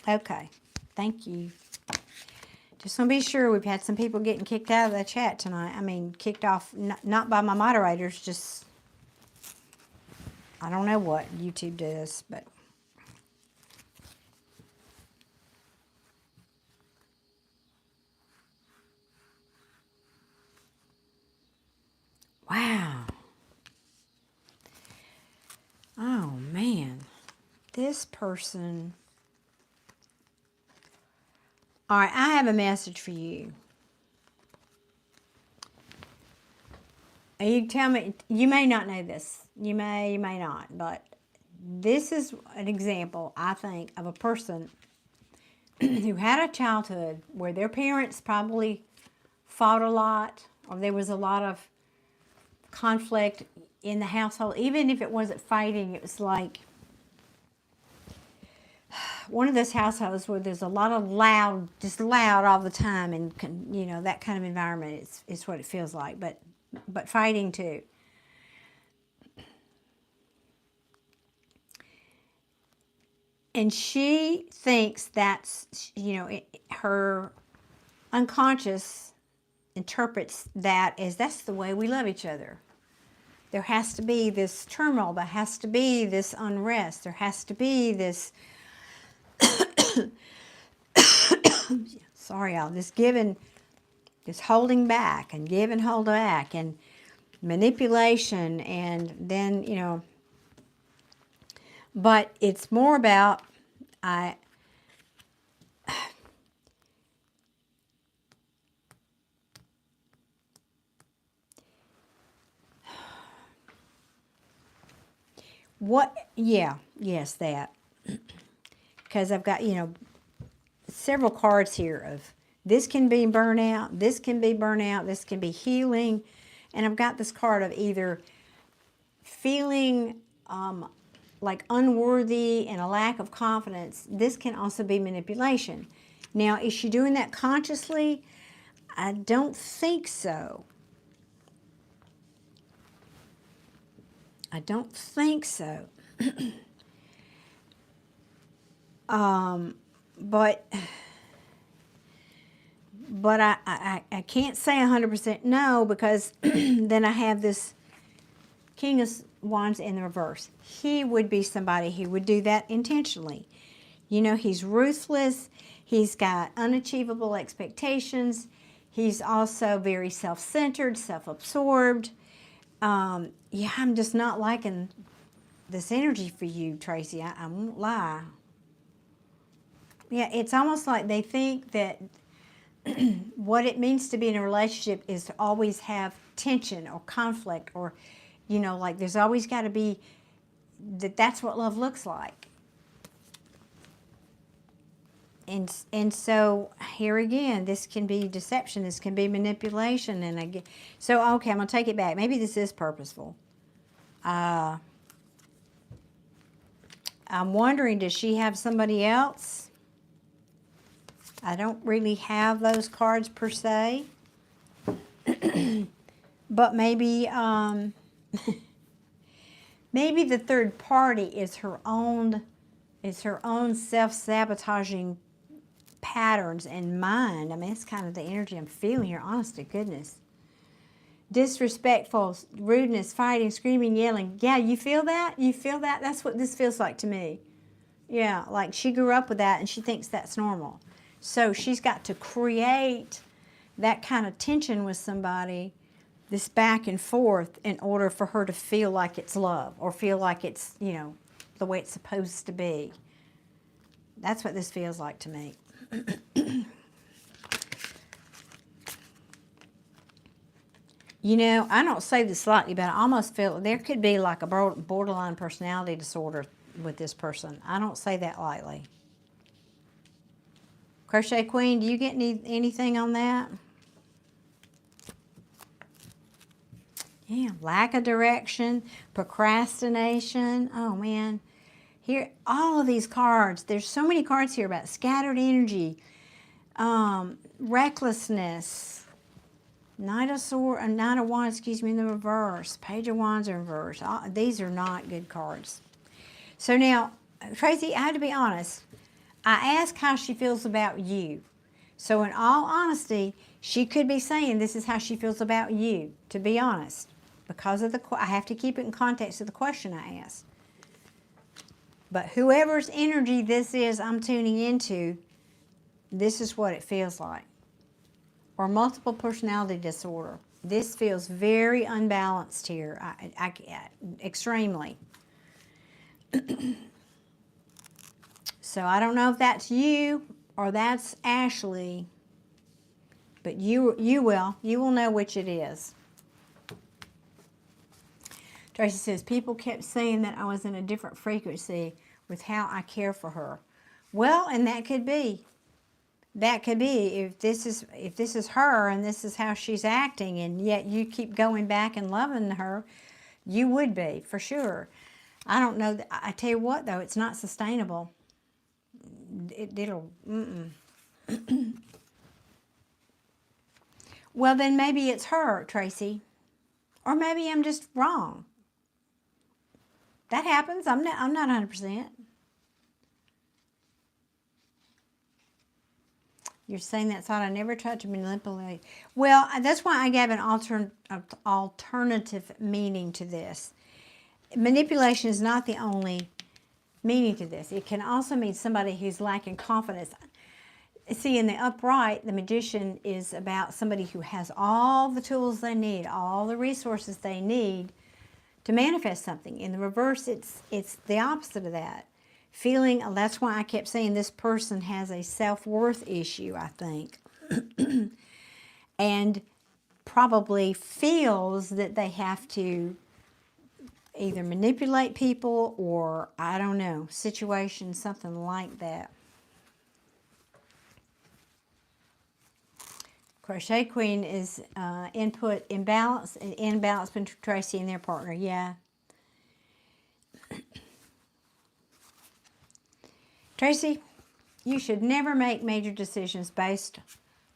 [SPEAKER 1] Okay, thank you. Just want to be sure. We've had some people getting kicked out of the chat tonight. I mean, kicked off, not by my moderators, just, I don't know what YouTube does, but. Wow. Oh, man. This person. All right, I have a message for you. You tell me, you may not know this. You may not. But this is an example, I think, of a person who had a childhood where their parents probably fought a lot, or there was a lot of conflict. in the household, even if it wasn't fighting, it was like one of those households where there's a lot of loud, just loud all the time, and you know, that kind of environment is what it feels like. But fighting too. And she thinks that's, you know, her unconscious interprets that as that's the way we love each other. There has to be this turmoil, there has to be this unrest, there has to be this, sorry y'all, this giving, this holding back and give and hold back and manipulation, and then, you know, but it's more about, yes, that. Because I've got, you know, several cards here of this can be burnout, this can be burnout, this can be healing. And I've got this card of either feeling like unworthy and a lack of confidence. This can also be manipulation. Now, is she doing that consciously? I don't think so. I don't think so. But I can't say 100% no, because then I have this King of Wands in the reverse. He would be somebody who would do that intentionally. You know, he's ruthless. He's got unachievable expectations. He's also very self-centered, self-absorbed. Yeah, I'm just not liking this energy for you, Tracy. I won't lie. Yeah, it's almost like they think that what it means to be in a relationship is to always have tension or conflict, or, you know, like there's always got to be, that's what love looks like. And so here again, this can be deception, this can be manipulation, and again, so okay, I'm gonna take it back. Maybe this is purposeful. I'm wondering, does she have somebody else? I don't really have those cards per se, but maybe maybe the third party is her own self-sabotaging patterns and mind. I mean, it's kind of the energy I'm feeling here, honest to goodness. Disrespectful, rudeness, fighting, screaming, yelling. Yeah, you feel that? You feel that? That's what this feels like to me. Yeah, like she grew up with that and she thinks that's normal. So she's got to create that kind of tension with somebody, this back and forth, in order for her to feel like it's love, or feel like it's, you know, the way it's supposed to be. That's what this feels like to me. You know, I don't say this lightly, but I almost feel there could be like a borderline personality disorder with this person. I don't say that lightly. Crochet Queen, do you get anything on that? Yeah, lack of direction, procrastination. Oh, man. Here, all of these cards, there's so many cards here about scattered energy, recklessness, Knight of Wands, excuse me, in the reverse, Page of Wands in reverse. These are not good cards. So now, Tracy, I had to be honest. I asked how she feels about you. So in all honesty, she could be saying this is how she feels about you, to be honest. Because of I have to keep it in context of the question I asked. But whoever's energy this is I'm tuning into, this is what it feels like. Or multiple personality disorder. This feels very unbalanced here, extremely. So I don't know if that's you or that's Ashley, but you will know which it is. Tracy says, people kept saying that I was in a different frequency with how I care for her. Well, and that could be. That could be if this is her and this is how she's acting, and yet you keep going back and loving her. You would be, for sure. I don't know. I tell you what, though, it's not sustainable. It'll, Well, then maybe it's her, Tracy. Or maybe I'm just wrong. That happens. I'm not 100%. You're saying that thought I never tried to manipulate. Well, that's why I gave an alternative meaning to this. Manipulation is not the only meaning to this. It can also mean somebody who's lacking confidence. See, in the upright, the magician is about somebody who has all the tools they need, all the resources they need to manifest something. In the reverse, it's the opposite of that. Feeling, that's why I kept saying this person has a self-worth issue, I think. And probably feels that they have to either manipulate people or, I don't know, situations, something like that. Crochet Queen is imbalance between Tracy and their partner. Yeah. Tracy, you should never make major decisions based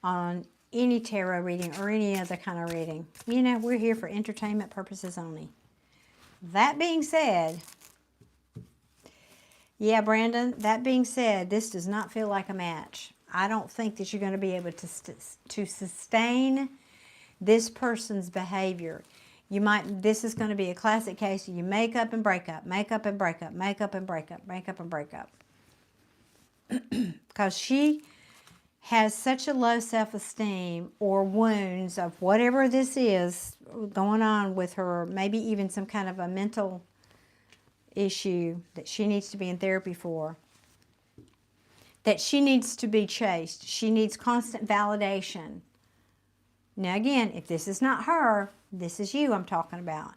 [SPEAKER 1] on any tarot reading or any other kind of reading. You know, we're here for entertainment purposes only. That being said, yeah, Brandon, that being said, this does not feel like a match. I don't think that you're going to be able to sustain this person's behavior. This is going to be a classic case. You make up and break up, make up and break up, make up and break up, make up and break up. Because she has such a low self-esteem or wounds of whatever this is going on with her, maybe even some kind of a mental issue that she needs to be in therapy for, that she needs to be chased. She needs constant validation. Now again, if this is not her, this is you I'm talking about.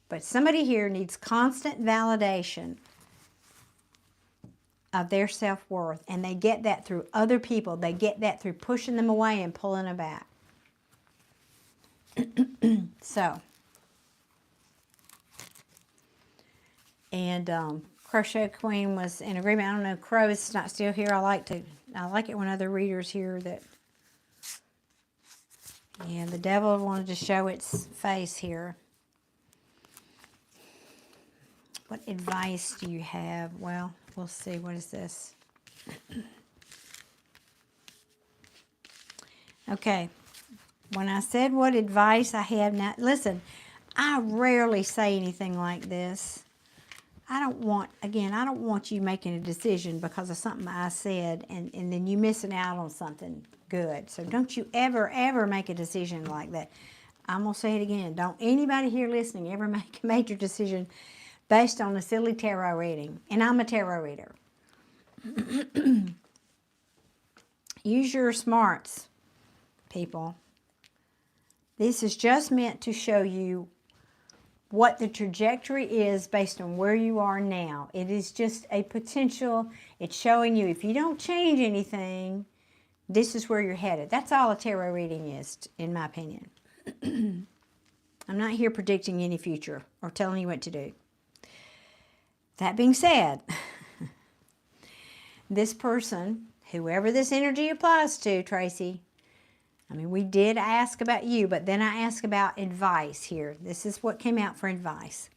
[SPEAKER 1] But somebody here needs constant validation of their self-worth, and they get that through other people. They get that through pushing them away and pulling them back. So, and Crochet Queen was in agreement. I don't know, Crow is not still here. I like it when other readers hear that. Yeah, the devil wanted to show its face here. What advice do you have? Well, we'll see. What is this? Okay. When I said what advice I have now, listen, I rarely say anything like this. I don't want you making a decision because of something I said and then you missing out on something good. So don't you ever make a decision like that. I'm going to say it again. Don't anybody here listening ever make a major decision based on a silly tarot reading. And I'm a tarot reader. Use your smarts, people. This is just meant to show you what the trajectory is based on where you are now. It is just a potential. It's showing you if you don't change anything, this is where you're headed. That's all a tarot reading is, in my opinion. I'm not here predicting any future or telling you what to do. That being said, this person, whoever this energy applies to, Tracy, I mean, we did ask about you, but then I asked about advice here. This is what came out for advice.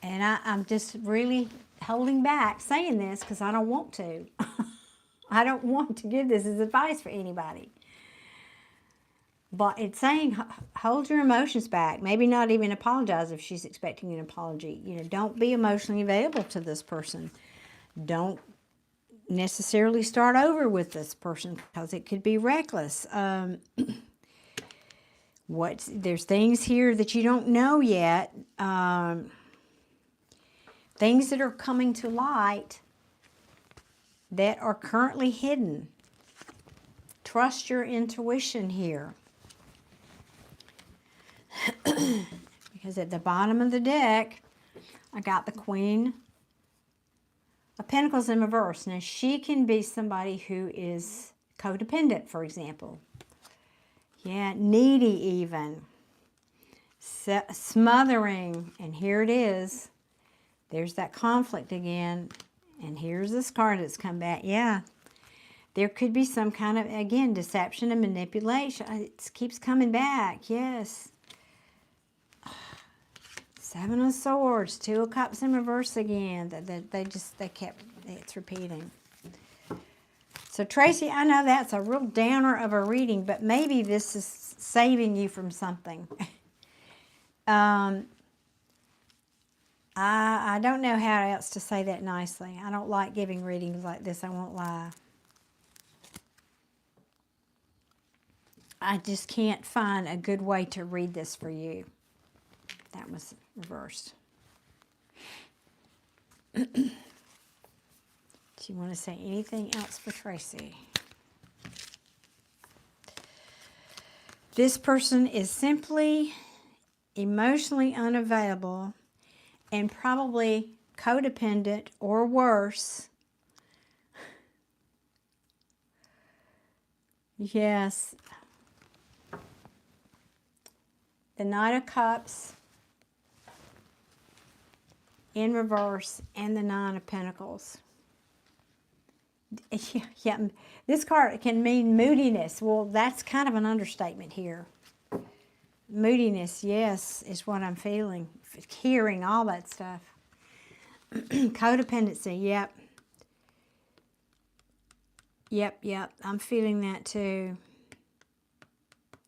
[SPEAKER 1] And I'm just really holding back saying this because I don't want to. I don't want to give this as advice for anybody. But it's saying hold your emotions back. Maybe not even apologize if she's expecting an apology. You know, don't be emotionally available to this person. Don't necessarily start over with this person because it could be reckless. There's things here that you don't know yet. Things that are coming to light that are currently hidden. Trust your intuition here. Because at the bottom of the deck, I got the Queen of Pentacles in reverse. Now, she can be somebody who is codependent, for example. Yeah, needy even. Smothering, and here it is. There's that conflict again. And here's this card that's come back. Yeah, there could be some kind of, again, deception and manipulation. It keeps coming back, yes. Seven of Swords, Two of Cups in reverse again. They kept, it's repeating. So Tracy, I know that's a real downer of a reading, but maybe this is saving you from something. I don't know how else to say that nicely. I don't like giving readings like this, I won't lie. I just can't find a good way to read this for you. That was reversed. Do you want to say anything else for Tracy? This person is simply emotionally unavailable and probably codependent or worse. Yes. The Knight of Cups in reverse and the Nine of Pentacles. Yeah, this card can mean moodiness. Well, that's kind of an understatement here. Moodiness, yes, is what I'm feeling. Hearing all that stuff. Codependency, yep. Yep, I'm feeling that too.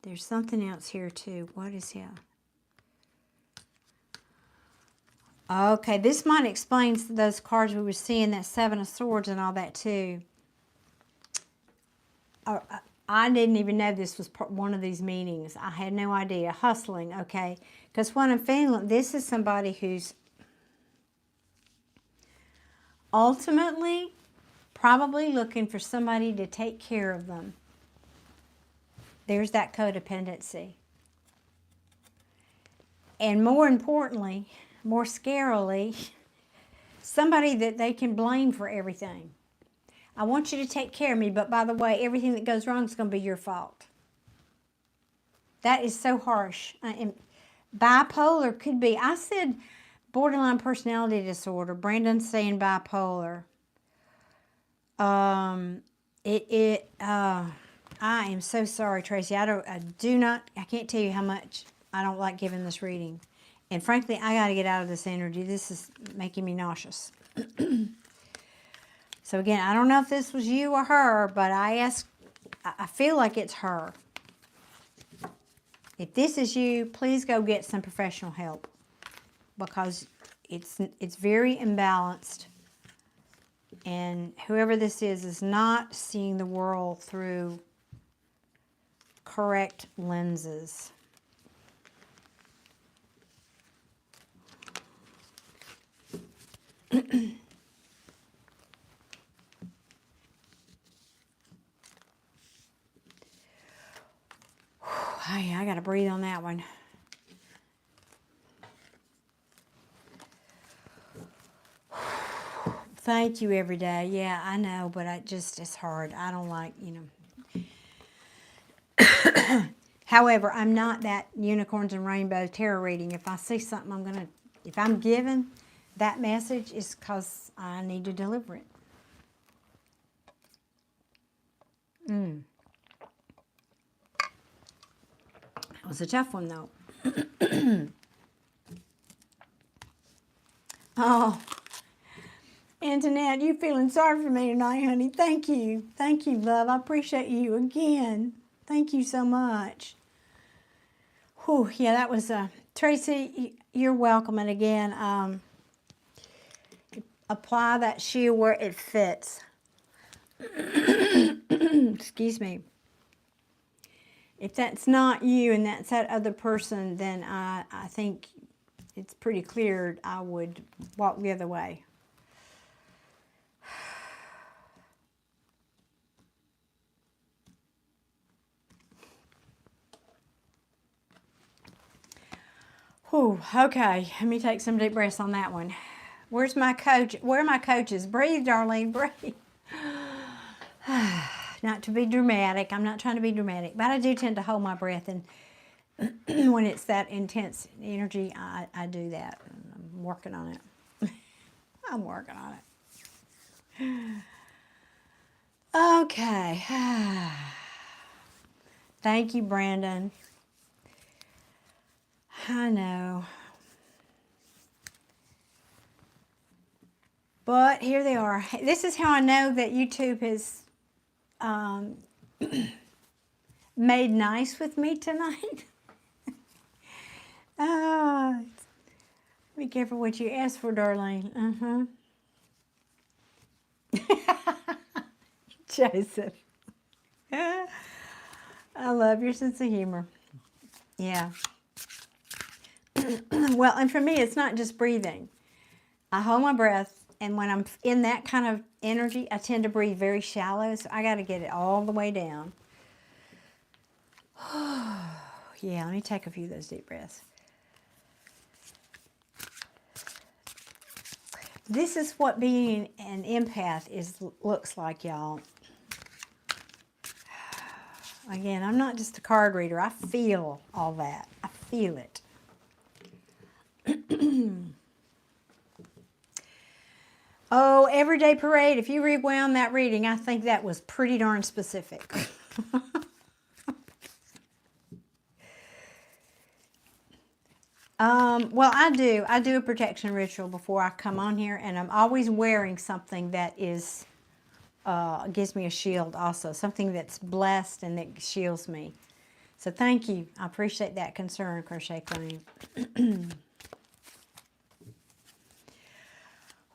[SPEAKER 1] There's something else here too. What is here? Okay, this might explain those cards we were seeing, that Seven of Swords and all that too. I didn't even know this was one of these meanings. I had no idea. Hustling, okay. Because what I'm feeling, this is somebody who's ultimately probably looking for somebody to take care of them. There's that codependency. And more importantly, more scarily, somebody that they can blame for everything. I want you to take care of me, but by the way, everything that goes wrong is going to be your fault. That is so harsh. And bipolar could be. I said borderline personality disorder. Brandon's saying bipolar. I am so sorry, Tracy. I can't tell you how much I don't like giving this reading. And frankly, I got to get out of this energy. This is making me nauseous. So again, I don't know if this was you or her, but I feel like it's her. If this is you, please go get some professional help, because it's very imbalanced, and whoever this is not seeing the world through correct lenses. Hey, I got to breathe on that one. Thank you every day. Yeah, I know, but it's hard. I don't like, However, I'm not that unicorns and rainbow tarot reading. If I see something, if I'm given that message, it's because I need to deliver it. That was a tough one, though. Oh, Antoinette, you feeling sorry for me tonight, honey. Thank you. Thank you, love. I appreciate you again. Thank you so much. Whew, yeah, that was, Tracy, you're welcome. And again, apply that shield where it fits. Excuse me. If that's not you and that's that other person, then I think it's pretty clear I would walk the other way. Whew, okay, let me take some deep breaths on that one. Where's my coach? Where are my coaches? Breathe, Darlene, breathe. not to be dramatic. I'm not trying to be dramatic, but I do tend to hold my breath, and when it's that intense energy, I do that. I'm working on it. I'm working on it. Okay. Thank you, Brandon. I know. But here they are. This is how I know that YouTube has made nice with me tonight. Be careful what you ask for, darling. Joseph. I love your sense of humor. Yeah. Well, and for me, it's not just breathing. I hold my breath, and when I'm in that kind of energy, I tend to breathe very shallow, so I got to get it all the way down. Yeah, let me take a few of those deep breaths. This is what being an empath looks like, y'all. Again, I'm not just a card reader. I feel all that. I feel it. Oh, Everyday Parade. If you rewound that reading, I think that was pretty darn specific. Well, I do a protection ritual before I come on here, and I'm always wearing something that is, gives me a shield also, something that's blessed and that shields me. So thank you. I appreciate that concern, Crochet Queen.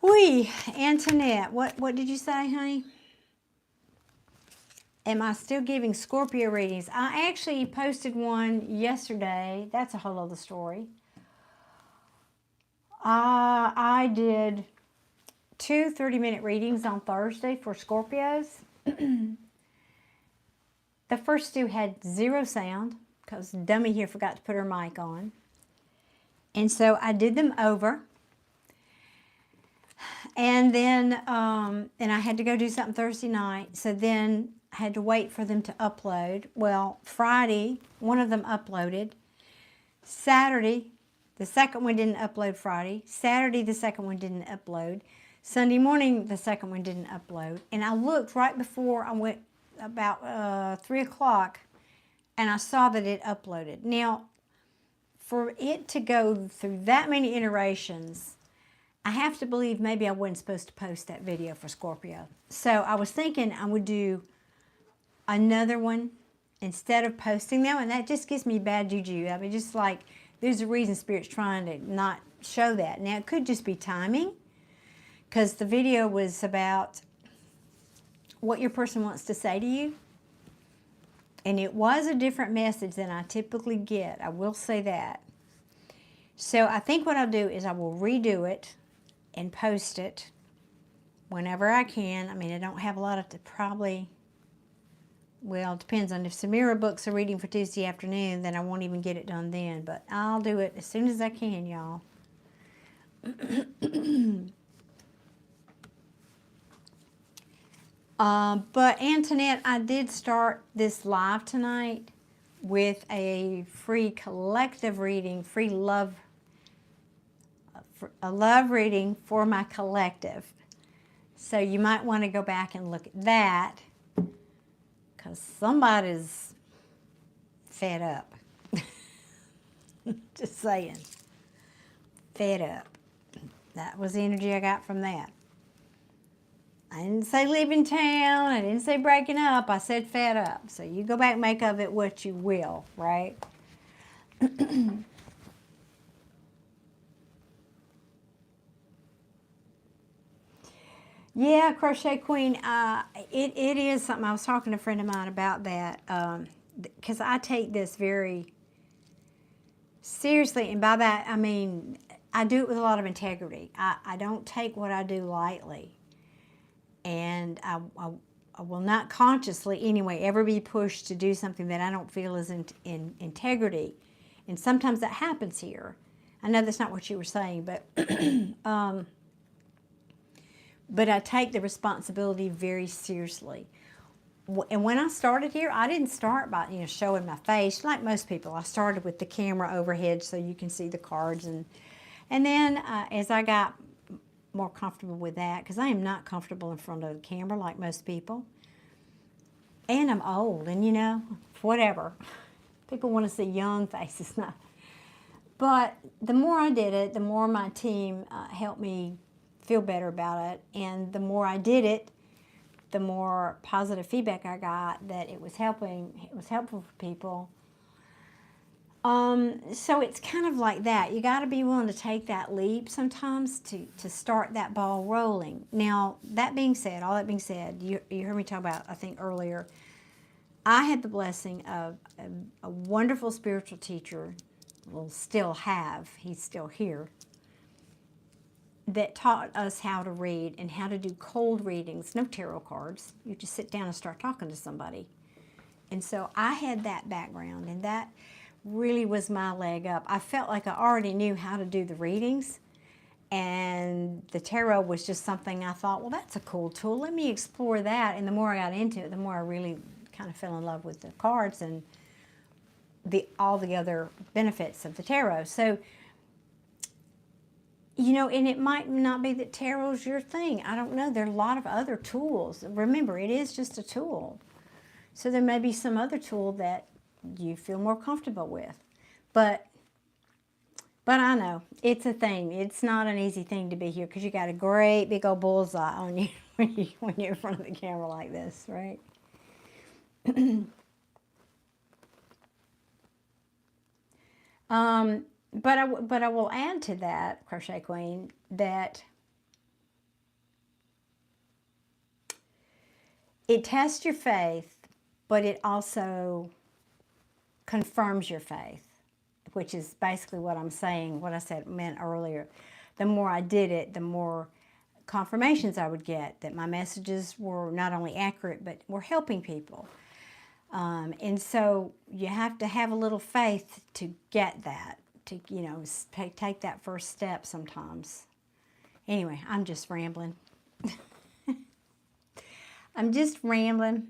[SPEAKER 1] Whee, Antoinette, what did you say, honey? Am I still giving Scorpio readings? I actually posted one yesterday. That's a whole other story. I did 2 30-minute readings on Thursday for Scorpios. The first 2 had 0 sound because dummy here forgot to put her mic on. And so I did them over. And then, and I had to go do something Thursday night. So then I had to wait for them to upload. Well, Friday, one of them uploaded. Saturday, the second one didn't upload Friday. Saturday, the second one didn't upload. Sunday morning, the second one didn't upload. And I looked right before I went about 3 o'clock, and I saw that it uploaded. Now, for it to go through that many iterations, I have to believe maybe I wasn't supposed to post that video for Scorpio. So I was thinking I would do another one instead of posting them, and that just gives me bad juju. I mean, just like, there's a reason Spirit's trying to not show that. Now, it could just be timing, because the video was about what your person wants to say to you. And it was a different message than I typically get. I will say that. So I think what I'll do is I will redo it and post it whenever I can. I mean, I don't have a lot of probably, well, it depends on if Samira books a reading for Tuesday afternoon, then I won't even get it done then. But I'll do it as soon as I can, y'all. But Antoinette, I did start this live tonight with a free collective reading, a love reading for my collective. So you might want to go back and look at that, because somebody's fed up. Just saying. Fed up. That was the energy I got from that. I didn't say leaving town. I didn't say breaking up. I said fed up. So you go back and make of it what you will, right? Yeah, Crochet Queen, it is something. I was talking to a friend of mine about that, because I take this very seriously, and by that I mean I do it with a lot of integrity. I don't take what I do lightly, and I will not consciously anyway ever be pushed to do something that I don't feel is in integrity, and sometimes that happens here. I know that's not what you were saying, but but I take the responsibility very seriously. And when I started here, I didn't start by, showing my face like most people. I started with the camera overhead so you can see the cards. And then as I got more comfortable with that, because I am not comfortable in front of the camera like most people. And I'm old, and whatever. People want to see young faces. No. But the more I did it, the more my team helped me feel better about it. And the more I did it, the more positive feedback I got that it was helpful for people. So it's kind of like that. You got to be willing to take that leap sometimes to start that ball rolling. Now, all that being said, you heard me talk about, I think earlier, I had the blessing of a wonderful spiritual teacher, will still have, he's still here, that taught us how to read and how to do cold readings, no tarot cards. You just sit down and start talking to somebody. And so I had that background, and that really was my leg up. I felt like I already knew how to do the readings, and the tarot was just something I thought, well, that's a cool tool. Let me explore that. And the more I got into it, the more I really kind of fell in love with the cards and all the other benefits of the tarot. So, and it might not be that tarot's your thing. I don't know. There are a lot of other tools. Remember, it is just a tool. So there may be some other tool that you feel more comfortable with. But I know, it's a thing. It's not an easy thing to be here because you got a great big old bullseye on you when you're in front of the camera like this, right? But I will add to that, Crochet Queen, that it tests your faith, but it also confirms your faith, which is basically what I'm saying, what I meant earlier. The more I did it, the more confirmations I would get that my messages were not only accurate, but were helping people. And so you have to have a little faith to get that, to, take that first step sometimes. Anyway, I'm just rambling. I'm just rambling.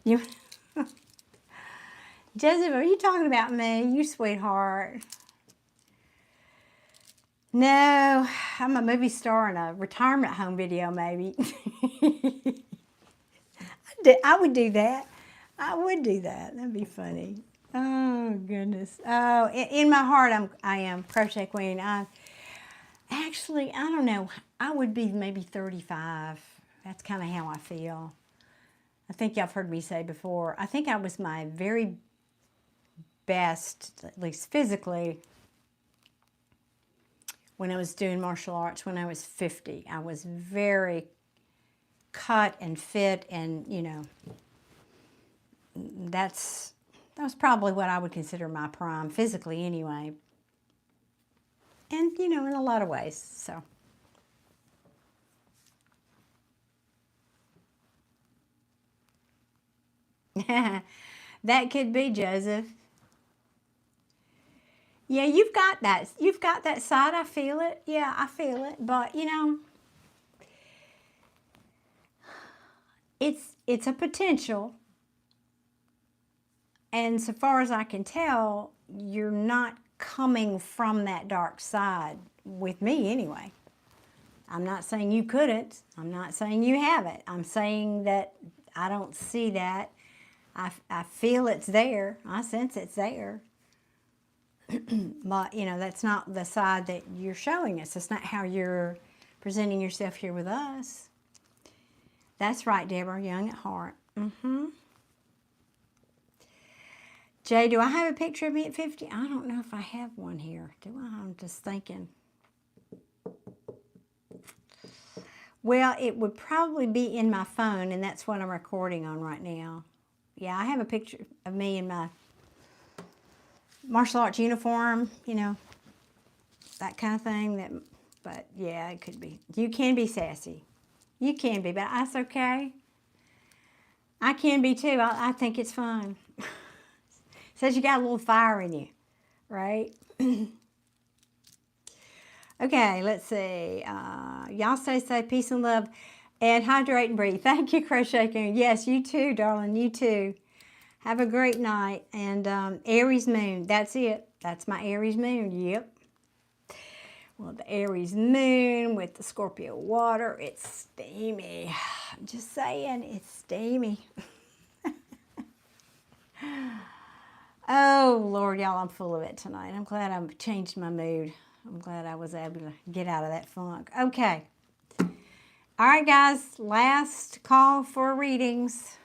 [SPEAKER 1] You, Joseph, are you talking about me? You sweetheart. No, I'm a movie star in a retirement home video, maybe. I would do that. I would do that. That'd be funny. Oh, goodness. Oh, in my heart, I am Crochet Queen. Actually, I don't know. I would be maybe 35. That's kind of how I feel. I think y'all have heard me say before, I think I was my very best, at least physically, when I was doing martial arts when I was 50. I was very cut and fit, and, that was probably what I would consider my prime, physically anyway. And, in a lot of ways, so. That could be, Joseph. Yeah, you've got that. You've got that side. I feel it. Yeah, I feel it. But, it's a potential. And so far as I can tell, you're not coming from that dark side with me anyway. I'm not saying you couldn't. I'm not saying you haven't. I'm saying that I don't see that. I feel it's there. I sense it's there. But, that's not the side that you're showing us. That's not how you're presenting yourself here with us. That's right, Deborah, young at heart. Jay, do I have a picture of me at 50? I don't know if I have one here. Do I? I'm just thinking. Well, it would probably be in my phone, and that's what I'm recording on right now. Yeah, I have a picture of me in my martial arts uniform, that kind of thing. But yeah, it could be. You can be sassy. You can be, but that's okay. I can be too. I think it's fun. Says you got a little fire in you, right? Okay, let's see. Y'all stay safe, peace and love. And hydrate and breathe. Thank you, Crochet King. Yes, you too, darling. You too. Have a great night. And Aries moon. That's it. That's my Aries moon. Yep. Well, the Aries moon with the Scorpio water. It's steamy. I'm just saying, it's steamy. Oh, Lord, y'all, I'm full of it tonight. I'm glad I changed my mood. I'm glad I was able to get out of that funk. Okay. All right, guys, last call for readings.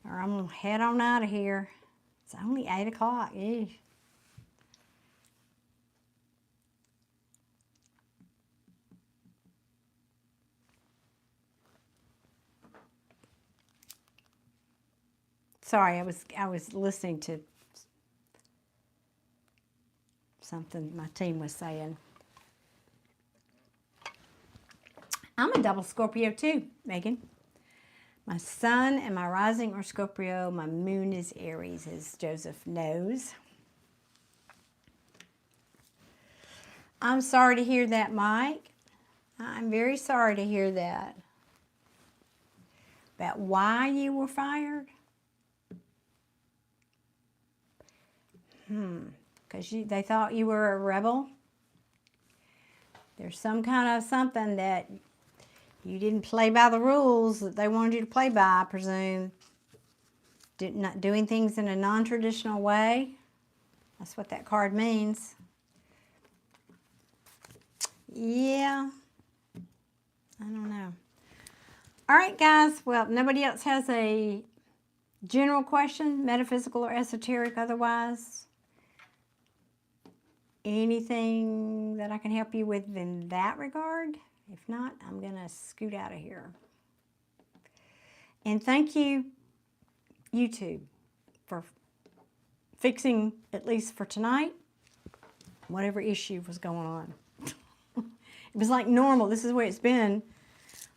[SPEAKER 1] Or I'm going to head on out of here. It's only 8 o'clock. Eesh. Sorry, I was listening to something my team was saying. I'm a double Scorpio too, Megan. My sun and my rising are Scorpio. My moon is Aries, as Joseph knows. I'm sorry to hear that, Mike. I'm very sorry to hear that. About why you were fired? Because they thought you were a rebel? There's some kind of something that you didn't play by the rules that they wanted you to play by, I presume. Not doing things in a non-traditional way. That's what that card means. Yeah. I don't know. All right, guys. Well, nobody else has a general question, metaphysical or esoteric otherwise. Anything that I can help you with in that regard? If not, I'm going to scoot out of here. And thank you, YouTube, for fixing, at least for tonight, whatever issue was going on. It was like normal. This is where it's been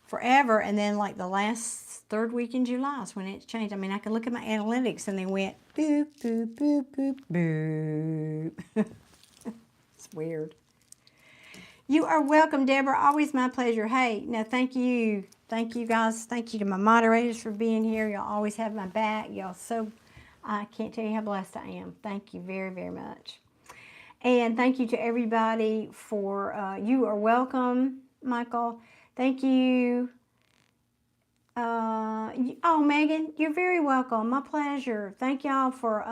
[SPEAKER 1] forever. And then like the last third week in July is when it changed. I mean, I could look at my analytics and they went boop, boop, boop, boop, boop. It's weird. You are welcome, Deborah. Always my pleasure. Hey, no, thank you. Thank you, guys. Thank you to my moderators for being here. Y'all always have my back. Y'all I can't tell you how blessed I am. Thank you very, very much. And thank you to everybody for, you are welcome, Michael. Thank you. Oh, Megan, you're very welcome. My pleasure. Thank y'all for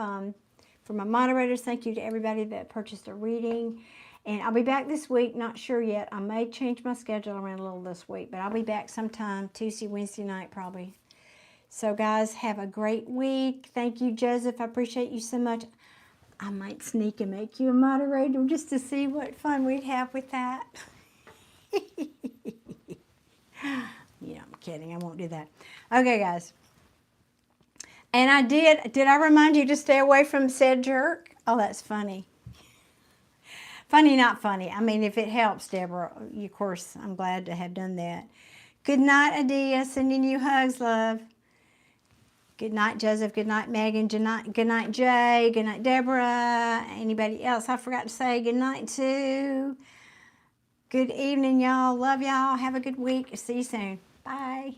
[SPEAKER 1] my moderators. Thank you to everybody that purchased a reading. And I'll be back this week. Not sure yet. I may change my schedule around a little this week, but I'll be back sometime Tuesday, Wednesday night probably. So, guys, have a great week. Thank you, Joseph. I appreciate you so much. I might sneak and make you a moderator just to see what fun we'd have with that. Yeah, I'm kidding. I won't do that. Okay, guys. And I did I remind you to stay away from said jerk? Oh, that's funny. Funny, not funny. I mean, if it helps, Deborah, of course, I'm glad to have done that. Good night, Adia. Sending you hugs, love. Good night, Joseph. Good night, Megan. Good night, Jay. Good night, Deborah. Anybody else I forgot to say good night to? Good evening, y'all. Love y'all. Have a good week. See you soon. Bye.